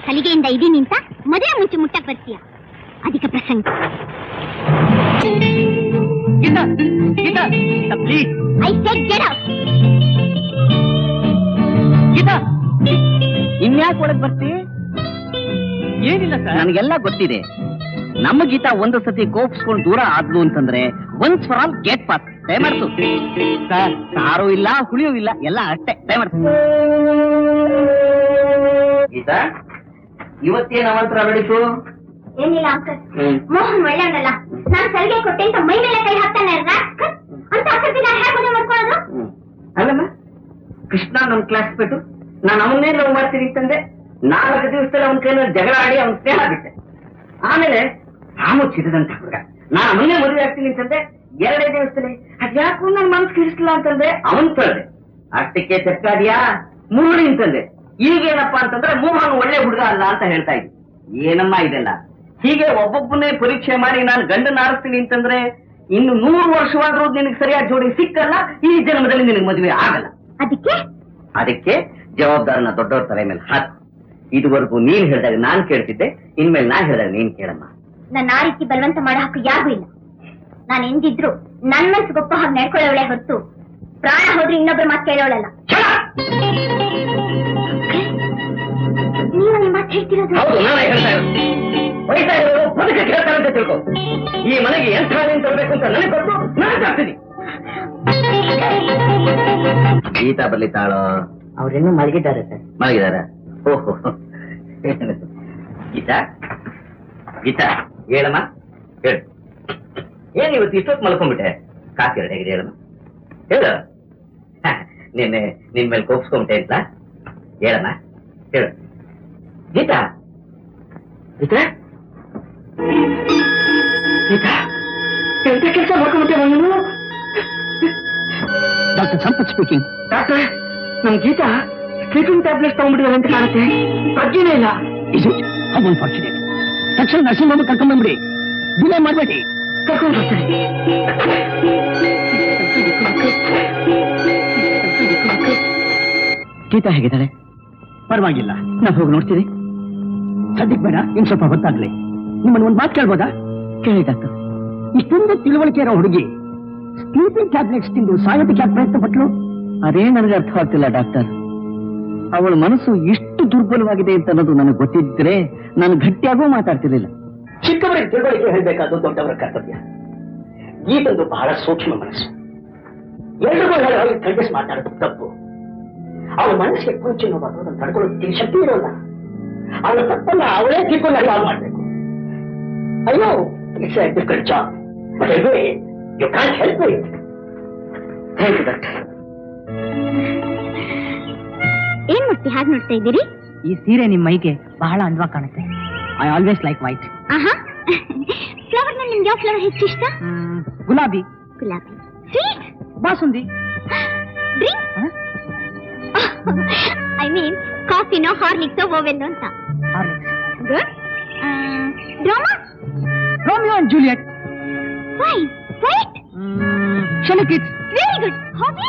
ಸಲಿಗೆಯಿಂದ ಇದೀನಿ ಅಂತ ಮದುವೆ ಮುಂಚೆ ಮುಟ್ಟಕ್ ಬರ್ತೀಯ? ಅಧಿಕ ಪ್ರಸಂಗ. Geeta, Geeta, Geeta, please. I said get out. Geeta, ಇನ್ಯಾಕೆ ಒಳಗ್ ಬರ್ತಿ? ಏನಿಲ್ಲ ಸರ್, ನನಗೆಲ್ಲ ಗೊತ್ತಿದೆ. ನಮ್ಮ ಗೀತಾ ಒಂದು ಸತಿ ಕೋಪಿಸ್ಕೊಂಡು ದೂರ ಆದ್ಲು ಅಂತಂದ್ರೆ once for all gate pass pay ಮಾಡ್ತು. ಸರ್, ಸಾರು ಇಲ್ಲ, ಹುಳಿಯೂ ಇಲ್ಲ, ಎಲ್ಲ ಅಷ್ಟೇ ಪೇ ಮಾಡ್ತು. ಗೀತಾ, ಇವತ್ತೇನು ಅವಂತರ ನಡೀತು? ಏನಿಲ್ಲ ಅಂಕಲ್, ಮೋಹನ್ ಒಳ್ಳೆಯವನಲ್ಲ. ನಾನು ಸಲಿಗೆ ಕೊಟ್ಟೆ ಅಂತ ಮೈ ಮೇಲೆ ಕೈ ಹಾಕ್ತಾನೆ ಅಂತ ಅಕ್ಕಿ ನಾನು ಹೇಗೆ ಮದುವೆ ಮಾಡ್ಕೊಳ್ಳೋದು? ಅಲ್ಲಮ್ಮ, ಕೃಷ್ಣ ನಮ್ ಕ್ಲಾಸ್ ಬಿಟ್ಟು ನಾನು ಅವನ್ನೇ ಲವ್ ಮಾಡ್ತೀನಿ ಅಂತಂದೆ. 4 ದಿವಸದಲ್ಲಿ ಅವನ ಕೈಯಲ್ಲಿ ಜಗಳ ಆಡಿ ಅವನ್ ಸ್ನೇಹ ಬಿಟ್ಟೆ. ಆಮೇಲೆ ರಾಮು ಚಿರದಂತ ಹುಡುಗ, ನಾನು ಅವನ್ನೇ ಮದುವೆ ಆಗ್ತೀನಿ ಅಂತಂದೆ. 2 ದಿವಸದಲ್ಲಿ ಅದ್ಯಾಕೂ ನನ್ ಮನಸ್ಸು ಕಿಡಿಸ್ಲಿಲ್ಲ ಅಂತಂದ್ರೆ ಅವನ್ ತಂದೆ. ಅಷ್ಟಕ್ಕೆ ತೆಕ್ಕಾದ್ಯಾ ಮುರುಳಿ ಅಂತಂದೆ. ಈಗೇನಪ್ಪಾ ಅಂತಂದ್ರೆ ಮೋಹನ್ ಒಳ್ಳೆ ಹುಡುಗ ಅಲ್ಲ ಅಂತ ಹೇಳ್ತಾ ಇದ್ವಿ. ಏನಮ್ಮ ಇದೆಲ್ಲ? ಹೀಗೆ ಒಬ್ಬೊಬ್ಬನೇ ಪರೀಕ್ಷೆ ಮಾಡಿ ನಾನು ಗಂಡನ ಆರಿಸ್ತೀನಿ ಅಂತಂದ್ರೆ ಇನ್ನು 100 ವರ್ಷವಾದ್ರೂ ನಿನಗೆ ಸರಿಯಾದ ಜೋಡಿ ಸಿಕ್ಕಲ್ಲ. ಈ ಜನ್ಮದಲ್ಲಿ ನಿನಗೆ ಮದುವೆ ಆಗಲ್ಲ. ಅದಕ್ಕೆ ಜವಾಬ್ದಾರನ ದೊಡ್ಡವ್ರ ತಲೆ ಮೇಲೆ ಹಾಕು. ಇದುವರೆಗೂ ನೀನ್ ಹೇಳಿದಾಗ ನಾನ್ ಕೇಳ್ತಿದ್ದೆ, ಇನ್ಮೇಲೆ ನಾನ್ ಹೇಳಿದಾಗ ನೀನ್ ಕೇಳಮ್ಮ. ನನ್ನ ಆ ರೀತಿ ಬಲವಂತ ಮಾಡೋ ಹಕ್ಕು ಯಾರಿಗೂ ಇಲ್ಲ. ನಾನು ಎಂದಿದ್ರು ನನ್ನ ಮನಸ್ಸು ಗೊಪ್ಪ ಹಾಗೆ ನಡ್ಕೊಳ್ಳೋಳೆ ಹೊರತು ಪ್ರಾಣ ಹೋದ್ರೆ ಇನ್ನೊಬ್ರು ಮಾತು ಕೇಳೋಳಲ್ಲ. ನೀವು ನಿಮ್ಮ ಮಾತು ಹೇಳ್ತಿರೋದು? ಹೌದು, ನಾನೇ ಹೇಳ್ತಾ ಇರೋದು. ವಯಸ್ಸಾ ಇರೋರು ಬದುಕ ಕೇಳ್ತಾರಂತ ತಿಳ್ಕೊ. ಈ ಮನೆಗೆ ಎಂಥ ನೀನ್ ತರಬೇಕು ಅಂತ ನನಗೆ ಗೊತ್ತು, ನಾನು ತರ್ತೀನಿ. ಗೀತಾ ಬರ್ಲಿತ್ತಾಳೋ? ಅವ್ರಿನ್ನೂ ಮಲಗಿದ್ದಾರೆ ಸರ್. ಮಲಗಿದಾರ? ಓಹೋ, ಗೀತಾ ಗೀತಾ ಹೇಳಮ್ಮ, ಹೇಳು. ಏನ್ ಇವತ್ತು ಇಷ್ಟೊತ್ತು ಮಲ್ಕೊಂಡ್ಬಿಟ್ಟೆ? ಕಾಫಿ ರೆಡಿ ಆಗಿದೆ, ಹೇಳಮ್ಮ, ಹೇಳು. ನಿನ್ನೆ ನಿನ್ ಮೇಲೆ ಕೋಪಿಸ್ಕೊಂಬಿಟ್ಟೆ ಅಂತ ಹೇಳಮ್ಮ, ಹೇಳು. ಗೀತಾ ಗೀತಾ ಗೀತಾ ಎಂತ ಕೆಲಸ ಮಾಡ್ಕೊಂಡ್ಬಿಟ್ಟೆ ನೀನು? Doctor Sampath speaking. ಡಾಕ್ಟರ್, ನಮ್ ಗೀತಾ ಸ್ಲೀಪಿಂಗ್ ಟ್ಯಾಬ್ಲೆಟ್ಸ್ ತಗೊಂಡ್ಬಿಟ್ಟಿದ್ದಾರೆ ಅಂತ ಕಾಣುತ್ತೆ. ಪ್ರಜ್ಞೆನೇ ಇಲ್ಲ. Is it? How unfortunate. ತಕ್ಷಣ ನರ್ಸಿಂಗ್ ಹೋಗಿ ಕರ್ಕೊಂಡ್ ಬಂದ್ಬಿಡಿ, ಡಿಲೇ ಮಾಡಬೇಡಿ. ಕರ್ಕೊಂಡು ಬರ್ತಾರೆ. ಗೀತಾ ಹೇಗಿದ್ದಾಳೆ? ಪರವಾಗಿಲ್ಲ, ನಾ ಹೋಗಿ ನೋಡ್ತೀನಿ. ಸದ್ಯಕ್ಕೆ ಬೇಡ, ಇನ್ ಸ್ವಲ್ಪ ಹೊತ್ತಾಗ್ಲಿ. ನಿಮ್ಮನ್ನು ಒಂದು ಮಾತು ಕೇಳ್ಬೋದಾ? ಕೇಳಿ ಡಾಕ್ಟರ್. ಇಷ್ಟೊಂದು ತಿಳುವಳಿಕೆ ಇರೋ ಹುಡುಗಿ ಸ್ಲೀಪಿಂಗ್ ಟ್ಯಾಬ್ಲೆಟ್ಸ್ ತಿಂದು ಸಾಯೋದಕ್ಕೆ ಯಾಕೆ ಪ್ರಯತ್ನ ಪಟ್ಲು? ಅದೇ ನನಗೆ ಅರ್ಥವಾಗ್ತಿಲ್ಲ ಡಾಕ್ಟರ್. ಅವಳ ಮನಸ್ಸು ಎಷ್ಟು ದುರ್ಬಲವಾಗಿದೆ ಅಂತ ಅನ್ನೋದು ನನಗೆ ಗೊತ್ತಿದ್ರೆ ನಾನು ಗಟ್ಟಿಯಾಗೂ ಮಾತಾಡ್ತಿರ್ಲಿಲ್ಲ. ಚಿಕ್ಕವರಿಗೆ ತಿಳುವಳಿಕೆ ಹೇಳಬೇಕಾದ ದೊಡ್ಡವರ ಕರ್ತವ್ಯ. ಗೀತಂದು ಬಹಳ ಸೂಕ್ಷ್ಮ ಮನಸ್ಸು. ಎಲ್ರಿಗೂ ಹೇಳಿ ಕಡಿಮೆ ಮಾತಾಡೋದು ತಪ್ಪು. ಅವಳ ಮನಸ್ಸಿಗೆ ಕೊಂಚ ನೋವಾಗೋದನ್ನು ತಡ್ಕೊಳ್ಳೋದಕ್ಕೆ ಶಕ್ತಿ ಇರೋಲ್ಲ. ಅವಳ ತಪ್ಪನ್ನ ಅವಳೇ ತಿಳ್ಕೊಂಡು ಅರಿವು ಮಾಡಬೇಕು. ಅಯ್ಯೋ, it's a difficult job, but anyway you can't help it. Thank you doctor. ಏನ್ ಮಾಡ್ತಿ ಹಾಗೆ ನೋಡ್ತಾ ಇದ್ದೀರಿ? ಈ ಸೀರೆ ನಿಮ್ ಮೈಗೆ ಬಹಳ ಅಂದವಾಗಿ ಕಾಣುತ್ತೆ. I always like white. ಆಹಾ, ಫ್ಲವರ್ ನಲ್ಲಿ ನಿಮ್ಗೆ ಯಾವ ಫ್ಲವರ್ ಹೆಚ್ಚು ಇಷ್ಟ? ಗುಲಾಬಿ. ಗುಲಾಬಿ. ಸ್ವೀಟ್? ಬಾಸುಂದಿ. ಡ್ರಿಂಕ್? ಐ ಮೀನ್ ಕಾಫಿನೋ ಹಾರ್ಲಿಕ್ಸೋ ಓವೆಲ್ಲೋ ಅಂತ. Good. Drama? Romeo and Juliet. Fine. ಫೈಟ್? Shelley Keats. Very good. Hobby?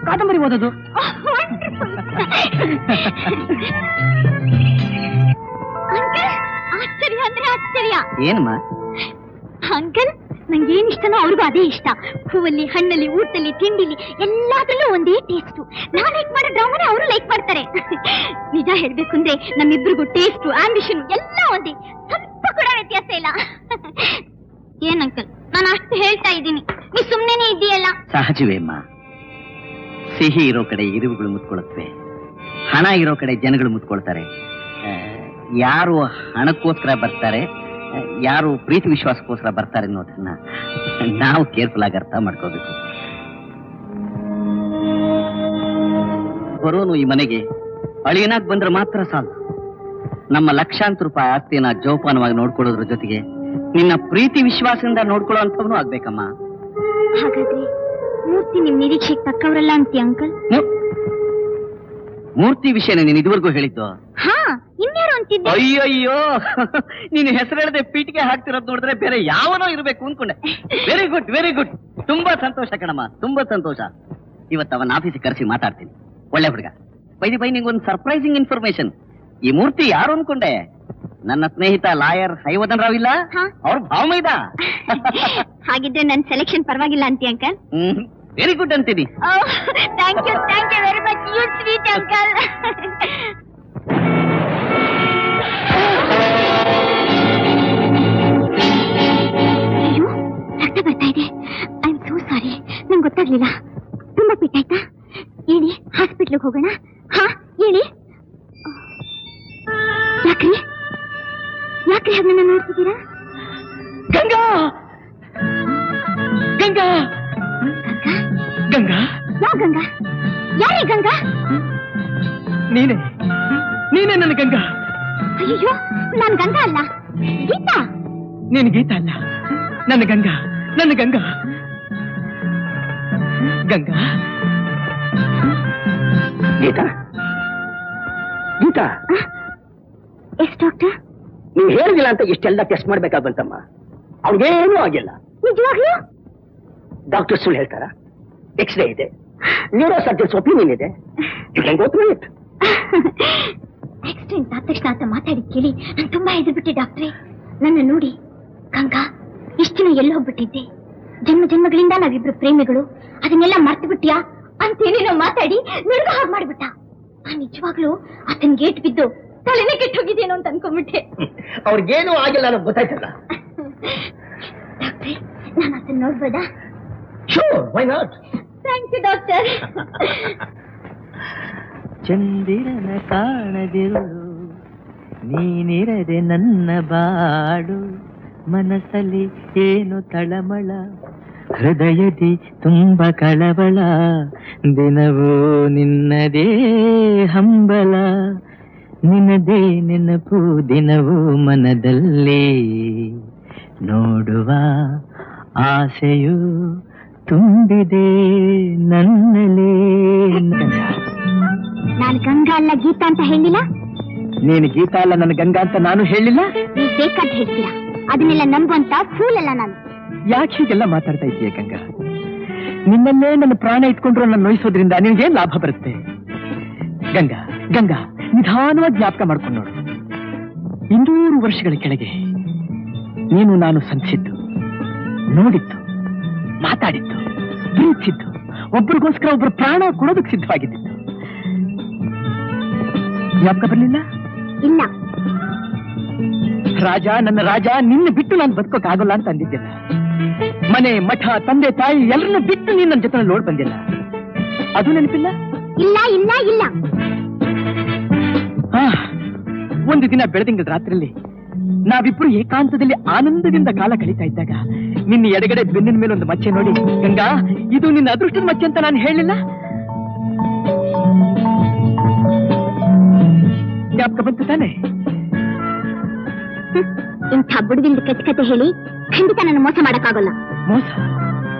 ಕಾದಂಬರಿ ಓದೋದು. ಅಂಕಲ್, ಆಶ್ಚರ್ಯ ಅಂದ್ರೆ ಆಶ್ಚರ್ಯ. ಏನಮ್ಮ? ಅಂಕಲ್, ನಂಗೆ ಏನ್ ಇಷ್ಟನೋ ಅವ್ರಿಗೂ ಅದೇ ಇಷ್ಟ. ಹೂವಲ್ಲಿ, ಹಣ್ಣಲ್ಲಿ, ಊಟದಲ್ಲಿ, ತಿಂಡಿಲಿ ಎಲ್ಲಾದ್ರಲ್ಲೂ ಒಂದೇ ಟೇಸ್ಟು. ನಾನ್ ಲೈಕ್ ಮಾಡೋ ಡ್ರಾಮಾನ ಅವರು ಲೈಕ್ ಮಾಡ್ತಾರೆ. ನಿಜ ಹೇಳ್ಬೇಕು ಅಂದ್ರೆ ನಮ್ಮಿಬ್ರಿಗೂ ಟೇಸ್ಟು, ಆಂಬಿಷನ್ ಎಲ್ಲ ಒಂದೇ, ಸ್ವಲ್ಪ ಕೂಡ ವ್ಯತ್ಯಾಸ ಇಲ್ಲ. ಏನ್ ಅಂಕಲ್, ನಾನು ಅಷ್ಟು ಹೇಳ್ತಾ ಇದ್ದೀನಿ, ನೀ ಸುಮ್ನೆನೇ ಇದೆಯಲ್ಲ. ಸಹಜವೇ ಅಮ್ಮ. ಸಿಹಿ ಇರೋ ಕಡೆ ಇರುವುಗಳು ಮುತ್ಕೊಳುತ್ತವೆ, ಹಣ ಇರೋ ಕಡೆ ಜನಗಳು ಮುತ್ಕೊಳ್ತಾರೆ. ಯಾರು ಹಣಕ್ಕೋಸ್ಕರ ಬರ್ತಾರೆ, ಯಾರು ಪ್ರೀತಿ ವಿಶ್ವಾಸಕ್ಕೋಸ್ಕರ ಬರ್ತಾರೆ ಅನ್ನೋದನ್ನ ನಾವು ಕೇರ್ಫುಲ್ ಆಗಿ ಅರ್ಥ ಮಾಡ್ಕೋಬೇಕು. ಬರೋನು ಈ ಮನೆಗೆ ಅಳಿಯನಾಗಿ ಬಂದ್ರೆ ಮಾತ್ರ ಸಾಲ. ನಮ್ಮ ಲಕ್ಷಾಂತರ ರೂಪಾಯಿ ಆಸ್ತಿಯನ್ನ ಜೋಪಾನವಾಗಿ ನೋಡ್ಕೊಳ್ಳೋದ್ರ ಜೊತೆಗೆ ನಿನ್ನ ಪ್ರೀತಿ ವಿಶ್ವಾಸದಿಂದ ನೋಡ್ಕೊಳ್ಳೋ ಅಂಥವ್ನು ಆಗ್ಬೇಕಮ್ಮ. ಹಾಗಾದ್ರೆ ಮೂರ್ತಿ ನಿಮ್ ನಿರೀಕ್ಷೆಗೆ ತಕ್ಕವರಲ್ಲ ಅಂತೀಯ ಅಂಕಲ್? ಮೂರ್ತಿ ವಿಷಯನ ನೀನು ಇದುವರೆಗೂ ಹೇಳಿದ್ದು? ಹಾ, ಇನ್ಯಾರು ಅಂತಿದ್ದೆ? ಅಯ್ಯಯ್ಯೋ, ನೀನು ಹೆಸರು ಹೇಳದೆ ಪೀಟಿಗೆ ಹಾಕ್ತಿರೋದು ನೋಡಿದ್ರೆ ಬೇರೆ ಯಾವನೋ ಇರಬೇಕು ಅನ್ಕೊಂಡೆ. Very good, very good. ತುಂಬಾ ಸಂತೋಷ ಕಣಮ್ಮ, ತುಂಬಾ ಸಂತೋಷ. ಇವತ್ತು ಅವನ ಆಫೀಸಿಗೆ ಕರೆಸಿ ಮಾತಾಡ್ತೀನಿ. ಒಳ್ಳೆ ಹುಡುಗ. ಬೈ ನಿಂಗೊಂದು ಸರ್ಪ್ರೈಸಿಂಗ್ ಇನ್ಫಾರ್ಮೇಶನ್. ಈ ಮೂರ್ತಿ ಯಾರು ಅನ್ಕೊಂಡೆ? ನನ್ನ ಸ್ನೇಹಿತ ಲಾಯರ್ ಹೈವದನ್ ರಾವ್ ಇಲ್ಲ, ಅವ್ರ ಭಾವಮೈದ. ಹಾಗಿದ್ರೆ ನನ್ನ ಸೆಲೆಕ್ಷನ್ ಪರವಾಗಿಲ್ಲ ಅಂತೀಯ ಅಂಕಲ್? ವೆರಿ ಗುಡ್ ಅಂತೀನಿ. Thank you very much, you sweet uncle. ಅಯ್ಯೋ, ರಕ್ತ ಬರ್ತಾ ಇದೆ. ಐ ಆಮ್ ಸೋ ಸಾರಿ, ನಂಗೆ ಗೊತ್ತಾಗ್ಲಿಲ್ಲ. ತುಂಬಾ ಪೆಟ್ಟಾಯ್ತಾ? ಹೇಳಿ, ಹಾಸ್ಪಿಟ್ಲಿಗೆ ಹೋಗೋಣ. ಹಾ ಹೇಳಿ. ಯಾಕ್ರಿ ಹಾಗೆ ನನ್ನ ನೋಡ್ತಿದ್ದೀರಾ? ಗಂಗಾ, ಗಂಗಾ, ಗಂಗಾ. ಯಾವ ಗಂಗಾ? ಯಾರೇ ಗಂಗಾ? ನೀನೇ ನನ್ನ ಗಂಗಾ. ಅಯ್ಯೋ, ನಾನ್ ಗಂಗಾ ಅಲ್ಲ, ಗೀತಾ. ನೀನು ಗೀತಾ ಅಲ್ಲ, ನನ್ನ ಗಂಗಾ, ನನ್ನ ಗಂಗಾ. ಗಂಗಾ, ಗೀತಾ, ಗೀತಾ. Yes doctor? ನೀವು ಹೇಳಿಲ್ಲ ಅಂತ ಇಷ್ಟೆಲ್ಲ ಟೆಸ್ಟ್ ಮಾಡ್ಬೇಕಾಗಂತಮ್ಮ. ಅವ್ನಿಗೇನೂ ಆಗಿಲ್ಲ. ನಿಜವಾಗ್ಲೂ? ಡಾಕ್ಟರ್ ಸುಳ್ಳು ಹೇಳ್ತಾರ? ಎಕ್ಸ್ರೇ ಇದೆ, ನ್ಯೂರೋ ಸರ್ಜನ್ಸ್ ಒಪಿನಿಯನ್ ಇದೆ. You can go through it. Accident ಆದ ತಕ್ಷಣ ಅಂತ ಮಾತಾಡಿ ಕೇಳಿ ನಾನು ತುಂಬಾ ಹೆದರ್ಬಿಟ್ಟೆ ಡಾಕ್ಟ್ರೆ. ನನ್ನ ನೋಡಿ ಗಂಗಾ ಇಷ್ಟು ದಿನ ಎಲ್ಲಿ ಹೋಗ್ಬಿಟ್ಟಿದ್ದೆ, ಜನ್ಮ ಜನ್ಮಗಳಿಂದ ನಾವಿಬ್ರು ಪ್ರೇಮಿಗಳು, ಅದನ್ನೆಲ್ಲ ಮರ್ತು ಬಿಟ್ಟಿಯಾ ಅಂತೇನೇನೋ ಮಾತಾಡಿ ನನಗ ಹಾಗೆ ಮಾಡ್ಬಿಟ್ಟ. ನಾನು ನಿಜವಾಗ್ಲೂ ಆತನ ಗೇಟ್ ಬಿದ್ದು ತಲೆನೇ ಕೆಟ್ಟು ಹೋಗಿದ್ದೇನೋ ಅಂತ ಅನ್ಕೊಂಡ್ಬಿಟ್ಟೆ. ಅವ್ರಿಗೇನು ಆಗಿಲ್ಲ ಅನ್ನೋದು ಗೊತ್ತಾಯ್ತಲ್ಲ. ಡಾಕ್ಟ್ರೆ ನಾನು ಅದನ್ನ ನೋಡ್ಬೋದಾ? Sure, why not? Thank you doctor. ಚಂದಿರನ ಕಾಣದಿರುಳು ನೀನಿರದೆ ನನ್ನ ಬಾಡು, ಮನಸ್ಸಲ್ಲಿ ಏನು ತಳಮಳ, ಹೃದಯದಿ ತುಂಬ ಕಳವಳ, ದಿನವೂ ನಿನ್ನದೇ ಹಂಬಲ, ನಿನ್ನದೇ ನೆನಪು ದಿನವೂ ಮನದಲ್ಲಿ, ನೋಡುವ ಆಸೆಯು ತುಂಬಿದೆ ನನ್ನಲೇ. ನಾನು ಗಂಗಾ ಅಲ್ಲ ಗೀತಾ ಅಂತ ಹೇಳಿಲ್ಲ. ನೀನು ಗೀತಾ ಅಲ್ಲ ನನ್ನ ಗಂಗಾ ಅಂತ ನಾನು ಹೇಳಿಲ್ಲ. ನೀವು ಬೇಕಾದ್ ಹೇಳ್ತೀರಾ, ಅದನ್ನೆಲ್ಲ ನಂಬುವಂತ ಫೂಲ್ ಅಲ್ಲ ನಾನು. ಯಾಕೆ ಹೀಗೆಲ್ಲ ಮಾತಾಡ್ತಾ ಇದೀಯ ಗಂಗಾ? ನಿನ್ನಲ್ಲೇ ನನ್ನ ಪ್ರಾಣ ಇಟ್ಕೊಂಡ್ರು ನನ್ನ ನೋಯಿಸೋದ್ರಿಂದ ನಿನಗೆ ಲಾಭ ಬರುತ್ತೆ. ಗಂಗಾ ಗಂಗಾ ನಿಧಾನವಾಗಿ ಜ್ಞಾಪಕ ಮಾಡ್ಕೊಂಡು ನೋಡು. 200 ವರ್ಷಗಳ ಕೆಳಗೆ ನೀನು ನಾನು ಸಂಧಿಸಿದ್ದು, ನೋಡಿದ್ದು, ಮಾತಾಡಿದ್ದು, ಪ್ರೀತಿಸಿದ್ದು, ಒಬ್ಬರಿಗೋಸ್ಕರ ಒಬ್ಬರು ಪ್ರಾಣ ಕೊಡೋದಕ್ಕೆ ಸಿದ್ಧವಾಗಿದ್ದು. ಜ್ಞಾಪಕ ಬರಲಿಲ್ಲ? ಇಲ್ಲ. ರಾಜ, ನನ್ನ ರಾಜ, ನಿನ್ನ ಬಿಟ್ಟು ನಾನು ಬದುಕೋಕ್ಕಾಗಲ್ಲ ಅಂತ ಅಂದಿದ್ದಿಲ್ಲ. ಮನೆ, ಮಠ, ತಂದೆ, ತಾಯಿ ಎಲ್ಲರನ್ನು ಬಿಟ್ಟು ನೀನು ನನ್ನ ಜೊತೆ ನೋಡ್ ಬಂದಿಲ್ಲ. ಅದು ನೆನಪಿಲ್ಲ? ಇಲ್ಲ ಇಲ್ಲ ಇಲ್ಲ. ಒಂದು ದಿನ ಬೆಳದಿಂಗಳ ರಾತ್ರಿಯಲ್ಲಿ ನಾವಿಬ್ರು ಏಕಾಂತದಲ್ಲಿ ಆನಂದದಿಂದ ಕಾಲ ಕಳೀತಾ ಇದ್ದಾಗ ನಿನ್ನ ಎಡಗಡೆ ಬೆನ್ನಿನ ಮೇಲೆ ಒಂದು ಮಚ್ಚೆ ನೋಡಿ, ಗಂಗಾ ಇದು ನಿನ್ನ ಅದೃಷ್ಟದ ಮಚ್ಚೆ ಅಂತ ನಾನು ಹೇಳಿಲ್ಲ? ಜ್ಞಾಪಕ ಬಂತು ತಾನೆ? ಇಂಥ ಬುಡದಿಂದ ಕೆಟ್ಟ ಕತೆ ಹೇಳಿ ಖಂಡಿತ ನನ್ನ ಮೋಸ ಮಾಡಕ್ಕಾಗಲ್ಲ. ಮೋಸ?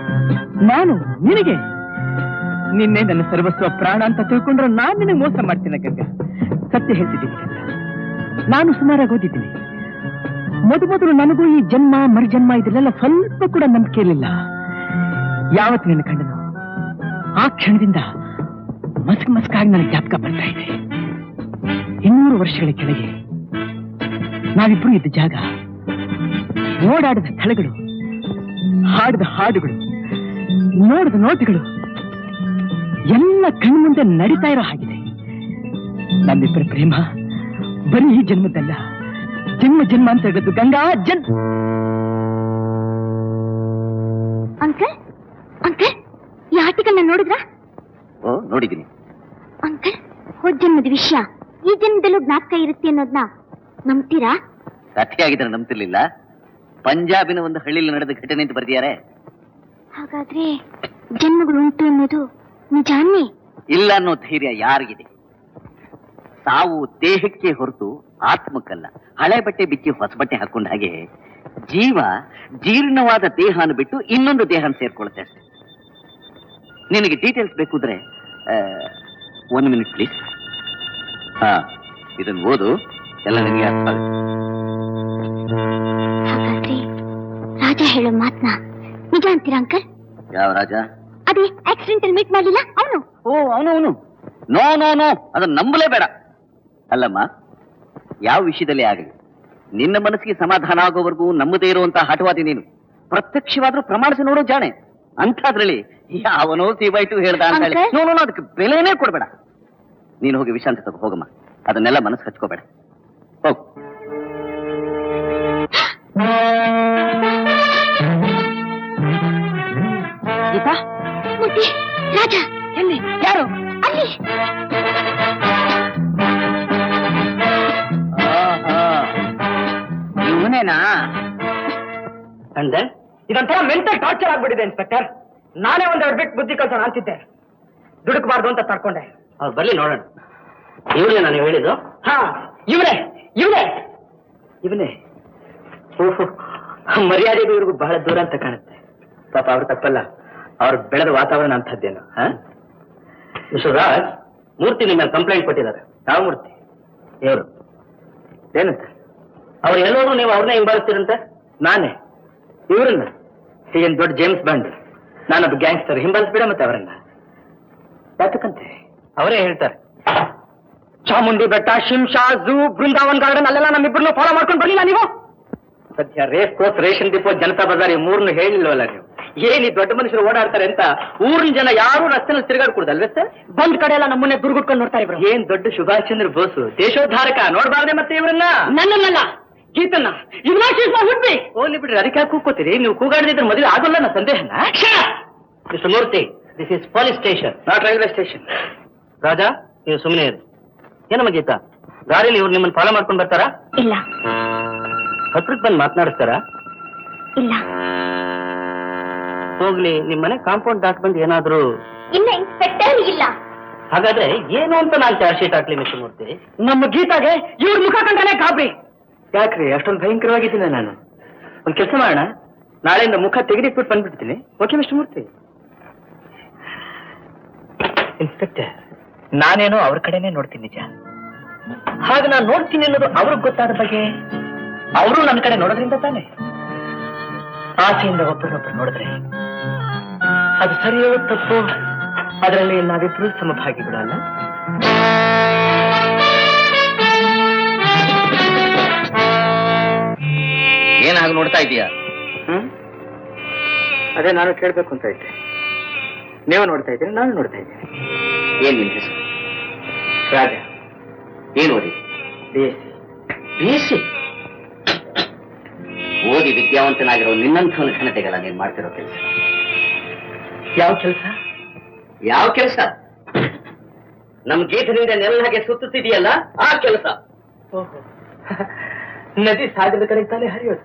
ನಾನು ನಿನಗೆ? ನಿನ್ನೆ ನನ್ನ ಸರ್ವಸ್ವ ಪ್ರಾಣ ಅಂತ ತಿಳ್ಕೊಂಡ್ರೆ ನಾನು ನಿನಗೆ ಮೋಸ ಮಾಡ್ತೀನಿ ಗಂಗಾ. ಸತ್ಯ ಹೇಳ್ತಿದ್ದೀನಿ ಗಂಗಾ, ನಾನು ಸುಮಾರಾಗಿ ಓದಿದ್ದೀನಿ. ಮೊದಲು ನನಗೂ ಈ ಜನ್ಮ ಮರುಜನ್ಮ ಇದೆಲ್ಲ ಸ್ವಲ್ಪ ಕೂಡ ನಂಬಿಕೆ ಇರಲಿಲ್ಲ. ಯಾವತ್ತು ನಿನ್ನ ಕಂಡನು ಆ ಕ್ಷಣದಿಂದ ಮಸ್ಕಾಗಿ ನನಗೆ ಜ್ಞಾಪಕ ಬರ್ತಾ ಇದೆ. 200 ವರ್ಷಗಳ ಕೆಳಗೆ ನಾವಿಬ್ರು ಇದ್ದ ಜಾಗ, ಓಡಾಡಿದ ಸ್ಥಳಗಳು, ಹಾಡಿದ ಹಾಡುಗಳು, ನೋಡಿದ ನೋಟಗಳು ಎಲ್ಲ ಕಣ್ಮುಂದೆ ನಡೀತಾ ಇರೋ ಹಾಗಿದೆ. ನಮ್ಮಿಬ್ಬರ ಪ್ರೇಮ ಬರೀ ಈ ಜನ್ಮದಲ್ಲ, ಜನ್ಮ ಜನ್ಮ ಅಂತ ಹೇಳಿದ್ದು ಗಂಗಾ. ಅಂಕಲ್ ಅಂಕಲ್ ಈ ಆರ್ಟಿಕಲ್ ನೋಡಿದ್ರಾ? ಓ, ನೋಡಿದ್ದೀನಿ. ಅಂಕಲ್ ಹೋದ್ ಜನ್ಮದ ವಿಷಯ ಈ ಜನ್ಮದಲ್ಲೂ ಜ್ಞಾಪಕ ಇರುತ್ತೆ ಅನ್ನೋದನ್ನ ನಂಬ್ತೀರಾ? ಕಥೆ ಆಗಿದ್ರೆ ನಂಬ್ತಿರ್ಲಿಲ್ಲ. ಪಂಜಾಬಿನ ಒಂದು ಹಳ್ಳಿಯಲ್ಲಿ ನಡೆದ ಘಟನೆ ಅಂತ ಬರ್ದಿದ್ದಾರೆ. ಹಾಗಾದ್ರೆ ಜನ್ಮಗಳು ಉಂಟು ಅನ್ನೋದು ನಿಜಾನೇ? ಇಲ್ಲ ಅನ್ನೋ ಧೈರ್ಯ ಯಾರಿಗಿದೆ? ಸಾವು ದೇಹಕ್ಕೆ ಹೊರತು ಆತ್ಮಕ್ಕಲ್ಲ. ಹಳೆ ಬಟ್ಟೆ ಬಿಚ್ಚಿ ಹೊಸ ಬಟ್ಟೆ ಹಾಕೊಂಡ ಹಾಗೆ ಜೀವ ಜೀರ್ಣವಾದ ದೇಹನ ಬಿಟ್ಟು ಇನ್ನೊಂದು ದೇಹನ ಸೇರ್ಕೊಳ್ಳುತ್ತೆ ಅಷ್ಟೇ. ನಿನಗೆ ಡೀಟೇಲ್ಸ್ ಬೇಕುದ್ರೆ 1 ಮಿನಿಟ್ ಪ್ಲೀಸ್. ಇದನ್ನು ಓದು, ಎಲ್ಲ ನಿನಗೆ ಅರ್ಥ ಆಗುತ್ತೆ. ಹಾಗಾದ್ರೆ ರಾಜ ಹೇಳೋ ಮಾತ್ನ ನಿಜ ಅಂತೀರಾ ಅಂಕಲ್? ಯಾವ ರಾಜ? ಅದೇ ಆಕ್ಸಿಡೆಂಟ್ ಅಲ್ಲಿ ಮೀಟ್ ಮಾಡಲಿಲ್ಲ ಅವನು. ಓ, ಅವನು. ನೋ ನೋ ನೋ, ಅದನ್ನ ನಂಬಲೇಬೇಡ. ಅಲ್ಲಮ್ಮ, ಯಾವ ವಿಷಯದಲ್ಲಿ ಆಗಲಿ ನಿನ್ನ ಮನಸ್ಸಿಗೆ ಸಮಾಧಾನ ಆಗೋವರೆಗೂ ನಂಬದೇ ಇರುವಂತಹ ಹಠವಾದಿ ನೀನು. ಪ್ರತ್ಯಕ್ಷವಾದ್ರೂ ಪ್ರಮಾಣಿಸಿ ನೋಡೋ ಜಾಣೆ. ಅಂಥದ್ರಲ್ಲಿ ಯಾವನೋ C/2 ಹೇಳ್ದ ಅಂತ ಹೇಳಿ ನೋ, ಅದಕ್ಕೆ ಬೆಲೆನೇ ಕೊಡ್ಬೇಡ. ನೀನು ಹೋಗಿ ವಿಶ್ರಾಂತಿ ತಗೋ, ಹೋಗಮ್ಮ. ಅದನ್ನೆಲ್ಲ ಮನಸ್ಸು ಹಚ್ಕೋಬೇಡ, ಹೋಗು. ಗೀತಾ, ರಾಜ ಎಲ್ಲಿ? ಯಾರು? ಅಲ್ಲಿ. ಇವನೇನಾ? ಅಂದ್ರೆ ಇದೊಂಥರ ಮೆಂಟಲ್ ಟಾರ್ಚರ್ ಆಗ್ಬಿಟ್ಟಿದೆ ಇನ್ಸ್ಪೆಕ್ಟರ್. ನಾನೇ ಒಂದೆರಡು ಬಿಟ್ಟು ಬುದ್ಧಿ ಕಲ್ಸೋಣ ಅಂತಿದ್ದೆ, ದುಡುಕಬಾರ್ದು ಅಂತ ತಡ್ಕೊಂಡೆ. ಅವ್ರು ಬರ್ಲಿ ನೋಡೋಣ. ಇವನೇ ನಾನು ಹೇಳಿದ್ದು? ಇವನೇ. ಮರ್ಯಾದೆಗೂ ಇವ್ರಿಗೂ ಬಹಳ ದೂರ ಅಂತ ಕಾಣುತ್ತೆ. ಪಾಪ ಅವ್ರು ತಪ್ಪಲ್ಲ, ಅವ್ರು ಬೆಳೆದ ವಾತಾವರಣ ಅಂತದ್ದೇನು. ಮಿಸ್ಟರ್ ರಾಜ್, ಮೂರ್ತಿ ನಿಮ್ಮ ಕಂಪ್ಲೇಂಟ್ ಕೊಟ್ಟಿದ್ದಾರೆ. ಯಾವ ಮೂರ್ತಿ? ಇವರು. ಏನಂತ? ಅವ್ರು ಎಲ್ಲೋದ್ರು ನೀವು ಅವ್ರನ್ನೇ ಹಿಂಬಾಲಿಸ್ತೀರಂತೆ? ನಾನೇ ಇವ್ರನ್ನ? ಏನ್ ದೊಡ್ಡ ಜೇಮ್ಸ್ ಬಾಂಡ್, ನಾನೊಬ್ಬ ಗ್ಯಾಂಗ್ಸ್ಟರ್, ಹಿಂಬಾಲಿಸ್ಬೇಡ ಮತ್ತೆ ಅವರನ್ನ. ಯಾತಕ್ಕಂತೆ ಅವರೇ ಹೇಳ್ತಾರೆ. ಚಾಮುಂಡಿ ಬೆಟ್ಟ, ಶಿಂಷಾ, ಝೂ, ಬೃಂದಾವನ್ ಗಾರ್ಡನ್ ಅಲ್ಲೆಲ್ಲ ನಮ್ಮಿಬ್ಬರನ್ನು ಫಾಲೋ ಮಾಡ್ಕೊಂಡು ಬರ್ಲಿಲ್ಲ ನೀವು? ಸದ್ಯ race course, ration depot, Janata Bazaar ಈ ಮೂರನ್ನು ಹೇಳಿಲ್ವಲ್ಲ ನೀವು? ಏನ್ ಈ ದೊಡ್ಡ ಮನುಷ್ಯರು ಓಡಾಡ್ತಾರೆ ಅಂತ ಊರಿನ ಜನ ಯಾರು ರಸ್ತೆನಲ್ಲಿ ತಿರುಗಾಡ್ಕೊಡುದಲ್ವೇ ಸರ್? ಬಂದ್ ಕಡೆ ಎಲ್ಲ ನಮ್ಮನ್ನೇ ದುರ್ಗುಟ್ಕೊಂಡು ನೋಡ್ತಾರೆ ಇಬ್ರು. ಏನ್ ದೊಡ್ಡ ಸುಭಾಷ್ ಚಂದ್ರ ಬೋಸ್, ದೇಶೋದ್ಧಾರಕ, ನೋಡ್ಬಾರ್ದೆ ಮತ್ತೆ ಇವ್ರನ್ನ? ನನ್ನನ್ನಲ್ಲ, ಗೀತನ್ನ. ಹುಟ್ಟಿ ಹೋಗ್ಲಿ ಬಿಡ್ರಿ, ಅದಕ್ಕೆ ಯಾಕೆ ಕೂಗ್ಕೋತೀರಿ? ನೀವು ಕೂಗಾಡದಿದ್ರೆ ಮದುವೆ ಆಗೋಲ್ಲ ನನ್ನ ಸಂದೇಹನ. Mister Murthy, this is police station, not railway station. Raja, ನೀವು ಸುಮ್ಮನೆ ಇರಿ. ಏನಮ್ಮ ಗೀತಾ, ದಾರಿಯಲ್ಲಿ ಇವ್ರು ನಿಮ್ಮನ್ನು ಫಾಲೋ ಮಾಡ್ಕೊಂಡು ಬರ್ತಾರಾ? ಇಲ್ಲ ಹತ್ರಕ್ಕೆ ಬಂದು ಮಾತನಾಡಿಸ್ತಾರಾ? ಇಲ್ಲ. ಹೋಗ್ಲಿ, ನಿಮ್ ಮನೆ ಕಾಂಪೌಂಡ್ ದಾಟ್ ಬಂದು ಏನಾದ್ರು? ಇಲ್ಲ ಇನ್ಸ್ಪೆಕ್ಟರ್, ಇಲ್ಲ. ಹಾಗಾದ್ರೆ ಏನು ಅಂತ ನಾನು ಚಾರ್ಜ್ ಶೀಟ್ ಹಾಕ್ಲಿ ಮಿಸ್ಟರ್ ಮೂರ್ತಿ? ನಮ್ಮ ಗೀತಾಗೆ ಇವ್ರ ಮುಖ ಕಂಡನೆ ಗಾಬರಿ. ಯಾಕ್ರಿ ಅಷ್ಟೊಂದು ಭಯಂಕರವಾಗಿದ್ದೀನಿ ನಾನು? ಒಂದ್ ಕೆಲಸ ಮಾಡೋಣ, ನಾಳೆಯಿಂದ ಮುಖ ತೆಗೆದಿಟ್ಬಿಟ್ಟು ಬಂದ್ಬಿಡ್ತೀನಿ. ಓಕೆ ಮಿಸ್ಟರ್ ಮೂರ್ತಿ? ಇನ್ಸ್ಪೆಕ್ಟರ್, ನಾನೇನೋ ಅವ್ರ ಕಡೆನೆ ನೋಡ್ತೀನಿ ನಿಜ. ಹಾಗೆ ನಾನು ನೋಡ್ತೀನಿ ಅನ್ನೋದು ಅವ್ರಿಗೆ ಗೊತ್ತಾದ ಬಗ್ಗೆ ಅವರು ನನ್ನ ಕಡೆ ನೋಡೋದ್ರಿಂದ ತಾನೆ. ಆಸೆಯಿಂದ ಒಬ್ಬರನ್ನೊಬ್ಬರು ನೋಡಿದ್ರೆ ಅದು ಸರಿಯೋ ತಪ್ಪು, ಅದರಲ್ಲಿ ನಾವಿಬ್ರು ಸಮಭಾಗಿಗಳು ಅಲ್ಲ? ಏನಾಗ ನೋಡ್ತಾ ಇದೀಯಾ? ಅದೇ ನಾನು ಕೇಳ್ಬೇಕು ಅಂತ ಇದ್ದೆ. ನೀವು ನೋಡ್ತಾ ಇದ್ದೀನಿ, ನಾನು ನೋಡ್ತಾ ಇದ್ದೀನಿ. ಏನ್ ನಿನ್ ಹೆಸರು? ರಾಜ. ಏನ್ ಓದಿ? BSc. ಓದಿ ವಿದ್ಯಾವಂತನಾಗಿರೋ ನಿನ್ನಂಥವನ ಘನತೆಗಳ ನೀನ್ ಮಾಡ್ತಿರೋ ಕೆಲಸ. ಯಾವ ಕೆಲಸ? ಯಾವ ಕೆಲಸ? ನಮ್ ಗೀತದಿಂದ ನೆಲ ಹಾಗೆ ಸುತ್ತುತ್ತಿದೆಯಲ್ಲ, ಆ ಕೆಲಸ. ನದಿ ಸಾಗರದ ಕಡೆ ತಾನೇ ಹರಿಯೋದು.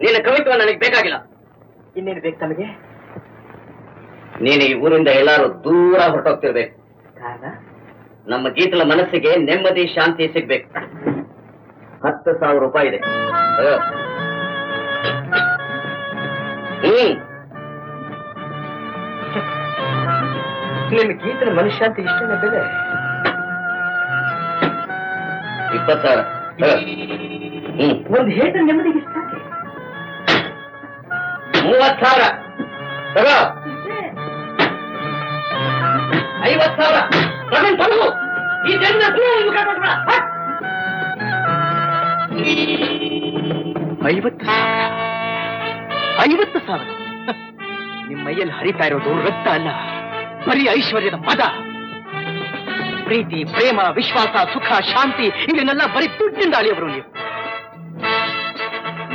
ನಿನ್ನ ಕವಿತ್ವ ನನಗೆ ಬೇಕಾಗಿಲ್ಲ. ಇನ್ನೇನು ಬೇಕು ತಮಗೆ? ನೀನು ಈ ಊರಿಂದ ಎಲ್ಲಾರು ದೂರ ಹೊರಟೋಗ್ತಿರ್ಬೇಕು. ಕಾರಣ? ನಮ್ಮ ಗೀತಲ ಮನಸ್ಸಿಗೆ ನೆಮ್ಮದಿ, ಶಾಂತಿ ಸಿಗ್ಬೇಕು. 10,000 ರೂಪಾಯಿ ಇದೆ. ನಿಮ್ ಗೀತನ ಮನುಷ್ಯ ಅಂತ ಇಷ್ಟನೇ ಬೆಲೆ? 20,000. ಒಂದು ಹೇಟ ನೆಮ್ಮದಿಗೆ ಇಷ್ಟ. 30,000. ತಗೋ. 50,000. ಈ ಜನ 50,000. ನಿಮ್ಮ ಮೈಯಲ್ಲಿ ಹರಿತಾ ಇರೋದು ರಕ್ತ ಅಲ್ಲ, ಬರೀ ಐಶ್ವರ್ಯದ ಪದ. ಪ್ರೀತಿ, ಪ್ರೇಮ, ವಿಶ್ವಾಸ, ಸುಖ, ಶಾಂತಿ ಇದನ್ನೆಲ್ಲ ಬರೀ ದುಡ್ಡಿನಿಂದ ಅಳಿಯವರು ನೀವು.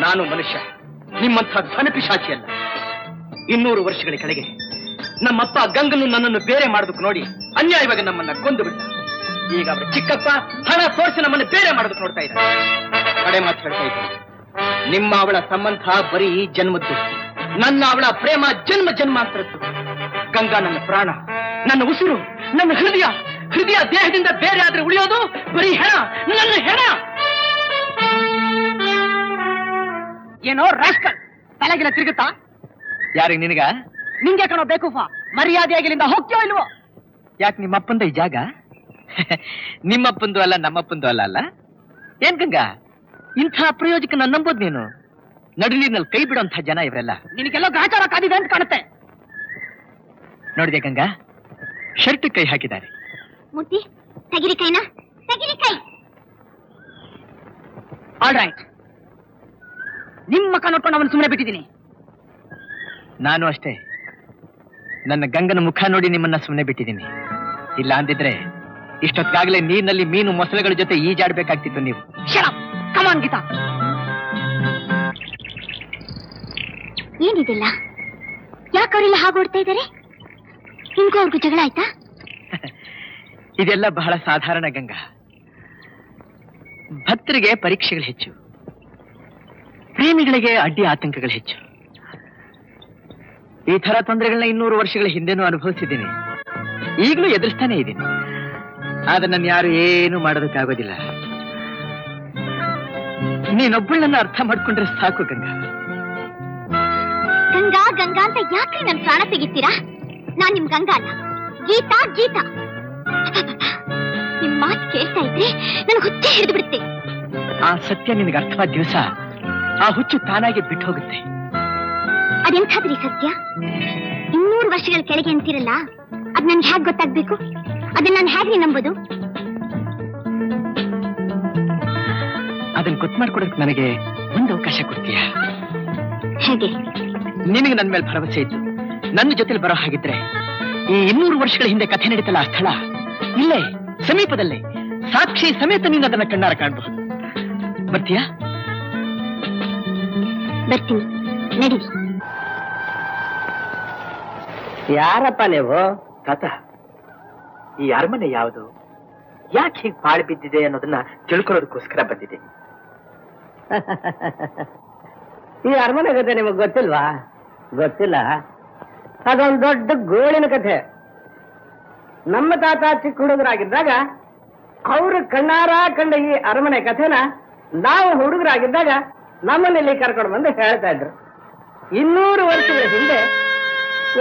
ನಾನು ಮನುಷ್ಯ, ನಿಮ್ಮಂಥ ಧನಪಿಶಾಚಿ ಅಲ್ಲ. 200 ವರ್ಷಗಳ ಕೆಳಗೆ ನಮ್ಮಪ್ಪ ಗಂಗನ್ನು ನನ್ನನ್ನು ಬೇರೆ ಮಾಡೋದಕ್ಕೆ ನೋಡಿ ಅನ್ಯಾಯವಾಗಿ ನಮ್ಮನ್ನ ಕೊಂದು ಬಿಟ್ಟ. ಈಗ ಅವರ ಚಿಕ್ಕಪ್ಪ ಹಣ ತೋರಿಸಿ ನಮ್ಮನ್ನು ಬೇರೆ ಮಾಡೋದಕ್ಕೆ ನೋಡ್ತಾ ಇದ್ದಾರೆ. ಕಡೆ ಮಾತು ಹೇಳ್ತಾ ಇದ್ದೀನಿ, ನಿಮ್ಮ ಅವಳ ಸಂಬಂಧ ಬರೀ ಜನ್ಮದ್ದು, ನನ್ನ ಅವಳ ಪ್ರೇಮ ಜನ್ಮ ಜನ್ಮಾಂತರದ್ದು. ಗಂಗಾ ನನ್ನ ಪ್ರಾಣ, ನನ್ನ ಉಸಿರು, ನನ್ನ ಹೃದಯ. ಹೃದಯ ದೇಹದಿಂದ ಬೇರೆ ಆದ್ರೆ ಉಳಿಯೋದು ಬರೀ ಹೆಣ, ನನ್ನ ಹೆಣ. ಏನೋ ರಾಸ್ಕಲ್, ತಲೆಗಿನ ತಿರುಗುತ್ತಾ? ಯಾರಿಗೆ? ನಿನಗ? ನಿಂಗೆ ಕಣೋ ಬೇಕೂಫ. ಮರ್ಯಾದೆಯಾಗಿ ಇಲ್ಲಿಂದ ಹೋಗ್ತೀಯೋ ಇಲ್ವೋ? ಯಾಕೆ ನಿಮ್ಮಪ್ಪಂದ ಈ ಜಾಗ? ನಿಮ್ಮಪ್ಪಂದು ಅಲ್ಲ, ನಮ್ಮಪ್ಪಂದು ಅಲ್ಲ ಅಲ್ಲ? ಏನ್ ಗಂಗಾ, ಇಂಥ ಪ್ರಯೋಜಕ ನನ್ನ ನಂಬೋದು ನೀನು? ನಡುನೀರಿನಲ್ಲಿ ಕೈ ಬಿಡುವಂಥ ಜನ ಇವರೆಲ್ಲ. ನಿನಗೆಲ್ಲ ಗ್ರಾಚಾರ ಕಾದಿದೆ ಅಂತ ಕಾಣುತ್ತೆ. ನೋಡಿದೆ ಗಂಗಾ, ಶರ್ಟ್ ಕೈ ಹಾಕಿದ್ದಾರೆ. ಮೂರ್ತಿ, ತೆಗಿರಿ ಕೈನ, ತೆಗಿರಿ ಕೈ. ಆಲ್ ರೈಟ್, ನಿಮ್ಮ ಮಕ್ಕ ನೋಡ್ಕೊಂಡು ಅವನು ಸುಮ್ಮನೆ ಬಿಟ್ಟಿದ್ದೀನಿ. ನಾನು ಅಷ್ಟೇ, ನನ್ನ ಗಂಗನ ಮುಖ ನೋಡಿ ನಿಮ್ಮನ್ನ ಸುಮ್ಮನೆ ಬಿಟ್ಟಿದ್ದೀನಿ. ಇಲ್ಲ ಅಂದಿದ್ರೆ ಇಷ್ಟೊತ್ತಿಗಾಗಲೇ ನೀರಿನಲ್ಲಿ ಮೀನು ಮೊಸಳೆಗಳ ಜೊತೆ ಈಜಾಡ್ಬೇಕಾಗ್ತಿತ್ತು ನೀವು. ಕಮಾನ್ ಗೀತಾ. ಏನಿದಿಲ್ಲ? ಯಾಕೆ ಅವರೆಲ್ಲ ಹಾಗೋಡ್ತಾ ಇದ್ದಾರೆ? ನಿಮ್ಗೂ ಅವ್ರಿಗೂ ಜಗಳ ಆಯ್ತಾ? ಇದೆಲ್ಲ ಬಹಳ ಸಾಧಾರಣ ಗಂಗಾ. ಭಕ್ತರಿಗೆ ಪರೀಕ್ಷೆಗಳು ಹೆಚ್ಚು, ಪ್ರೇಮಿಗಳಿಗೆ ಅಡ್ಡಿ ಆತಂಕಗಳು ಹೆಚ್ಚು. ಈ ತರ ತೊಂದರೆಗಳನ್ನ 200 ವರ್ಷಗಳ ಹಿಂದೆನೂ ಅನುಭವಿಸಿದ್ದೀನಿ, ಈಗಲೂ ಎದುರಿಸ್ತಾನೆ ಇದ್ದೀನಿ. ಆದ್ರೆ ನನ್ನ ಯಾರು ಏನು ಮಾಡೋದಕ್ಕಾಗೋದಿಲ್ಲ. ನೀನೊಬ್ಬಳನ್ನ ಅರ್ಥ ಮಾಡ್ಕೊಂಡ್ರೆ ಸಾಕು ಗಂಗಾ. ಗಂಗಾ ಗಂಗಾ ಅಂತ ಯಾಕ್ರಿ ನನ್ ಪ್ರಾಣ ತೆಗಿತೀರಾ? ನಾನ್ ನಿಮ್ ಗಂಗಾ ಅಲ್ಲ, ಗೀತಾ ಗೀತಾ. ನಿಮ್ ಮಾತು ಕೇಳ್ತಾ ಇದ್ರೆ ನನ್ ಹುಚ್ಚೆ ಹಿಡಿದು ಬಿಡುತ್ತೆ. ಆ ಸತ್ಯ ನಿನಗೆ ಅರ್ಥವಾದ ದಿವಸ ಆ ಹುಚ್ಚು ತಾನಾಗಿ ಬಿಟ್ಟು ಹೋಗುತ್ತೆ. ಅದೆಂಥದ್ರಿ ಸತ್ಯ? 200 ವರ್ಷಗಳ ಕೆಳಗೆ ಅಂತಿರಲ್ಲ, ಅದ್ ನನ್ಗೆ ಹೇಗ್ ಗೊತ್ತಾಗ್ಬೇಕು? ಅದನ್ನ ನಾನು ಹೇಗೆ ನಂಬೋದು? ಅದನ್ನ ಗೊತ್ತು ಮಾಡ್ಕೊಡಕ್ ನನಗೆ ಒಂದು ಅವಕಾಶ ಕೊಡ್ತೀಯ? ಹೇಗೆ? ನಿನಗೆ ನನ್ನ ಮೇಲೆ ಭರವಸೆ ಇತ್ತು ನನ್ನ ಜೊತೆಲಿ ಬರೋ ಹಾಗಿದ್ರೆ ಈ 200 ವರ್ಷಗಳ ಹಿಂದೆ ಕಥೆ ನಡೀತಲ್ಲ ಆ ಸ್ಥಳ ಇಲ್ಲೇ ಸಮೀಪದಲ್ಲೇ ಸಾಕ್ಷಿ ಸಮೇತ ನೀನು ಅದನ್ನ ಕಣ್ಣಾರ ಕಾಣಬಹುದು. ಬರ್ತೀಯಾ? ಬರ್ತೀನಿ, ನಡಿ. ಯಾರಪ್ಪ ನೀವು? ತಾತ, ಈ ಅರಮನೆ ಯಾವುದು, ಯಾಕೆ ಹೀಗೆ ಬಾಳು ಬಿದ್ದಿದೆ ಅನ್ನೋದನ್ನ ತಿಳ್ಕೊಳ್ಳೋದಕ್ಕೋಸ್ಕರ ಬಂದಿದೆ. ಈ ಅರಮನೆ ಕಥೆ ನಿಮಗ್ ಗೊತ್ತಿಲ್ವಾ? ಗೊತ್ತಿಲ್ಲ? ಅದೊಂದು ದೊಡ್ಡ ಗೋಳಿನ ಕಥೆ. ನಮ್ಮ ತಾತ ಚಿಕ್ಕ ಹುಡುಗರಾಗಿದ್ದಾಗ ಅವರು ಕಣ್ಣಾರ ಕಂಡ ಈ ಅರಮನೆ ಕಥೆನ ನಾವು ಹುಡುಗರಾಗಿದ್ದಾಗ ನಮ್ಮನ್ನೆಲ್ಲಿ ಕರ್ಕೊಂಡು ಬಂದು ಹೇಳ್ತಾ ಇದ್ರು. 200 ವರ್ಷಗಳ ಹಿಂದೆ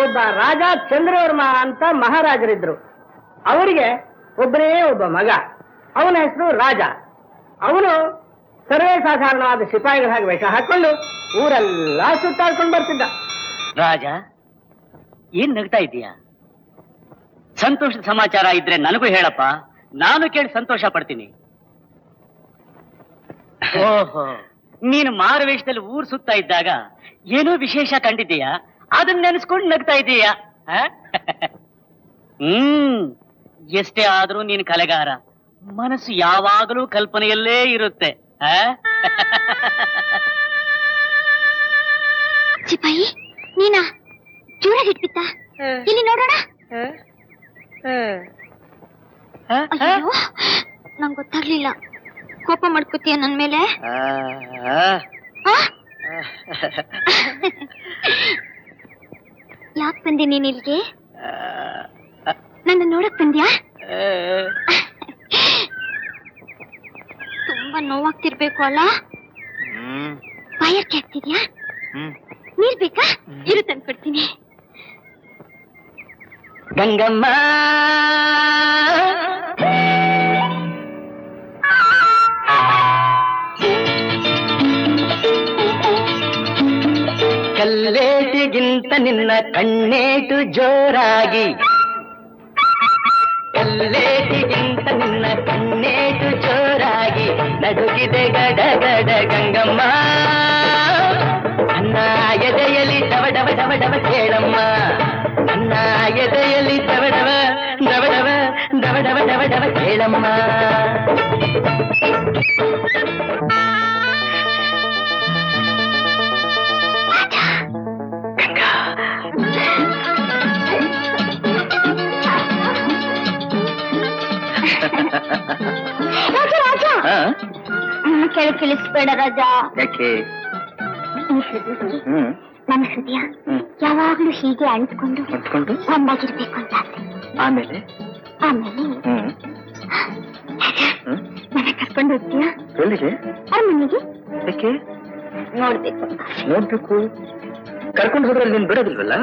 ಒಬ್ಬ ರಾಜ ಚಂದ್ರವರ್ಮ ಅಂತ ಮಹಾರಾಜರಿದ್ರು. ಅವರಿಗೆ ಒಬ್ಬನೇ ಒಬ್ಬ ಮಗ, ಅವನ ಹೆಸರು ರಾಜ. ಅವನು ಸರ್ವೇ ಸಾಧಾರಣವಾದ ಸಿಪಾಯಿಗಳ ಹಾಗೆ ವೇಷ ಹಾಕೊಂಡು ಊರೆಲ್ಲ ಸುತ್ತಾಡ್ಕೊಂಡು ಬರ್ತಿದ್ದ. ರಾಜ, ಏನ್ ನಗ್ತಾ ಇದೀಯಾ? ಸಂತೋಷದ ಸಮಾಚಾರ ಇದ್ರೆ ನನಗೂ ಹೇಳಪ್ಪ, ನಾನು ಕೇಳಿ ಸಂತೋಷ ಪಡ್ತೀನಿ. ಓಹೋ, ನೀನು ಮಾರುವೇಷದಲ್ಲಿ ಊರ್ ಸುತ್ತಾ ಇದ್ದಾಗ ಏನೋ ವಿಶೇಷ ಕಂಡಿದ್ದೀಯಾ? ಅದನ್ನ ನೆನೆಸ್ಕೊಂಡು ನಗ್ತಾ ಇದ್ದೀಯಾ? ಎಷ್ಟೇ ಆದ್ರೂ ನೀನು ಕಲೆಗಾರ, ಮನಸ್ಸು ಯಾವಾಗಲೂ ಕಲ್ಪನೆಯಲ್ಲೇ ಇರುತ್ತೆ. ಸಿಪಾಯಿ, ನೀನಾ? ಜೋರಾಗಿ ಇಟ್ಬಿತ್ತ? ಇಲ್ಲಿ ನೋಡೋಣ. ಅಯ್ಯೋ, ನಂಗೆ ಗೊತ್ತಾಗ್ಲಿಲ್ಲ. ಕೋಪ ಮಾಡ್ಕೋತೀಯ ನನ್ ಮೇಲೆ? ಯಾಕೆ ಬಂದೆ ನೀನ್ ಇಲ್ಲಿಗೆ? ನನ್ನ ನೋಡಕ್ ಬಂದ್ಯಾ? ತುಂಬಾ ನೋವಾಗ್ತಿರ್ಬೇಕು ಅಲ್ಲ? ಬಾಯರ್ಕೆ ಆಗ್ತಿದ್ಯಾ? ನೀರ್ ಬೇಕಾ? ಇರು ತಂದ್ಕೊಡ್ತೀನಿ. ಗಂಗಮ್ಮ ಕಲ್ಲೇಟಿಗಿಂತ ನಿನ್ನ ಕಣ್ಣೇಟು ಜೋರಾಗಿ, ಕಲ್ಲೇಟಿಗಿಂತ ನಿನ್ನ ಕಣ್ಣೇಟು ಜೋರಾಗಿ ನಡುಗಿದೆ ಗಡ ಗಡ ಗಂಗಮ್ಮ. ನನ್ನ ಎದೆಯಲ್ಲಿ ಡವಡವ ಡವಡವ ಕೇಳಮ್ಮ, ನನ್ನ ಎದೆಯಲ್ಲಿ ಡವಡವ ಡವಡವ ಡವಡವ ಡವಡವ ಕೇಳಮ್ಮ. ರಾಜ, ಕೆಳಗೆ ತಿಳಿಸ್ಬೇಡ ರಾಜ. ಯಾಕೆ? ನನ್ನ ಹೃದಯ ಯಾವಾಗ್ಲೂ ಹೀಗೆ ಅಂಟ್ಕೊಂಡು ಒಂದಾಗಿರ್ಬೇಕು ಅಂತ. ಆಮೇಲೆ ಆಮೇಲೆ ನನ್ನ ಕರ್ಕೊಂಡು ಹೋಗ್ತೀಯಾ? ಎಲ್ಲಿಗೆ? ಅರಮನೆಗೆ. ಯಾಕೆ? ನೋಡ್ಬೇಕು. ನೋಡ್ಬೇಕು? ಕರ್ಕೊಂಡು ಹೋದ್ರೆ ನೀನ್ ಬಿಡೋದಿಲ್ವಲ್ಲ?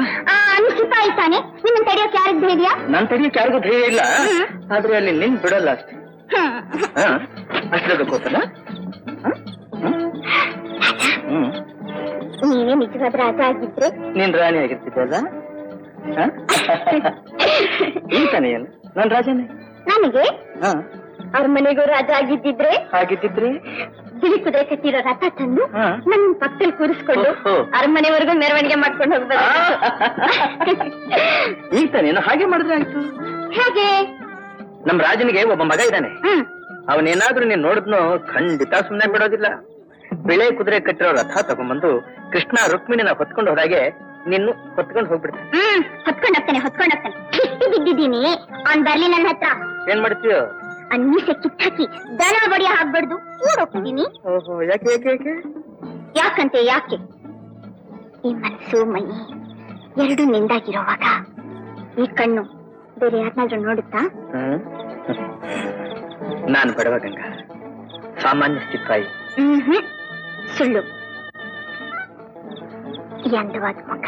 ನೀನ್ ಸಿಪಾಯಿ ತಾನೆ, ನಿನ್ನ ತಡೆಯೋಕೆ ಯಾರಿಗ್ ಧೈರ್ಯ? ನಾನ್ ತಡೆಯೋಕೆ ಯಾರಿಗೂ ಧೈರ್ಯ ಇಲ್ಲ, ಆದ್ರೆ ಅಲ್ಲಿ ನಿನ್ ಬಿಡಲ್ಲ ಅಷ್ಟೇ. ಅಷ್ಟೇ ಗೊತ್ತಲ್ಲ? ನೀವೇ ನಿಜವಾದ ರಾಜ ಆಗಿದ್ರೆ ನೀನ್ ರಾಣಿ ಆಗಿರ್ತಿದ್ದಲ್ಲ? ಈ ತಾನೇ ಏನು? ನಾನ್ ರಾಜನೇ. ನನಗೆ ಅರಮನೆಗೂ ರಾಜ ಆಗಿದ್ದಿದ್ರೆ ಬಿಳಿ ಕುದುರೆ ಕಟ್ಟಿರೋ ರಥ ತಂದು ನನ್ನ ಪಕ್ಕದಲ್ಲಿ ಕೂರಿಸ್ಕೊಂಡು ಅರಮನೆವರೆಗೂ ಮೆರವಣಿಗೆ ಮಾಡ್ಕೊಂಡು ಹೋಗ್ಬೋದು. ಈಗ ತಾನೇನು ಹಾಗೆ ಮಾಡಿದ್ರೆ ಆಯ್ತು. ಹೇಗೆ? ನಮ್ ರಾಜನಿಗೆ ಒಬ್ಬ ಮಗ ಇದ್ದಾನೆ. ಅವನೇನಾದ್ರೂ ನೀನ್ ನೋಡಿದ್ನು ಖಂಡಿತ ಸುಮ್ನೆ ಬಿಡೋದಿಲ್ಲ. ಬಿಳೆ ಕುದುರೆ ಕಟ್ಟಿರೋ ರಥ ತಗೊಂಡ್ಬಂದು ಕೃಷ್ಣ ರುಕ್ಮಿಣಿನ ಹೊತ್ಕೊಂಡು ಹೋದಾಗೆ ನಿನ್ನು ಹೊತ್ಕೊಂಡು ಹೋಗ್ಬಿಡ್ತಾನೆ. ಹೊತ್ಕೊಂಡೋಗ್ತಾನೆ. ಬಿಟ್ಟು ಬಿದ್ದಿದ್ದೀನಿ, ಅವ್ನ್ ಬರ್ಲಿ ನನ್ನ ಹತ್ರ. ಏನ್ ಮಾಡ್ತೀಯೋ? ಅನ್ನೀಸೆ ಕಿತ್ತಾಕಿ ದನ ಬಡಿಯ ಹಾಕ್ಬಾರ್ದು ಓಡೋಗ್ತಿದ್ದೀನಿ. ಓಹೋ, ಯಾಕೆ ಯಾಕೆ ಯಾಕೆ? ಯಾಕಂತೆ ಯಾಕೆ? ಈ ಮನಸ್ಸು ಮೈ ಎರಡು ನಿಂದಾಗಿರೋವಾಗ ಈ ಕಣ್ಣು ಬೇರೆ ಯಾರನ್ನಾದ್ರೂ ನೋಡುತ್ತಾ? ನಾನು ಬಡವ ಗಂಗಾ, ಸಾಮಾನ್ಯ ಸಿಪಾಯಿ. ಸುಳ್ಳು. ಈ ಅಂದವಾದ ಮುಖ,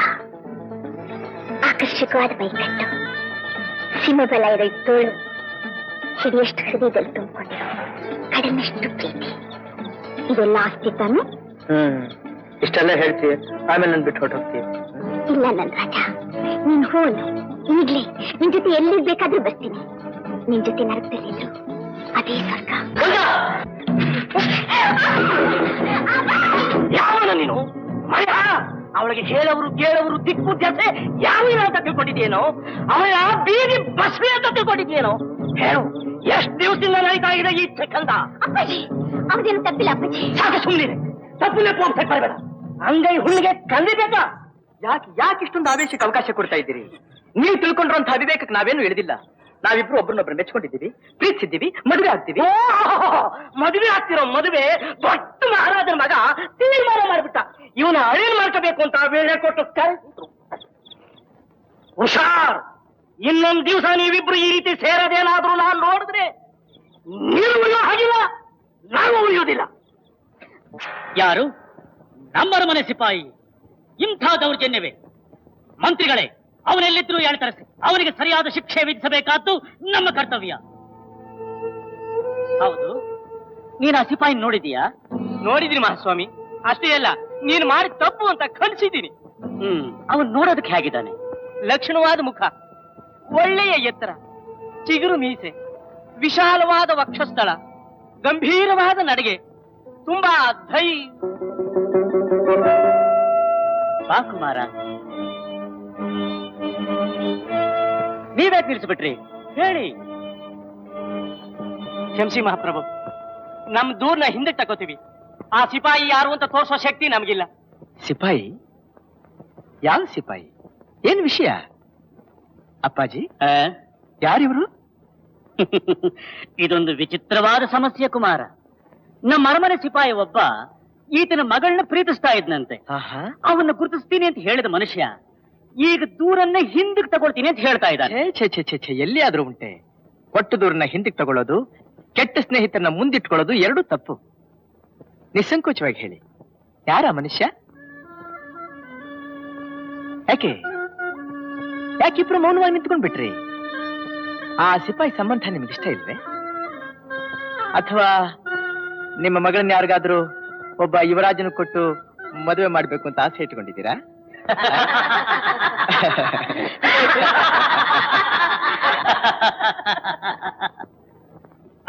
ಆಕರ್ಷಕವಾದ ಮೈಕಟ್ಟು, ಸಿಂಹಬಲ ಇರೋ ತೋಳು, ಹಿಡಿಯಷ್ಟು ಹೃದಯದಲ್ಲಿ ತುಂಬಿಕೊಂಡಿರೋ ಕಡಿಮೆಷ್ಟು ಪ್ರೀತಿ, ಇದೆಲ್ಲ ಆಸ್ತಿ ತಾನೆ? ಇಷ್ಟೆಲ್ಲ ಹೇಳ್ತೀಯ, ಆಮೇಲೆ ನನ್ ಬಿಟ್ಟು ಹೊರಟೋಗ್ತೀಯ. ಇಲ್ಲ ನನ್ ರಾಜ, ನೀನ್ ಹೋನು ಈಗ್ಲೇ ನಿನ್ ಜೊತೆ ಎಲ್ಲಿ ಬೇಕಾದ್ರೂ ಬರ್ತೀನಿ. ನಿನ್ ಜೊತೆ ನರಕದಲ್ಲಿದ್ರು ಅದೇ ಸ್ವರ್ಗ. ಯಾವನ ನೀನು? ಅವಳಿಗೆ ಹೇಳವರು ಕೇಳವರು ದಿಕ್ಕು ಜೊತೆ ಯಾವಿನ ಅಂತ ತಿಳ್ಕೊಂಡಿದ್ಯೇನೋ? ಅವಳ ಬೀದಿ ಬಸ್ವಿ ಅಂತ ತಿಳ್ಕೊಂಡಿದ್ಯೇನೋ? ಹೇಳು, ಎಷ್ಟು ದಿವಸದಿಂದ ನಡೀತಾ ಇದೆ ಈ ಚಕ್ಕಂದ? ಅಪ್ಪಾಜಿ ಅವ್ರದೇನು ತಪ್ಪಿಲ್ಲ ಅಪ್ಪಾಜಿ. ಸಾಕು ಸುಮ್ಮನೆ ತಪ್ಪು ಬರಬೇಡ. ಅಂಗೈ ಹುಣ್ಣಿಗೆ ಕಂದಿಬೇಕಾ? ಯಾಕೆ ಇಷ್ಟೊಂದು ಆವೇಶಕ್ಕೆ ಅವಕಾಶ ಕೊಡ್ತಾ ಇದ್ದೀರಿ? ನೀವು ತಿಳ್ಕೊಂಡಿರುವಂತ ಅವಿವೇಕಕ್ಕೆ ನಾವೇನು ಹೇಳಿದಿಲ್ಲ. ನಾವಿಬ್ರು ಒಬ್ಬರನ್ನೊಬ್ಬರು ಮೆಚ್ಕೊಂಡಿದ್ದೀವಿ, ಪ್ರೀತಿಸಿದ್ದೀವಿ, ಮದುವೆ ಆಗ್ತೀವಿ. ಮದುವೆ ಆಗ್ತಿರೋ ಮದುವೆ ದೊಡ್ಡ ಮಹಾರಾಜನ ಮಗ ತೀರ್ಮಾನ ಮಾಡಿಬಿಟ್ಟ. ಇವನ ಅಳೇನ್ ಮಾಡ್ಕೋಬೇಕು ಅಂತ ವೇಳೆ ಕೊಟ್ಟು ಕರೆದ್ರು. ಹುಷಾರ್, ಇನ್ನೊಂದು ದಿವಸ ನೀವಿಬ್ರು ಈ ರೀತಿ ಸೇರೋದೇನಾದ್ರೂ ನಾನು ನೋಡಿದ್ರೆ ನೀವು ಉಳಿಯೋ ಹಾಗಿಲ್ಲ, ನಾವು ಉಳಿಯೋದಿಲ್ಲ. ಯಾರು? ನಮ್ಮ ಮನೆ ಸಿಪಾಯಿ. ಇಂಥ ದೌರ್ಜನ್ಯವೇ? ಮಂತ್ರಿಗಳೇ, ಅವನೆಲ್ಲಿದ್ರು ಹೇಳ್ತರಿಸಿ ಅವನಿಗೆ ಸರಿಯಾದ ಶಿಕ್ಷೆ ವಿಧಿಸಬೇಕಾದ್ದು ನಮ್ಮ ಕರ್ತವ್ಯ. ಹೌದು, ನೀನು ಆ ಸಿಪಾಯಿ ನೋಡಿದೀಯಾ? ನೋಡಿದ್ದೀನಿ ಮಹಾಸ್ವಾಮಿ. ಅಷ್ಟೇ ಅಲ್ಲ, ನೀನು ಮಾಡಿ ತಪ್ಪು ಅಂತ ಖಂಡಿಸಿದ್ದೀನಿ. ಅವನು ನೋಡೋದಕ್ಕೆ ಹೇಗಿದ್ದಾನೆ? ಲಕ್ಷಣವಾದ ಮುಖ, ಒಳ್ಳೆಯ ಎತ್ತರ, ಚಿಗುರು ಮೀಸೆ, ವಿಶಾಲವಾದ ವಕ್ಷಸ್ಥಳ, ಗಂಭೀರವಾದ ನಡಿಗೆ, ತುಂಬಾ ಬಾ ಕುಮಾರ. ನೀವೇ ತಿಳಿಸ್ಬಿಟ್ರಿ, ಹೇಳಿ. ಕ್ಷಮಿಸಿ ಮಹಾಪ್ರಭು, ನಮ್ ದೂರ್ನ ಹಿಂದೆ ತಗೋತೀವಿ. ಆ ಸಿಪಾಯಿ ಯಾರು ಅಂತ ತೋರಿಸೋ ಶಕ್ತಿ ನಮಗಿಲ್ಲ. ಸಿಪಾಯಿ? ಯಾವ ಸಿಪಾಯಿ? ಏನ್ ವಿಷಯ ಅಪ್ಪಾಜಿ? ಯಾರಿವರು? ಇದೊಂದು ವಿಚಿತ್ರವಾದ ಸಮಸ್ಯೆ ಕುಮಾರ. ನಮ್ಮ ಅರಮನೆ ಸಿಪಾಯಿ ಒಬ್ಬ ಈತನ ಮಗಳನ್ನ ಪ್ರೀತಿಸ್ತಾ ಇದ್ನಂತೆ. ಅವನ್ನ ಗುರುತಿಸ್ತೀನಿ ಅಂತ ಹೇಳಿದ ಮನುಷ್ಯ ಈಗ ದೂರನ್ನ ಹಿಂದಕ್ಕೆ ತಗೊಳ್ತೀನಿ ಅಂತ ಹೇಳ್ತಾ ಇದ್ದಾನೆ. ಎಲ್ಲಿ ಆದ್ರೂ ಉಂಟೆ? ಕೊಟ್ಟು ದೂರನ್ನ ಹಿಂದಕ್ಕೆ ತಗೊಳ್ಳೋದು, ಕೆಟ್ಟ ಸ್ನೇಹಿತರನ್ನ ಮುಂದಿಟ್ಕೊಳ್ಳೋದು ಎರಡೂ ತಪ್ಪು. ನಿಸ್ಸಂಕೋಚವಾಗಿ ಹೇಳಿ, ಯಾರ ಮನುಷ್ಯ? ಯಾಕಿಬ್ರು ಮೌನವಾಗಿ ನಿಂತ್ಕೊಂಡ್ಬಿಟ್ರಿ? ಆ ಸಿಪಾಯಿ ಸಂಬಂಧ ನಿಮ್ಗೆ ಇಷ್ಟ ಇಲ್ವೇ? ಅಥವಾ ನಿಮ್ಮ ಮಗಳನ್ನ ಯಾರಿಗಾದ್ರೂ ಒಬ್ಬ ಯುವರಾಜನ ಕೊಟ್ಟು ಮದುವೆ ಮಾಡ್ಬೇಕು ಅಂತ ಆಸೆ ಇಟ್ಕೊಂಡಿದ್ದೀರಾ?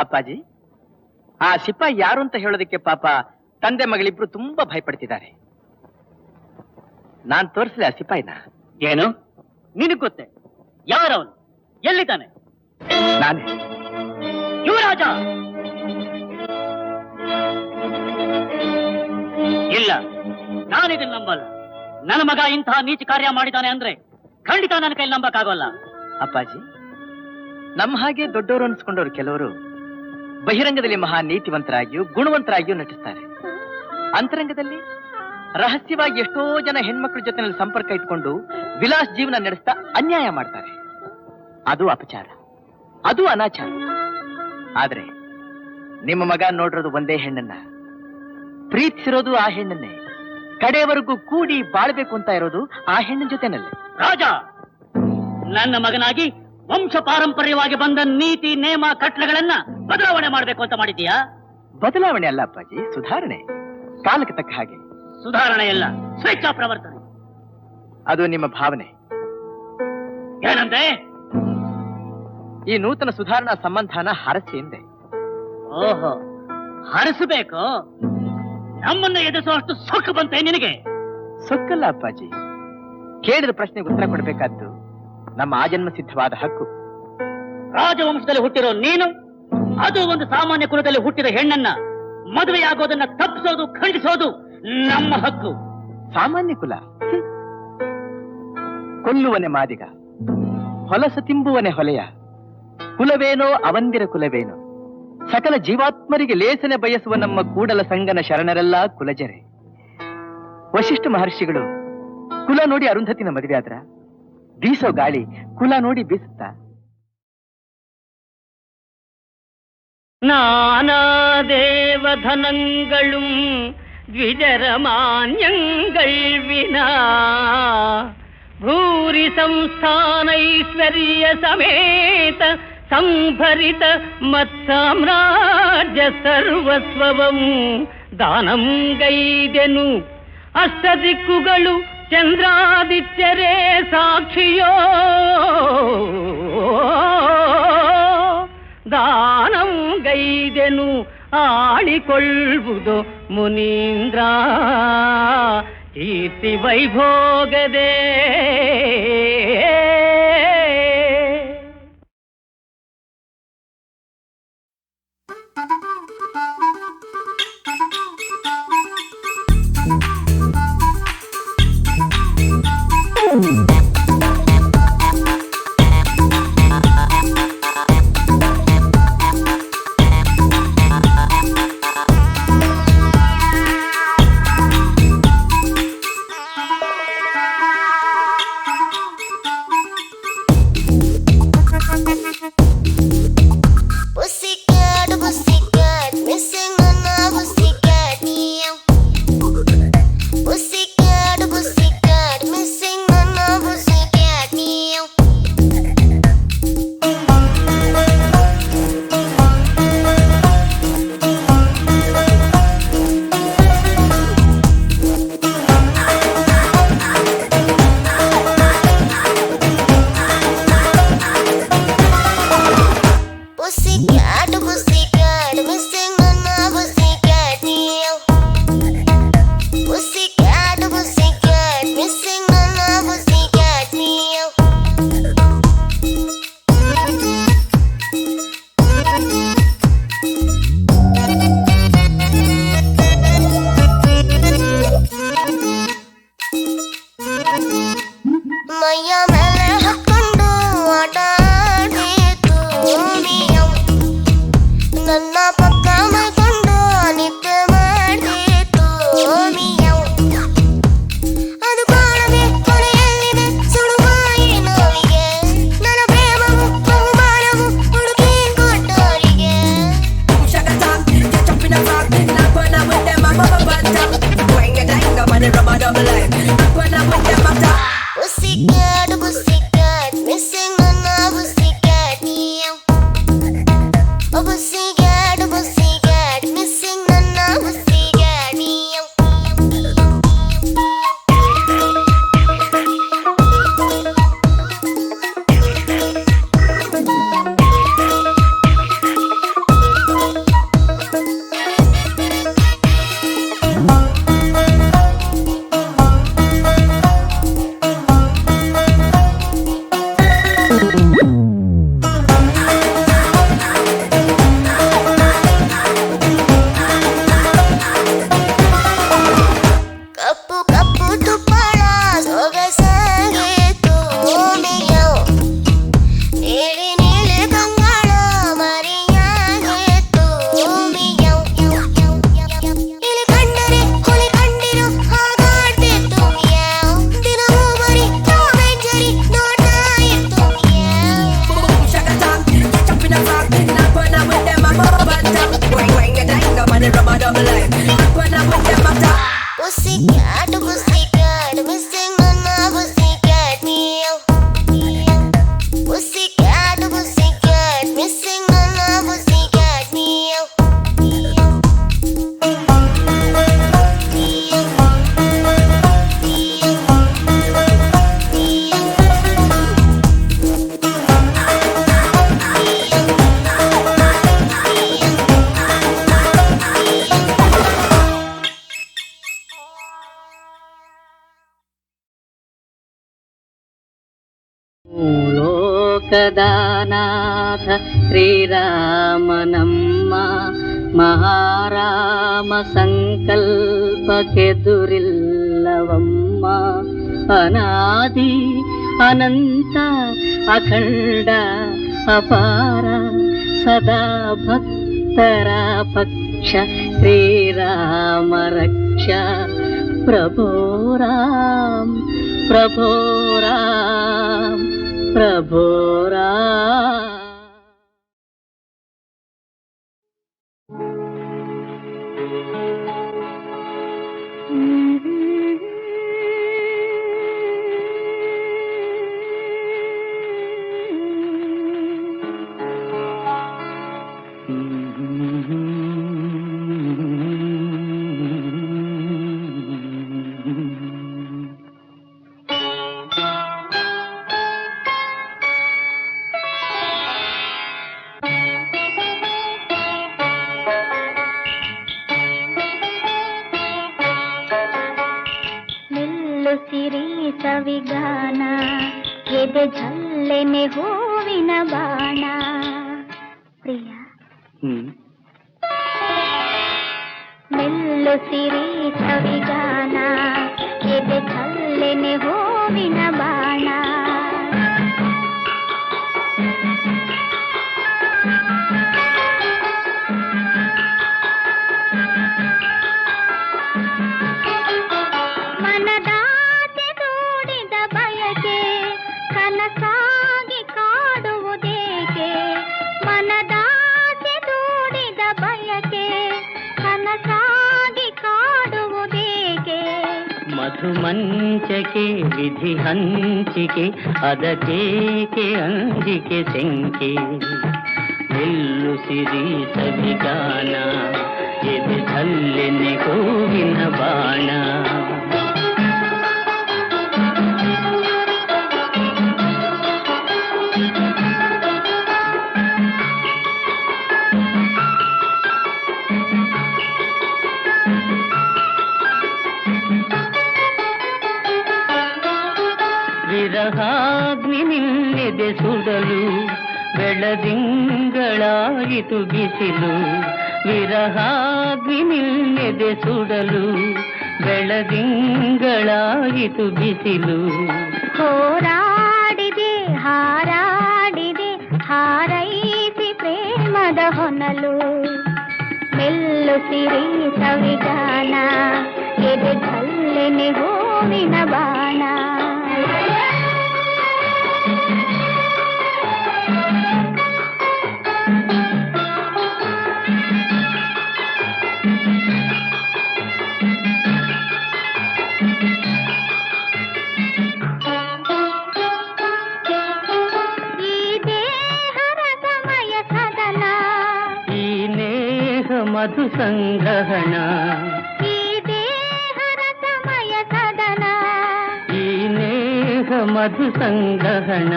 ಅಪ್ಪಾಜಿ, ಆ ಸಿಪಾಯಿ ಯಾರು ಅಂತ ಹೇಳೋದಕ್ಕೆ ಪಾಪ ತಂದೆ ಮಗಳಿಬ್ರು ತುಂಬಾ ಭಯಪಡ್ತಿದ್ದಾರೆ. ನಾನ್ ತೋರಿಸ್ಲಿ ಆ ಸಿಪಾಯಿನ? ಏನು ನಿನಗ್ ಗೊತ್ತೇ? ಯಾರವನು? ಎಲ್ಲಿದ್ದಾನೆ? ನಾನೇ ಯುವರಾಜ. ಇಲ್ಲ, ನಾನಿದನ್ನು ನಂಬಲ್ಲ. ನನ್ನ ಮಗ ಇಂತಹ ನೀಚ ಕಾರ್ಯ ಮಾಡಿದ್ದಾನೆ ಅಂದ್ರೆ ಖಂಡಿತ ನನ್ನ ಕೈಲಿ ನಂಬಕ್ಕಾಗೋಲ್ಲ. ಅಪ್ಪಾಜಿ, ನಮ್ಮ ಹಾಗೆ ದೊಡ್ಡವರು ಅನ್ಸ್ಕೊಂಡವ್ರು ಕೆಲವರು ಬಹಿರಂಗದಲ್ಲಿ ಮಹಾ ನೀತಿವಂತರಾಗಿಯೂ ಗುಣವಂತರಾಗಿಯೂ ನಟಿಸ್ತಾರೆ. ಅಂತರಂಗದಲ್ಲಿ ರಹಸ್ಯವಾಗಿ ಎಷ್ಟೋ ಜನ ಹೆಣ್ಮಕ್ಳ ಜೊತೆನಲ್ಲಿ ಸಂಪರ್ಕ ಇಟ್ಕೊಂಡು ವಿಲಾಸ್ ಜೀವನ ನಡೆಸ್ತಾ ಅನ್ಯಾಯ ಮಾಡ್ತಾರೆ. ಅದು ಅಪಚಾರ, ಅದು ಅನಾಚಾರ. ಆದ್ರೆ ನಿಮ್ಮ ಮಗ ನೋಡಿರೋದು ಒಂದೇ ಹೆಣ್ಣನ್ನ, ಪ್ರೀತಿಸಿರೋದು ಆ ಹೆಣ್ಣನ್ನೇ, ಕಡೆಯವರೆಗೂ ಕೂಡಿ ಬಾಳ್ಬೇಕು ಅಂತ ಇರೋದು ಆ ಹೆಣ್ಣಿನ ಜೊತೆನಲ್ಲೇ. ರಾಜ, ನನ್ನ ಮಗನಾಗಿ ವಂಶ ಪಾರಂಪರ್ಯವಾಗಿ ಬಂದ ನೀತಿ ನೇಮ ಕಟ್ಲೆಗಳನ್ನ ಬದಲಾವಣೆ ಮಾಡಬೇಕು ಅಂತ ಮಾಡಿದೀಯಾ? ಬದಲಾವಣೆ ಅಲ್ಲ ಅಪ್ಪಾಜಿ, ಸುಧಾರಣೆ. ಕಾಲಕ್ಕೆ ತಕ್ಕ ಹಾಗೆ. ಸುಧಾರಣೆ ಎಲ್ಲ ಸ್ವೇಚ್ಛಾ ಪ್ರವರ್ತನೆ. ಅದು ನಿಮ್ಮ ಭಾವನೆ. ಏನಂತೆ? ಈ ನೂತನ ಸುಧಾರಣಾ ಸಂಬಂಧನ ಹರಸಿ ಎಂದೆ. ಓಹೋ, ಹರಿಸಬೇಕು? ನಮ್ಮನ್ನ ಎದುರಿಸುವಷ್ಟು ಸೊಕ್ಕು ಬಂತೆ ನಿನಗೆ? ಸೊಕ್ಕಲ್ಲ ಅಪ್ಪಾಜಿ, ಕೇಳಿದ ಪ್ರಶ್ನೆಗೆ ಉತ್ತರ ಕೊಡಬೇಕಾದ್ದು ನಮ್ಮ ಆಜನ್ಮ ಸಿದ್ಧವಾದ ಹಕ್ಕು. ರಾಜವಂಶದಲ್ಲಿ ಹುಟ್ಟಿರೋ ನೀನು, ಅದು ಒಂದು ಸಾಮಾನ್ಯ ಕುಲದಲ್ಲಿ ಹುಟ್ಟಿದ ಹೆಣ್ಣನ್ನ ಮದುವೆಯಾಗೋದನ್ನ ತಪ್ಪಿಸೋದು, ಖಂಡಿಸೋದು ನಮ್ಮ ಹಕ್ಕು. ಸಾಮಾನ್ಯ ಕುಲ? ಕೊಲ್ಲುವನೆ ಮಾದಿಗ, ಹೊಲಸ ತಿಂಬುವನೆ ಹೊಲೆಯ, ಕುಲವೇನೋ ಅವಂದಿರ ಕುಲವೇನೋ, ಸಕಲ ಜೀವಾತ್ಮರಿಗೆ ಲೇಸನೆ ಬಯಸುವ ನಮ್ಮ ಕೂಡಲ ಸಂಗನ ಶರಣರೆಲ್ಲ ಕುಲಜರೆ. ವಶಿಷ್ಠ ಮಹರ್ಷಿಗಳು ಕುಲ ನೋಡಿ ಅರುಂಧತಿನ ಮದುವೆ ಆದ್ರ? ಬೀಸೋ ಗಾಳಿ ಕುಲ ನೋಡಿ ಬೀಸುತ್ತಾ? நானா தேவதனங்களும் த்விஜரமான்யங்கள் வினா பூரி சம்ஸ்தானைஸ்வர்ய சமேத ಸಂಭರಿತ ಮತ್ಸಾಮ್ರಾಜ್ಯ ಸರ್ವಸ್ವವಂ ದಾನಂ ಗೈದೆನು ಅಷ್ಟದಿಕ್ಕುಗಳು ಚಂದ್ರಾದಿತ್ಯರೇ ಸಾಕ್ಷಿಯೋ ಗೈದೆನು ಆಳಿಕೊಳ್ಳುವುದು ಮುನೀಂದ್ರ ಕೀರ್ತಿ ವೈಭೋಗದೇ. ಲೋಕದಾನಾಥ ಶ್ರೀರಾಮನಮ್ಮ ಮಹಾರಾಮ ಸಂಕಲ್ಪಕ್ಕೆದುರಿಲ್ಲವಮ್ಮ ಅನಾದಿ ಅನಂತ ಅಖಂಡ ಅಪಾರ ಸದಾ ಭಕ್ತರ ಪಕ್ಷ ಶ್ರೀರಾಮ ರಕ್ಷ ಪ್ರಭೋ ರಾಮ್ ಪ್ರಭೋ ರಾಮ್ ಪ್ರಭೋ ರಾಮ್. ಎದೆ ಝಲ್ಲೆನೆ ಹೂವಿನ ಬಾಣ. ಪ್ರಿಯ ಮೆಲ್ಲು ಸಿರಿ ಸವಿಗಾನ, ಎದೆ ಝಲ್ಲೆನೆ ಹೂವಿನ ಬಾಣ. ಮನದಾಸೆ ದೂಡಿದ ಬಯಕೆ ಕನಸಾಗಿ ಕಾಡುವುದೇಕೆ, ಮನದಾಸೆ ದೂಡಿದ ಬಯಕೆ ಕನಸಾಗಿ ಕಾಡುವುದೇಕೆ. ಮಧುಮಂಚಕೆ ವಿಧಿ ಹಂಚಿಕೆ ಅದಕ್ಕೇಕೆ ಅಂಜಿಕೆ ಸೆಂಕೆ. ನಿಲ್ಲು ಸಿರಿ ಸವಿಗಾನ, ಎದೆ ಝಲ್ಲೆನೆ ಹೂವಿನ ಬಾಣ. ವಿರಹಾಗ್ನಿ ನಿನ್ನೆದೆ ಸುಡಲು ಬೆಳದಿಂಗಳಾಯಿತು ಬಿಸಿಲು. ವಿರಹಾಗ್ನಿ ನಿನ್ನೆದೆ ಸುಡಲು ಬೆಳದಿಂಗಳಾಯಿತು ಬಿಸಿಲು. ಹೋರಾಡಿದೆ ಹಾರಾಡಿದೆ ಹಾರೈಸಿ ಪ್ರೇಮದ ಹೊನಲು. ಮೆಲ್ಲು ಸಿರಿ ಸವಿಗಾನ, ಎದೆ ಝಲ್ಲೆನೆ ಹೂವಿನ ಬಾಣ. ಮಧು ಸಂಗ್ರಹಣ, ಈ ದೇಹರ ಸಮಯ ಸದನ, ಈ ನೇಹ ಮಧು ಸಂಗ್ರಹಣ.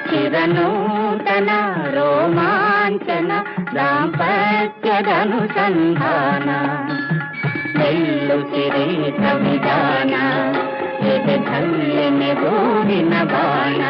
ಚಿರನೂತನ ರೋಮಾಂಚನ ದಾಂಪತ್ಯದ ಅನುಸಂಧಾನ. ಮೆಲ್ಲು ಸಿರಿ ಸವಿಗಾನ, ಎದೆ ಝಲ್ಲೆನೆ ಹೂವಿನ ಬಾಣ.